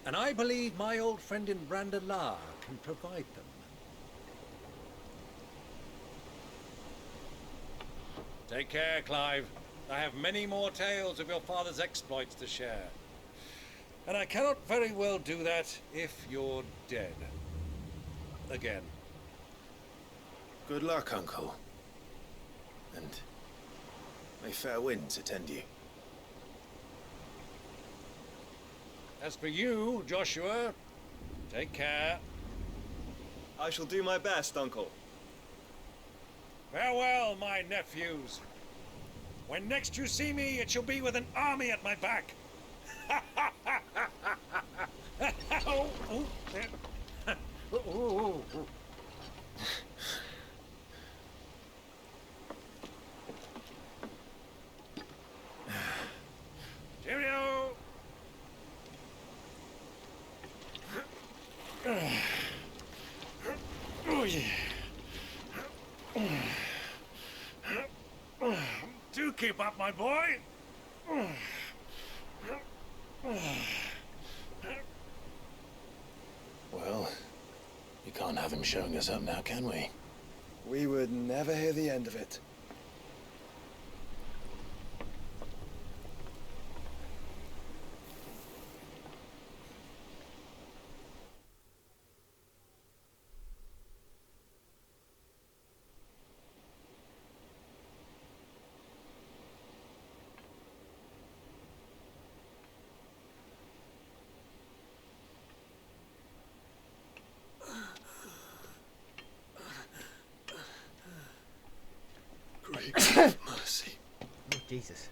and I believe my old friend in Brandalar can provide them. Take care, Clive. I have many more tales of your father's exploits to share. And I cannot very well do that if you're dead. Again.
Good luck, Uncle. And may fair winds attend you.
As for you, Joshua, take care.
I shall do my best, Uncle.
Farewell, my nephews. When next you see me, it shall be with an army at my back. Oh, oh, oh, oh. Cheerio! Oh, yeah. Do keep up, my boy.
Well, you can't have him showing us up now, can we?
We would never hear the end of it.
Great mercy.
Oh, Jesus.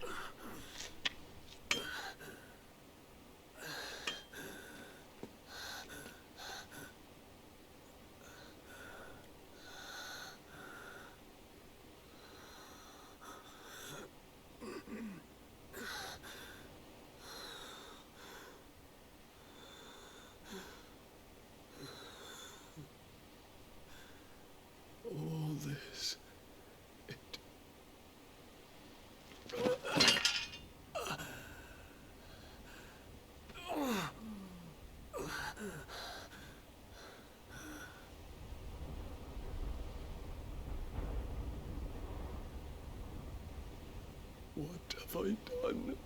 have I done?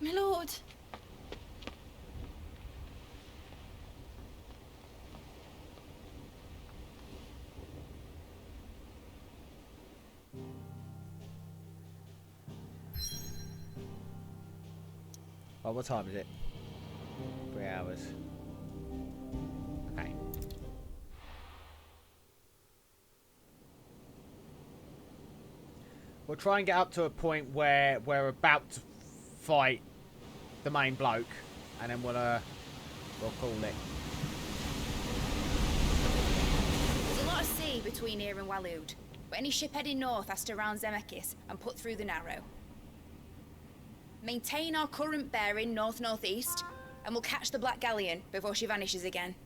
My lord.
Oh, what time is it? 3 hours. Okay. We'll try and get up to a point where we're about to fight the main bloke, and then we'll call it.
There's a lot of sea between here and Waloed, but any ship heading north has to round Zemeckis and put through the Narrow. Maintain our current bearing north-northeast, and we'll catch the Black Galleon before she vanishes again.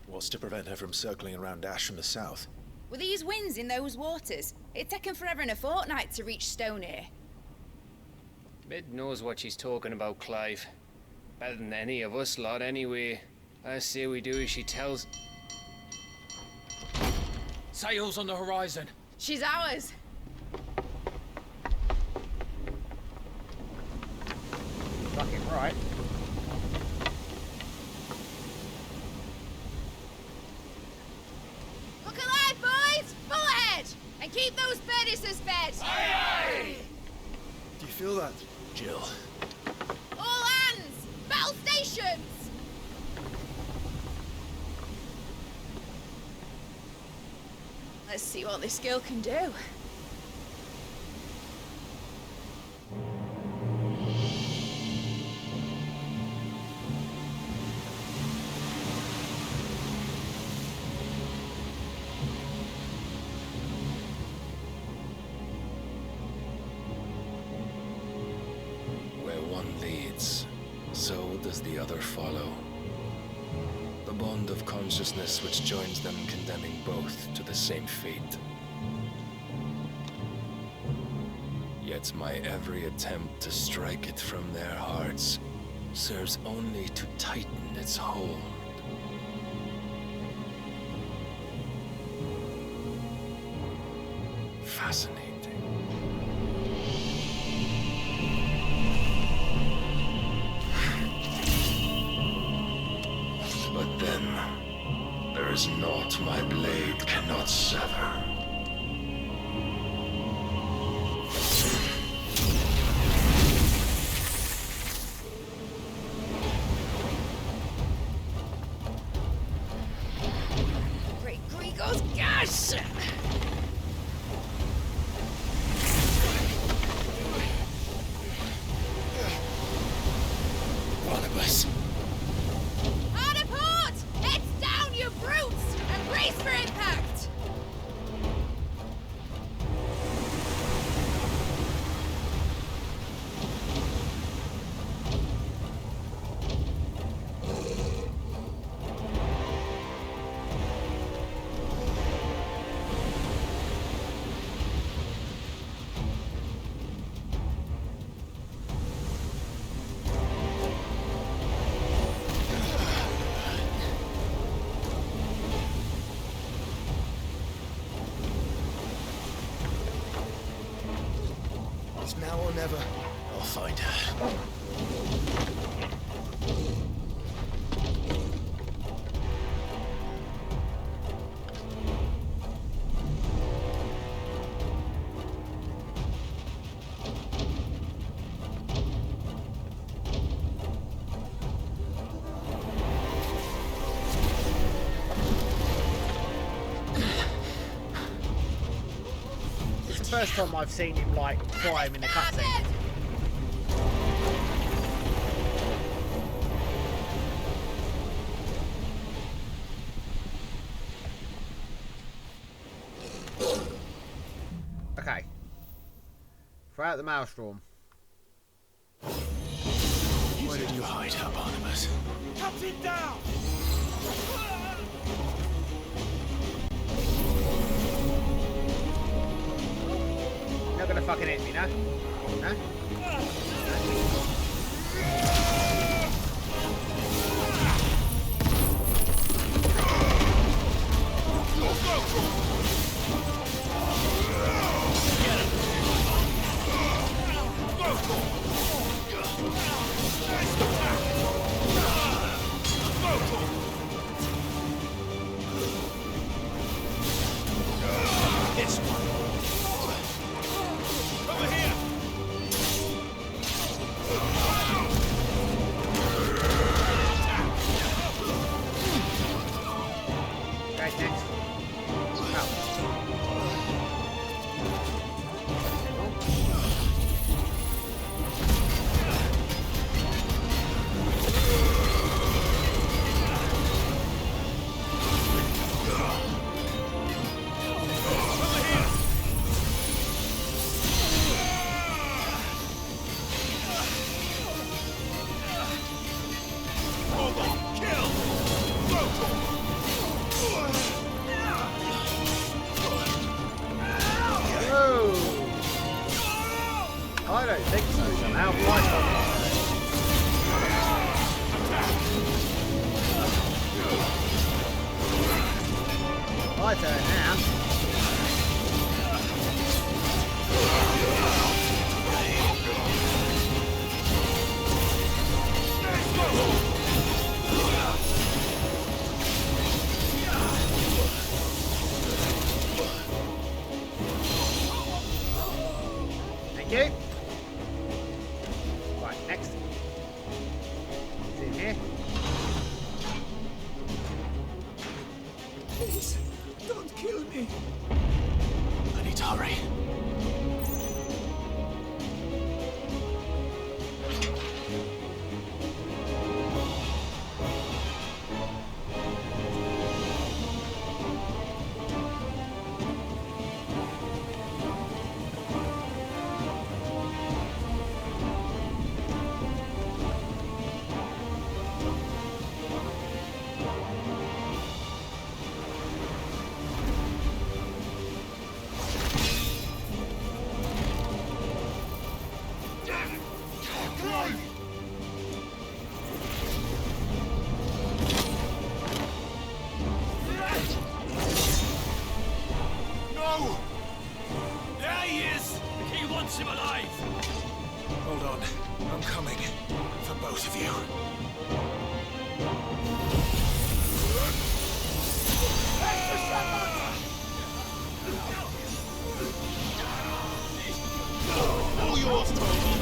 What's to prevent her from circling around Ash from the south?
With these winds in those waters, it'd taken forever and a fortnight to reach Stonehere.
Mid knows what she's talking about, Clive. Better than any of us lot, anyway. I say we do as she tells.
Sails on the horizon.
She's ours.
Fucking right.
Look alive, boys! Full ahead! And keep those Bernices fed!
Aye, aye! Do you feel that, Jill?
All hands! Battle stations! Let's see what this girl can do.
So does the other follow. The bond of consciousness which joins them, condemning both to the same fate. Yet my every attempt to strike it from their hearts serves only to tighten its hold. Fascinating. But then, there is naught my blade cannot sever.
Great Grigos, gosh!
Barnabas.
Hard a port! Heads down, you brutes! And brace for impact!
It's now or never.
I'll find her.
It's the first time I've seen him like cry him in a cutscene. Okay. Throw out the maelstrom.
Where did you hide her, Barnabas?
Cut it down!
You're not gonna fucking hit me, no? No? my turn now. Thank you. Right, next. It's in here.
Please, don't kill me. I need to hurry.
No! There he is! He wants him alive! Hold on. I'm coming. For both of you. All yours, Tony!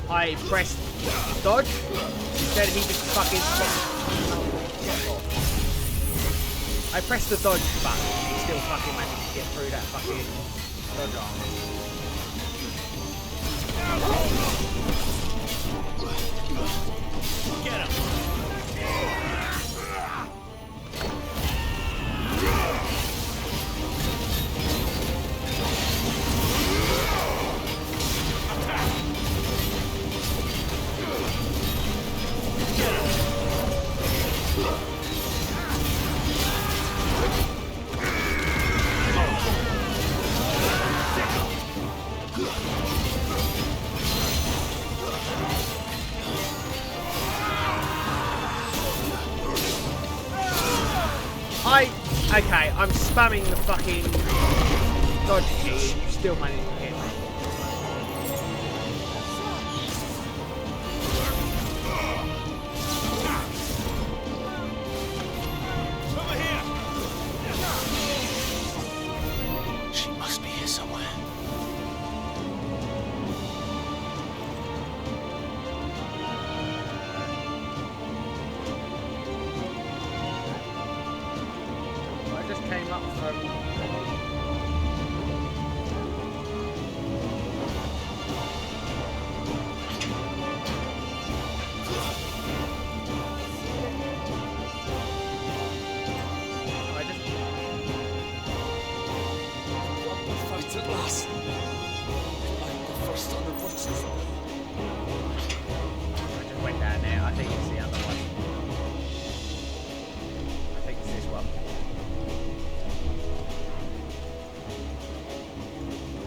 I pressed dodge, instead he just fucking... I pressed the dodge button, he still fucking managed to get through that fucking dodge arm. Get him! Okay, I'm spamming the fucking dodge key and you still manage to hit me.
Over here! She must be here somewhere.
Came up from
Fight at last. I'm the first on the butchers.
I just went down there. I think it's the other one. I think it's this one.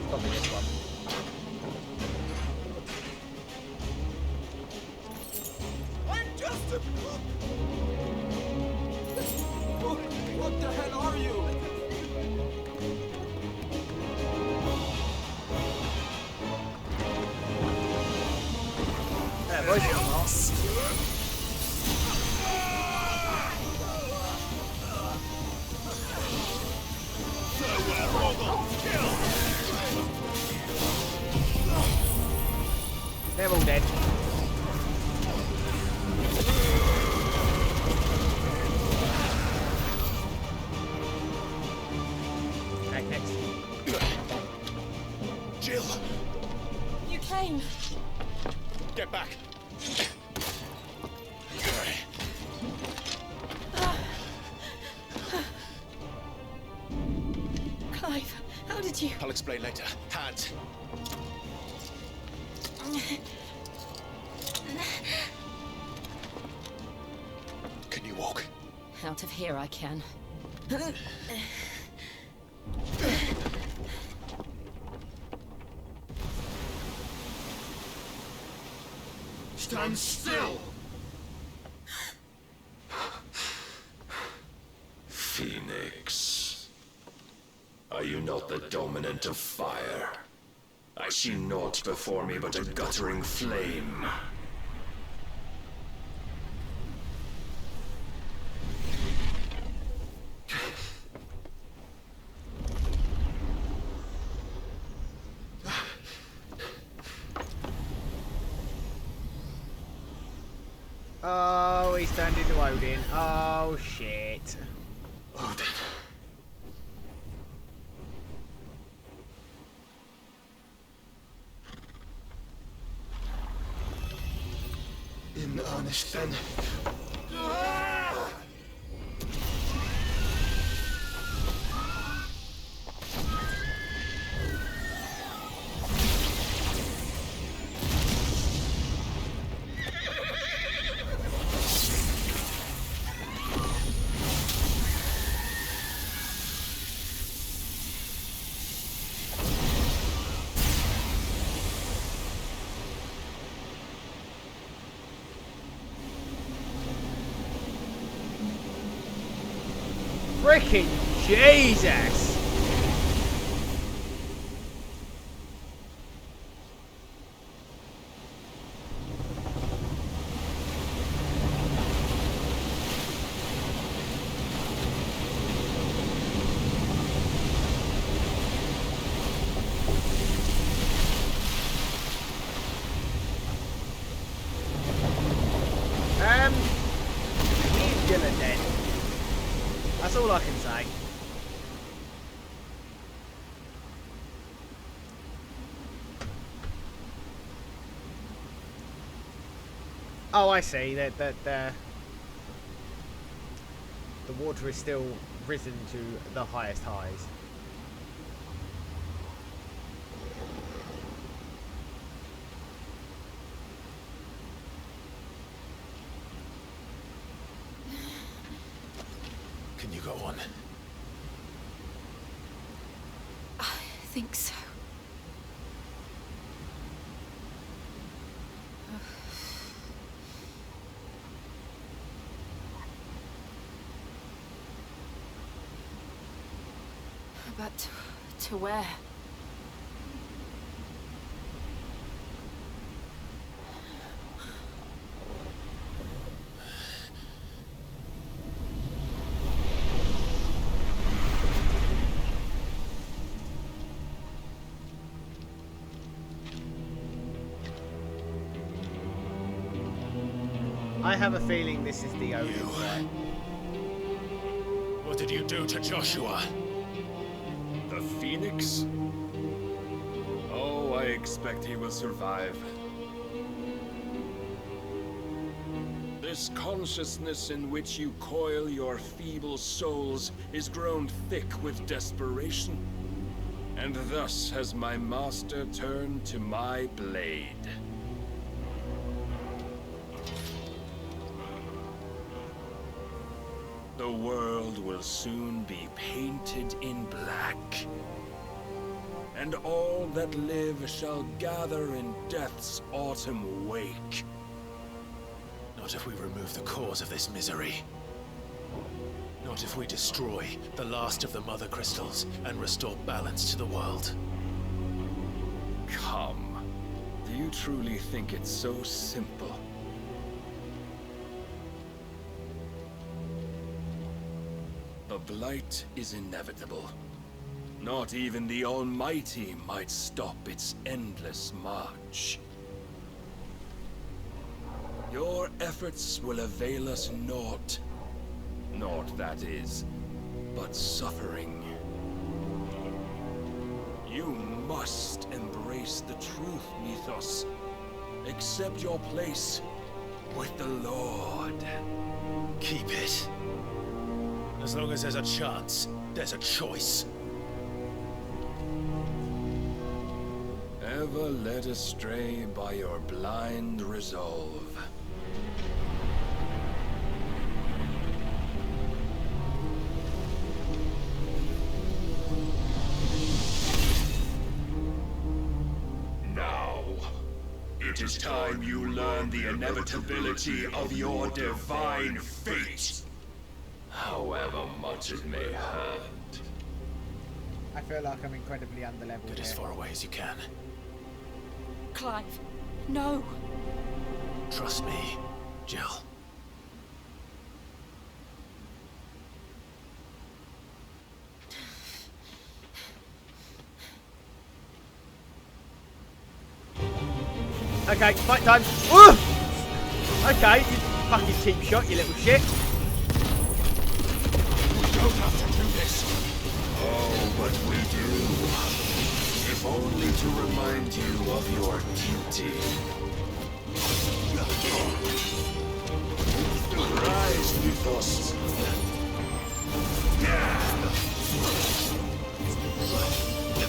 Probably this one.
I'm just a... What the hell are you?
Yeah, boys.
Farewell, Kill!
They're all dead. Okay, next.
Jill!
You came.
Get back!
Clive, how did you...
I'll explain later. Hands! Can you walk?
Out of here I can.
Stand still!
Phoenix. Are you not the dominant of fire? I see naught before me but a guttering flame.
Oh, he's turned into Odin. Oh, shit.
Odin. In earnest, then.
Freaking Jesus! He's gonna dead. That's all I can say. Oh, I see. The water is still risen to the highest highs.
Can you go on?
I think so. But to where?
I have a feeling this is the Odin fight.
What did you do to Joshua?
The Phoenix? Oh, I expect he will survive. This consciousness in which you coil your feeble souls is grown thick with desperation. And thus has my master turned to my blade. The world will soon be painted in black. And all that live shall gather in death's autumn wake.
Not if we remove the cause of this misery. Not if we destroy the last of the Mother Crystals and restore balance to the world.
Come. Do you truly think it's so simple? The blight is inevitable. Not even the Almighty might stop its endless march. Your efforts will avail us naught. Naught, that is, but suffering. You must embrace the truth, Mythos. Accept your place with the Lord.
Keep it. As long as there's a chance, there's a choice.
Ever led astray by your blind resolve.
Now, it is time you learn the inevitability of your divine fate. However much it may hurt.
I feel like I'm incredibly underleveled.
Get as far away as you can.
Clive, no.
Trust me, Jill.
Okay, fight time. Woo! Okay, you fucking cheap shot, you little shit.
We don't have to do this. Oh, but we do. If only to remind you of your duty. Rise, Mythos.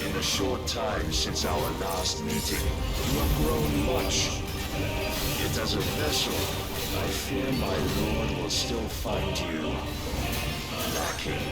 In the short time since our last meeting, you have grown much. Yet as a vessel, I fear my lord will still find you lacking.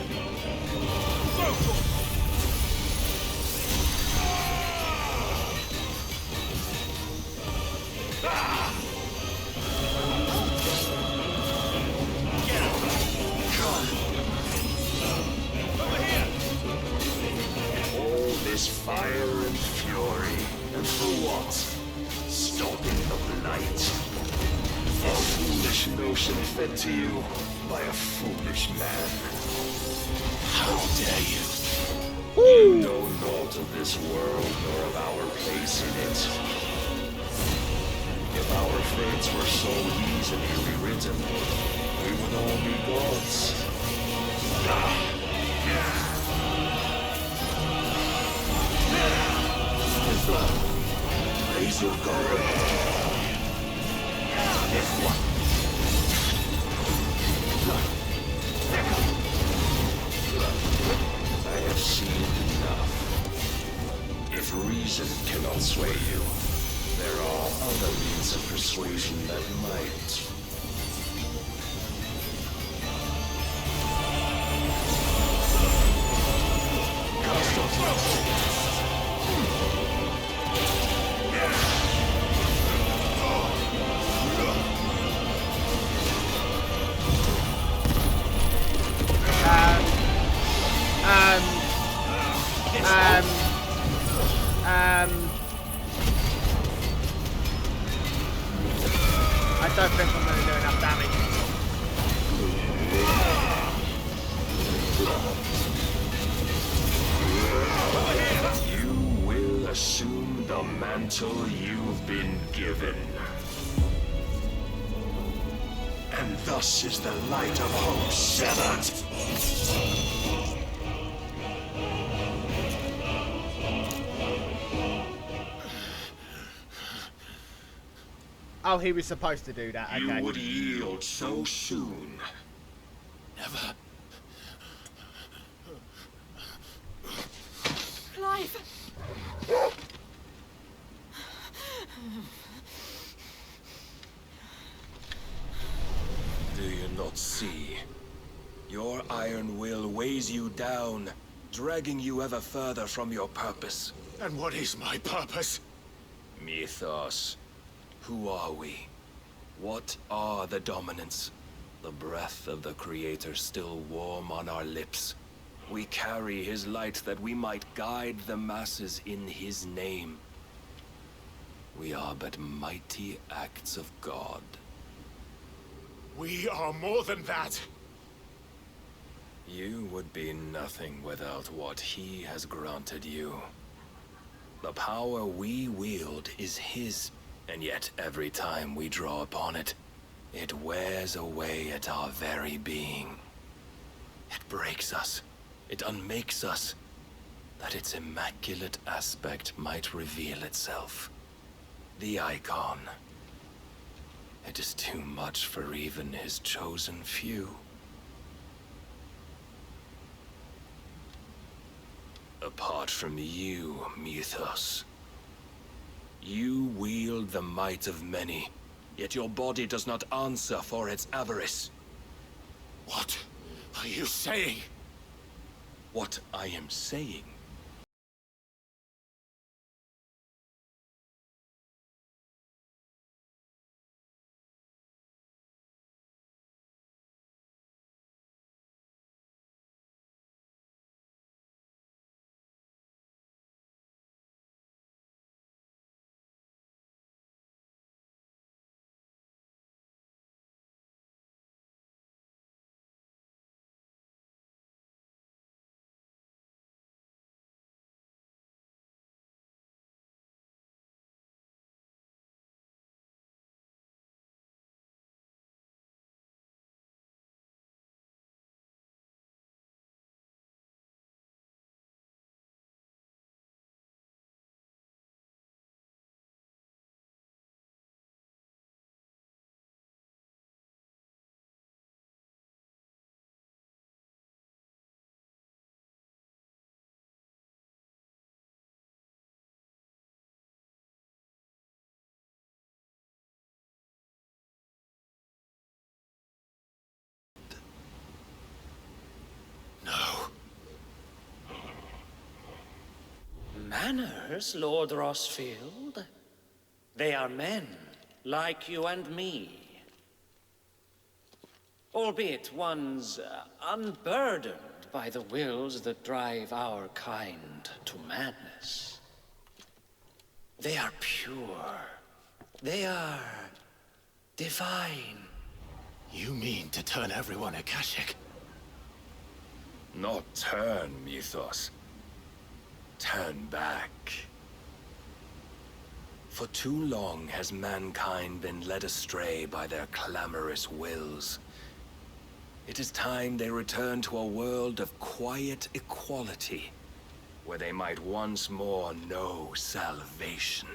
All this fire and fury, and for what? Stopping the blight. A foolish notion fed to you by a foolish man. How dare you? You know naught of this world nor of our place in it. If our fates were so easily rewritten, we would all be gods. Raise your guard. If what? I have seen enough. If reason cannot sway you, there are other means of persuasion that might.
I don't think I'm going to do enough damage.
You will assume the mantle you've been given. And thus is the light of hope severed.
Oh, he was supposed to do that. Okay.
You would yield so soon.
Never.
Clive!
Do you not see? Your iron will weighs you down, dragging you ever further from your purpose.
And what is my purpose?
Mythos. Who are we? What are the dominants? The breath of the Creator still warm on our lips. We carry his light that we might guide the masses in his name. We are but mighty acts of God.
We are more than that.
You would be nothing without what he has granted you. The power we wield is his, And yet every time we draw upon it, it wears away at our very being. It breaks us. It unmakes us, that its immaculate aspect might reveal itself. The icon. It is too much for even his chosen few. Apart from you, Mythos. You wield the might of many, yet your body does not answer for its avarice.
What are you saying?
What I am saying
Manners, Lord Rossfield? They are men, like you and me. Albeit one's unburdened by the wills that drive our kind to madness. They are pure. They are divine.
You mean to turn everyone Akashic?
not turn, Mythos. Turn back. For too long has mankind been led astray by their clamorous wills. It is time they return to a world of quiet equality, where they might once more know salvation.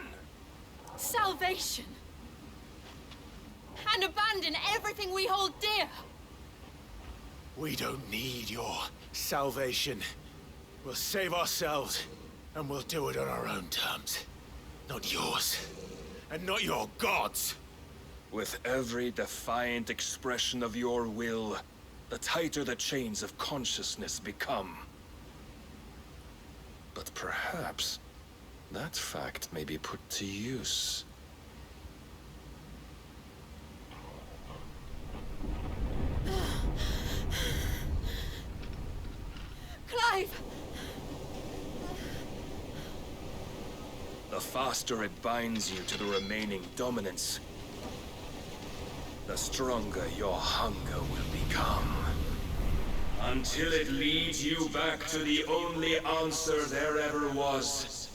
Salvation? And abandon everything we hold dear?
We don't need your salvation. We'll save ourselves, and we'll do it on our own terms. Not yours, and not your gods.
With every defiant expression of your will, the tighter the chains of consciousness become. But perhaps that fact may be put to use.
Clive!
The faster it binds you to the remaining dominance, the stronger your hunger will become. Until it leads you back to the only answer there ever was.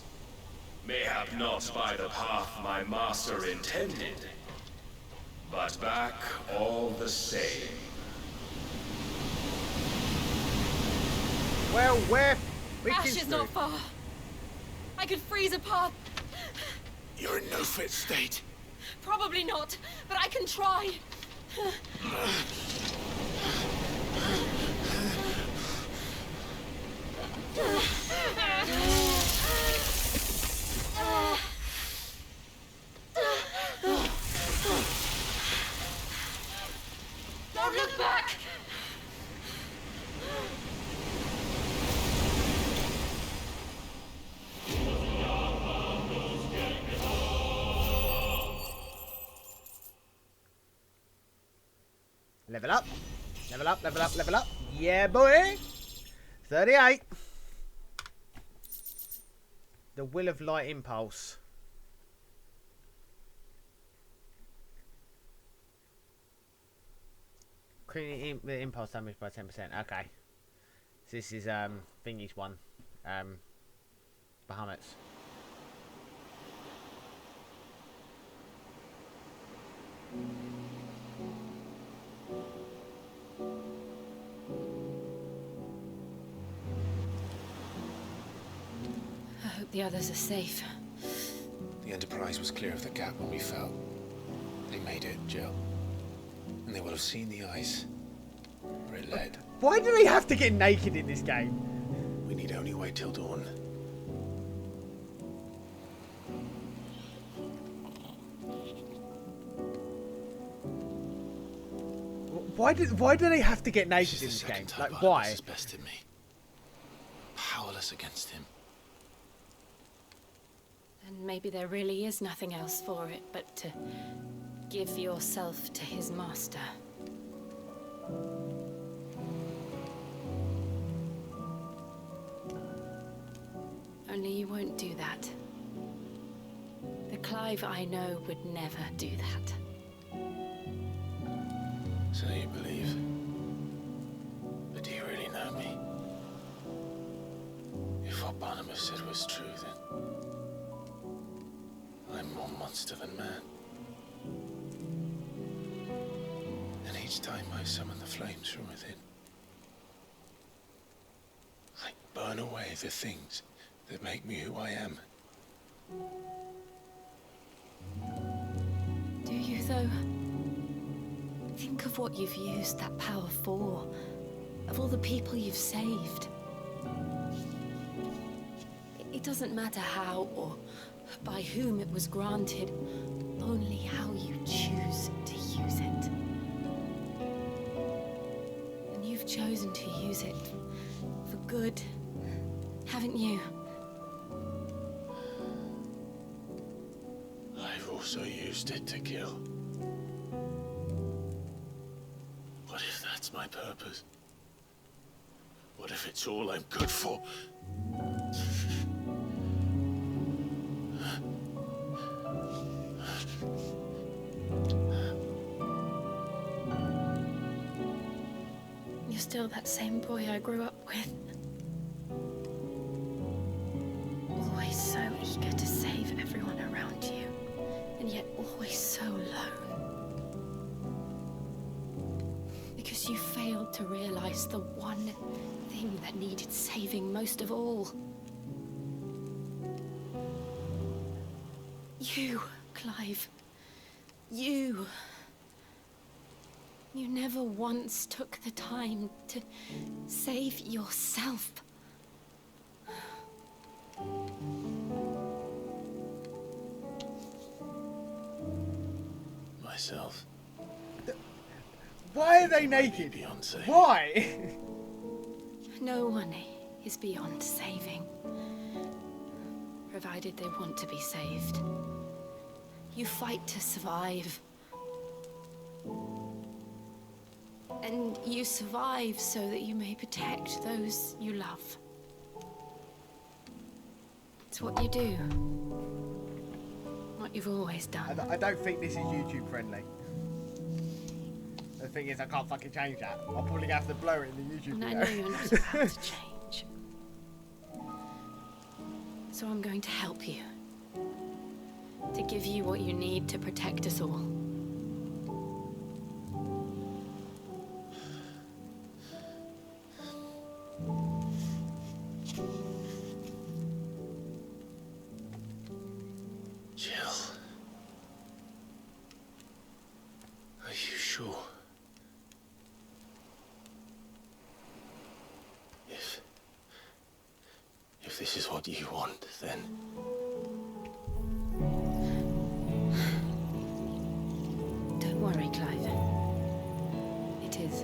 Mayhap not by the path my master intended, but back all the same.
Well, where?
Ash is not far. I could freeze a path.
You're in no fit state.
Probably not, but I can try. Don't look back!
Level up. Level up, level up, level up. Yeah, boy. 38. The Will of Light Impulse. Increasing the impulse damage by 10%. Okay. So this is Thingy's one. Bahamut's.
I hope the others are safe.
The Enterprise was clear of the gap when we fell. They made it, Jill. And they will have seen the ice where it led.
Why do they have to get naked in this game?
We need only wait till dawn.
Why do they have to get naked in this game? Like, why?
Has bested me. Powerless against him.
And maybe there really is nothing else for it but to give yourself to his master. Only you won't do that. The Clive I know would never do that.
So you believe? But do you really know me? If what Barnabas said was true, then I'm more monster than man. And each time I summon the flames from within, I burn away the things that make me who I am.
Do you, though? Think of what you've used that power for, of all the people you've saved. It doesn't matter how or by whom it was granted, only how you choose to use it. And you've chosen to use it for good, haven't you?
I've also used it to kill. What if that's my purpose? What if it's all I'm good for?
You're still that same boy I grew up with. Always so eager to save everyone around you, and yet always so alone. Because you failed to realize the one thing that needed saving most of all. You, Clive. You. You never once took the time to save yourself.
Myself.
Why are they naked?
Beyonce.
Why?
No one is beyond saving, provided they want to be saved. You fight to survive. And you survive so that you may protect those you love. It's what you do. What you've always done.
I don't think this is YouTube friendly. The thing is, I can't fucking change that. I'll probably have to blur it in the YouTube
And
video.
I know you're not about to change. So I'm going to help you. To give you what you need to protect us all.
Jill. Are you sure? If this is what you want, then...
Don't worry, Clive. It is.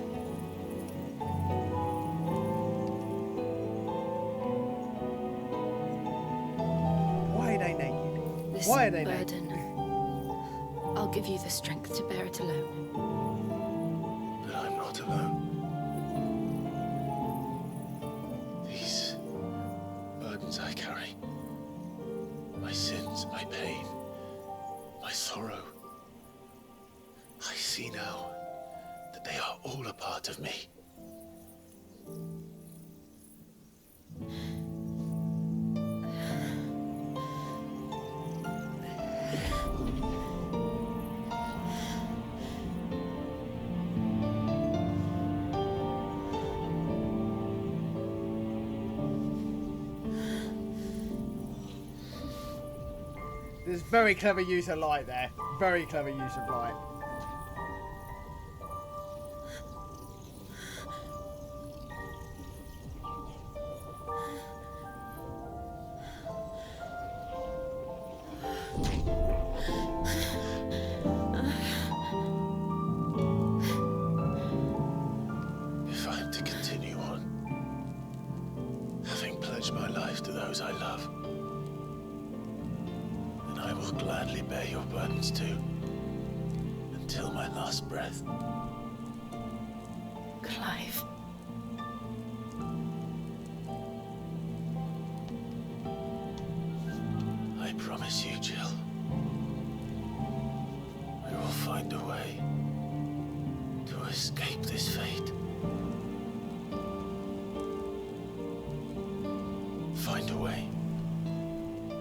Why are they naked?
This
Why are they
burden. I'll give you the strength to bear it alone.
But I'm not alone. These burdens I carry, my sins, my pain, my sorrow, I see now that they are all a part of me.
There's very clever use of light there. Very clever use of light.
If I'm to continue on, having pledged my life to those I love, then I will gladly bear your burdens too, until my last breath.
Clive.
I promise you, Jill, we will find a way to escape this fate. Find a way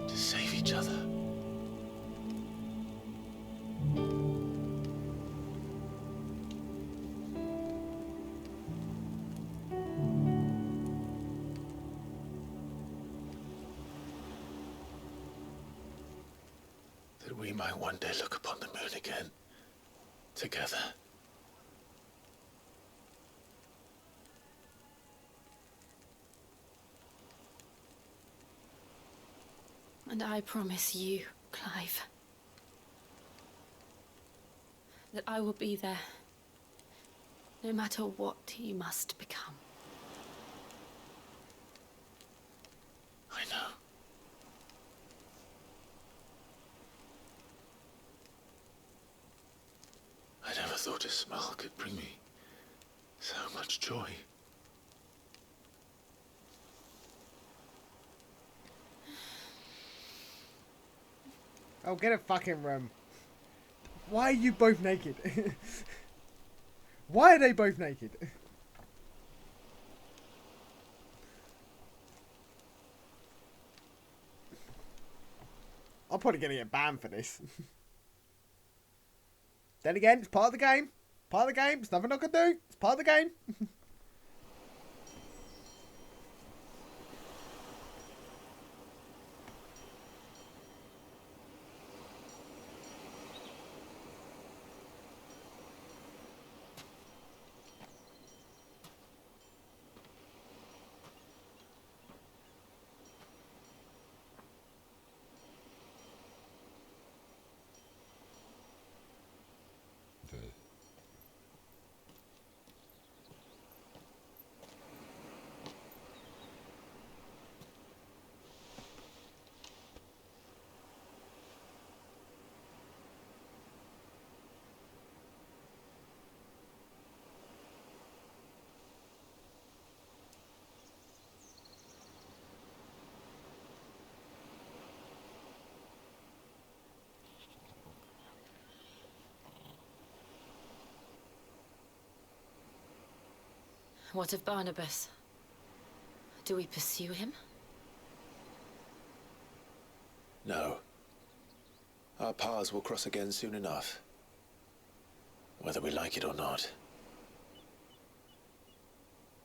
to save each other. That we might one day look upon the moon again, together.
And I promise you, Clive, that I will be there, no matter what you must become.
I know. I never thought a smile could bring me so much joy.
Oh, get a fucking room. Why are you both naked? Why are they both naked? I'm probably gonna get banned for this. Then again, it's part of the game. Part of the game. It's nothing I can do. It's part of the game.
What of Barnabas? Do we pursue him?
No. Our paths will cross again soon enough. Whether we like it or not.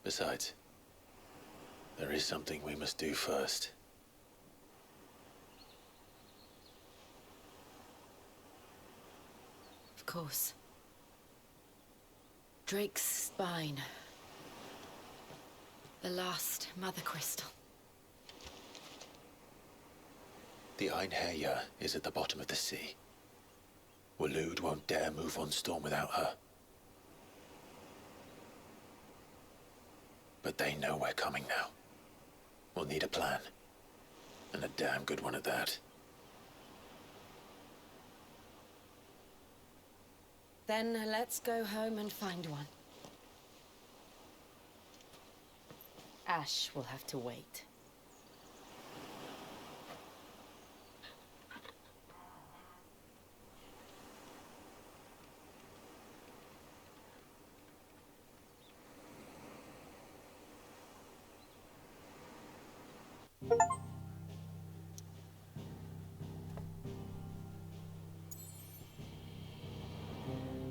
Besides, there is something we must do first.
Of course. Drake's spine. The last Mother Crystal.
The Einherjar is at the bottom of the sea. Waloed won't dare move on Storm without her. But they know we're coming now. We'll need a plan. And a damn good one at that.
Then let's go home and find one. Ash will have to wait.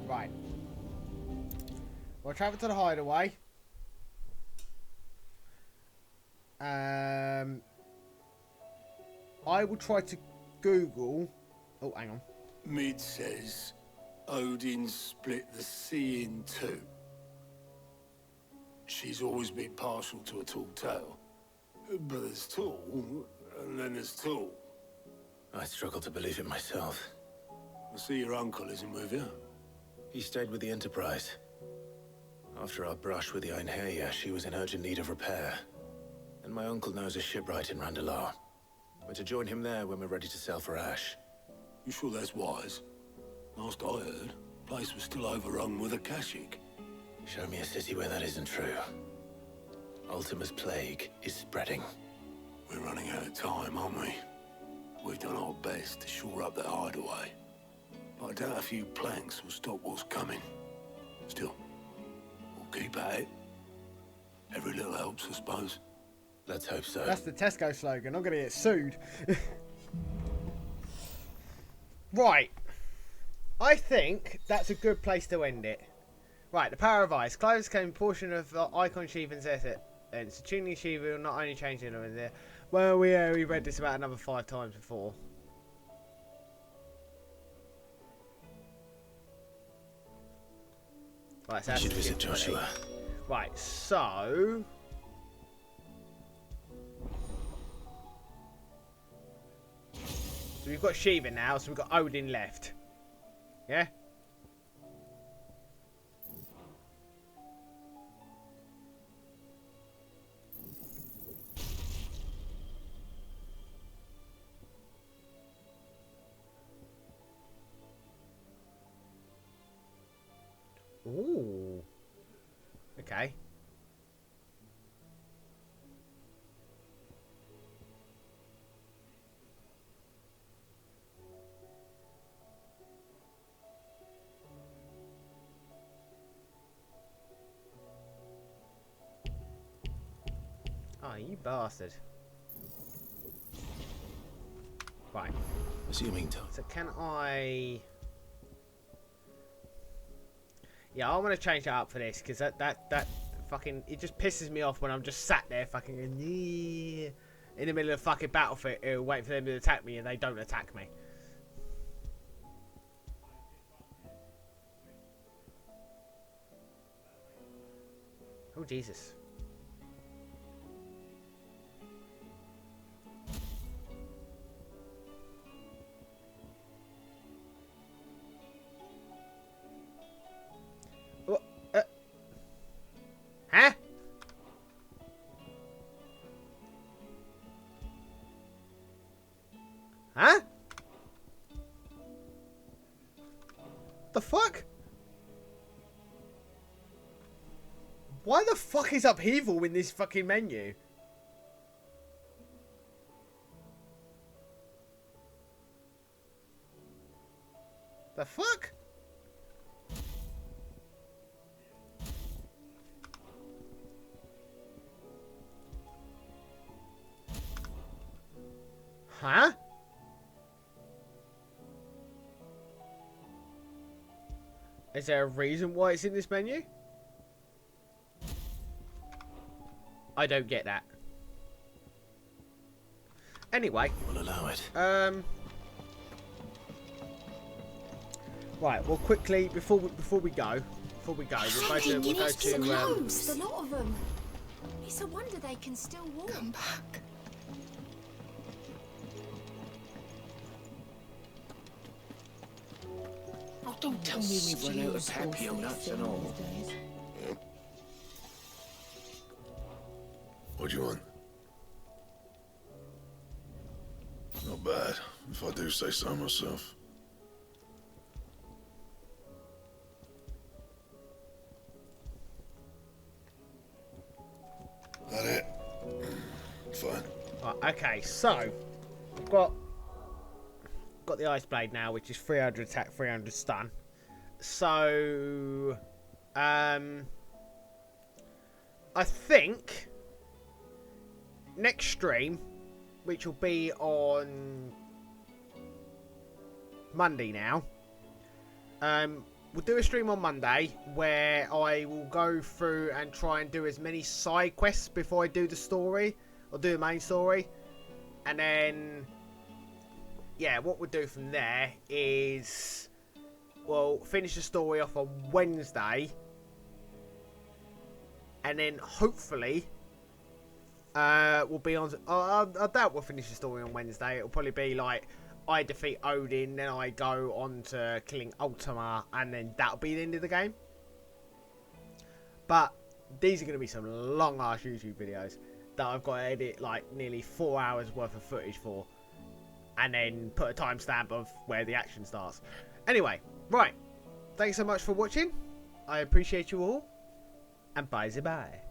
Right. We'll travel to the hideaway. I will try to Google Oh, hang on.
Mid says Odin split the sea in two. She's always been partial to a tall tale. But there's tall, and then there's tall.
I struggle to believe it myself.
I see your uncle isn't with you.
He stayed with the Enterprise. After our brush with the Einherja, she was in urgent need of repair. And my uncle knows a shipwright in Randalar. We're to join him there when we're ready to sail for Ash.
You sure that's wise? Last I heard, the place was still overrun with Akashic.
Show me a city where that isn't true. Ultima's plague is spreading.
We're running out of time, aren't we? We've done our best to shore up that hideaway. But I doubt a few planks will stop what's coming. Still, we'll keep at it. Every little helps, I suppose.
Let's hope so.
That's the Tesco slogan. I'm going to get sued. Right. I think that's a good place to end it. Right, the power of ice. Clive became a portion of Icon Sheevan's asset. And tuning Sheevan will not only change it in there. Well, we read this about another 5 times before. Right, so
we should visit Joshua.
Right, so we've got Sheevan now, so we've got Odin left. Yeah? Ooh. Okay. Oh, you bastard. Right.
Assuming time.
So can I... Yeah, I want to change that up for this, because that fucking... It just pisses me off when I'm just sat there fucking in the middle of a fucking battlefield waiting for them to attack me and they don't attack me. Oh, Jesus. Huh? Huh? The fuck? Why the fuck is upheaval in this fucking menu? The fuck? Huh? Is there a reason why it's in this menu? I don't get that. Anyway.
We'll allow it.
Right, well quickly, before we go, we'll go to
the lot of them. It's a wonder they can still walk. Come back.
Oh, don't tell me we've run out of Papio nuts and all.
Yeah. What do you want? Not bad, if I do say so myself. That it? Fine.
Right, okay, so I've got the ice blade now, which is 300 attack, 300 stun. So I think next stream, which will be on Monday now, we'll do a stream on Monday where I will go through and try and do as many side quests before I do the story, or do the main story, and then yeah, what we'll do from there is we'll finish the story off on Wednesday, and then hopefully we'll be on. I doubt we'll finish the story on Wednesday. It'll probably be like I defeat Odin, then I go on to killing Ultima, and then that'll be the end of the game. But these are going to be some long ass YouTube videos that I've got to edit like nearly 4 hours worth of footage for, and then put a timestamp of where the action starts. Anyway, right, thanks so much for watching. I appreciate you all, and bye-bye.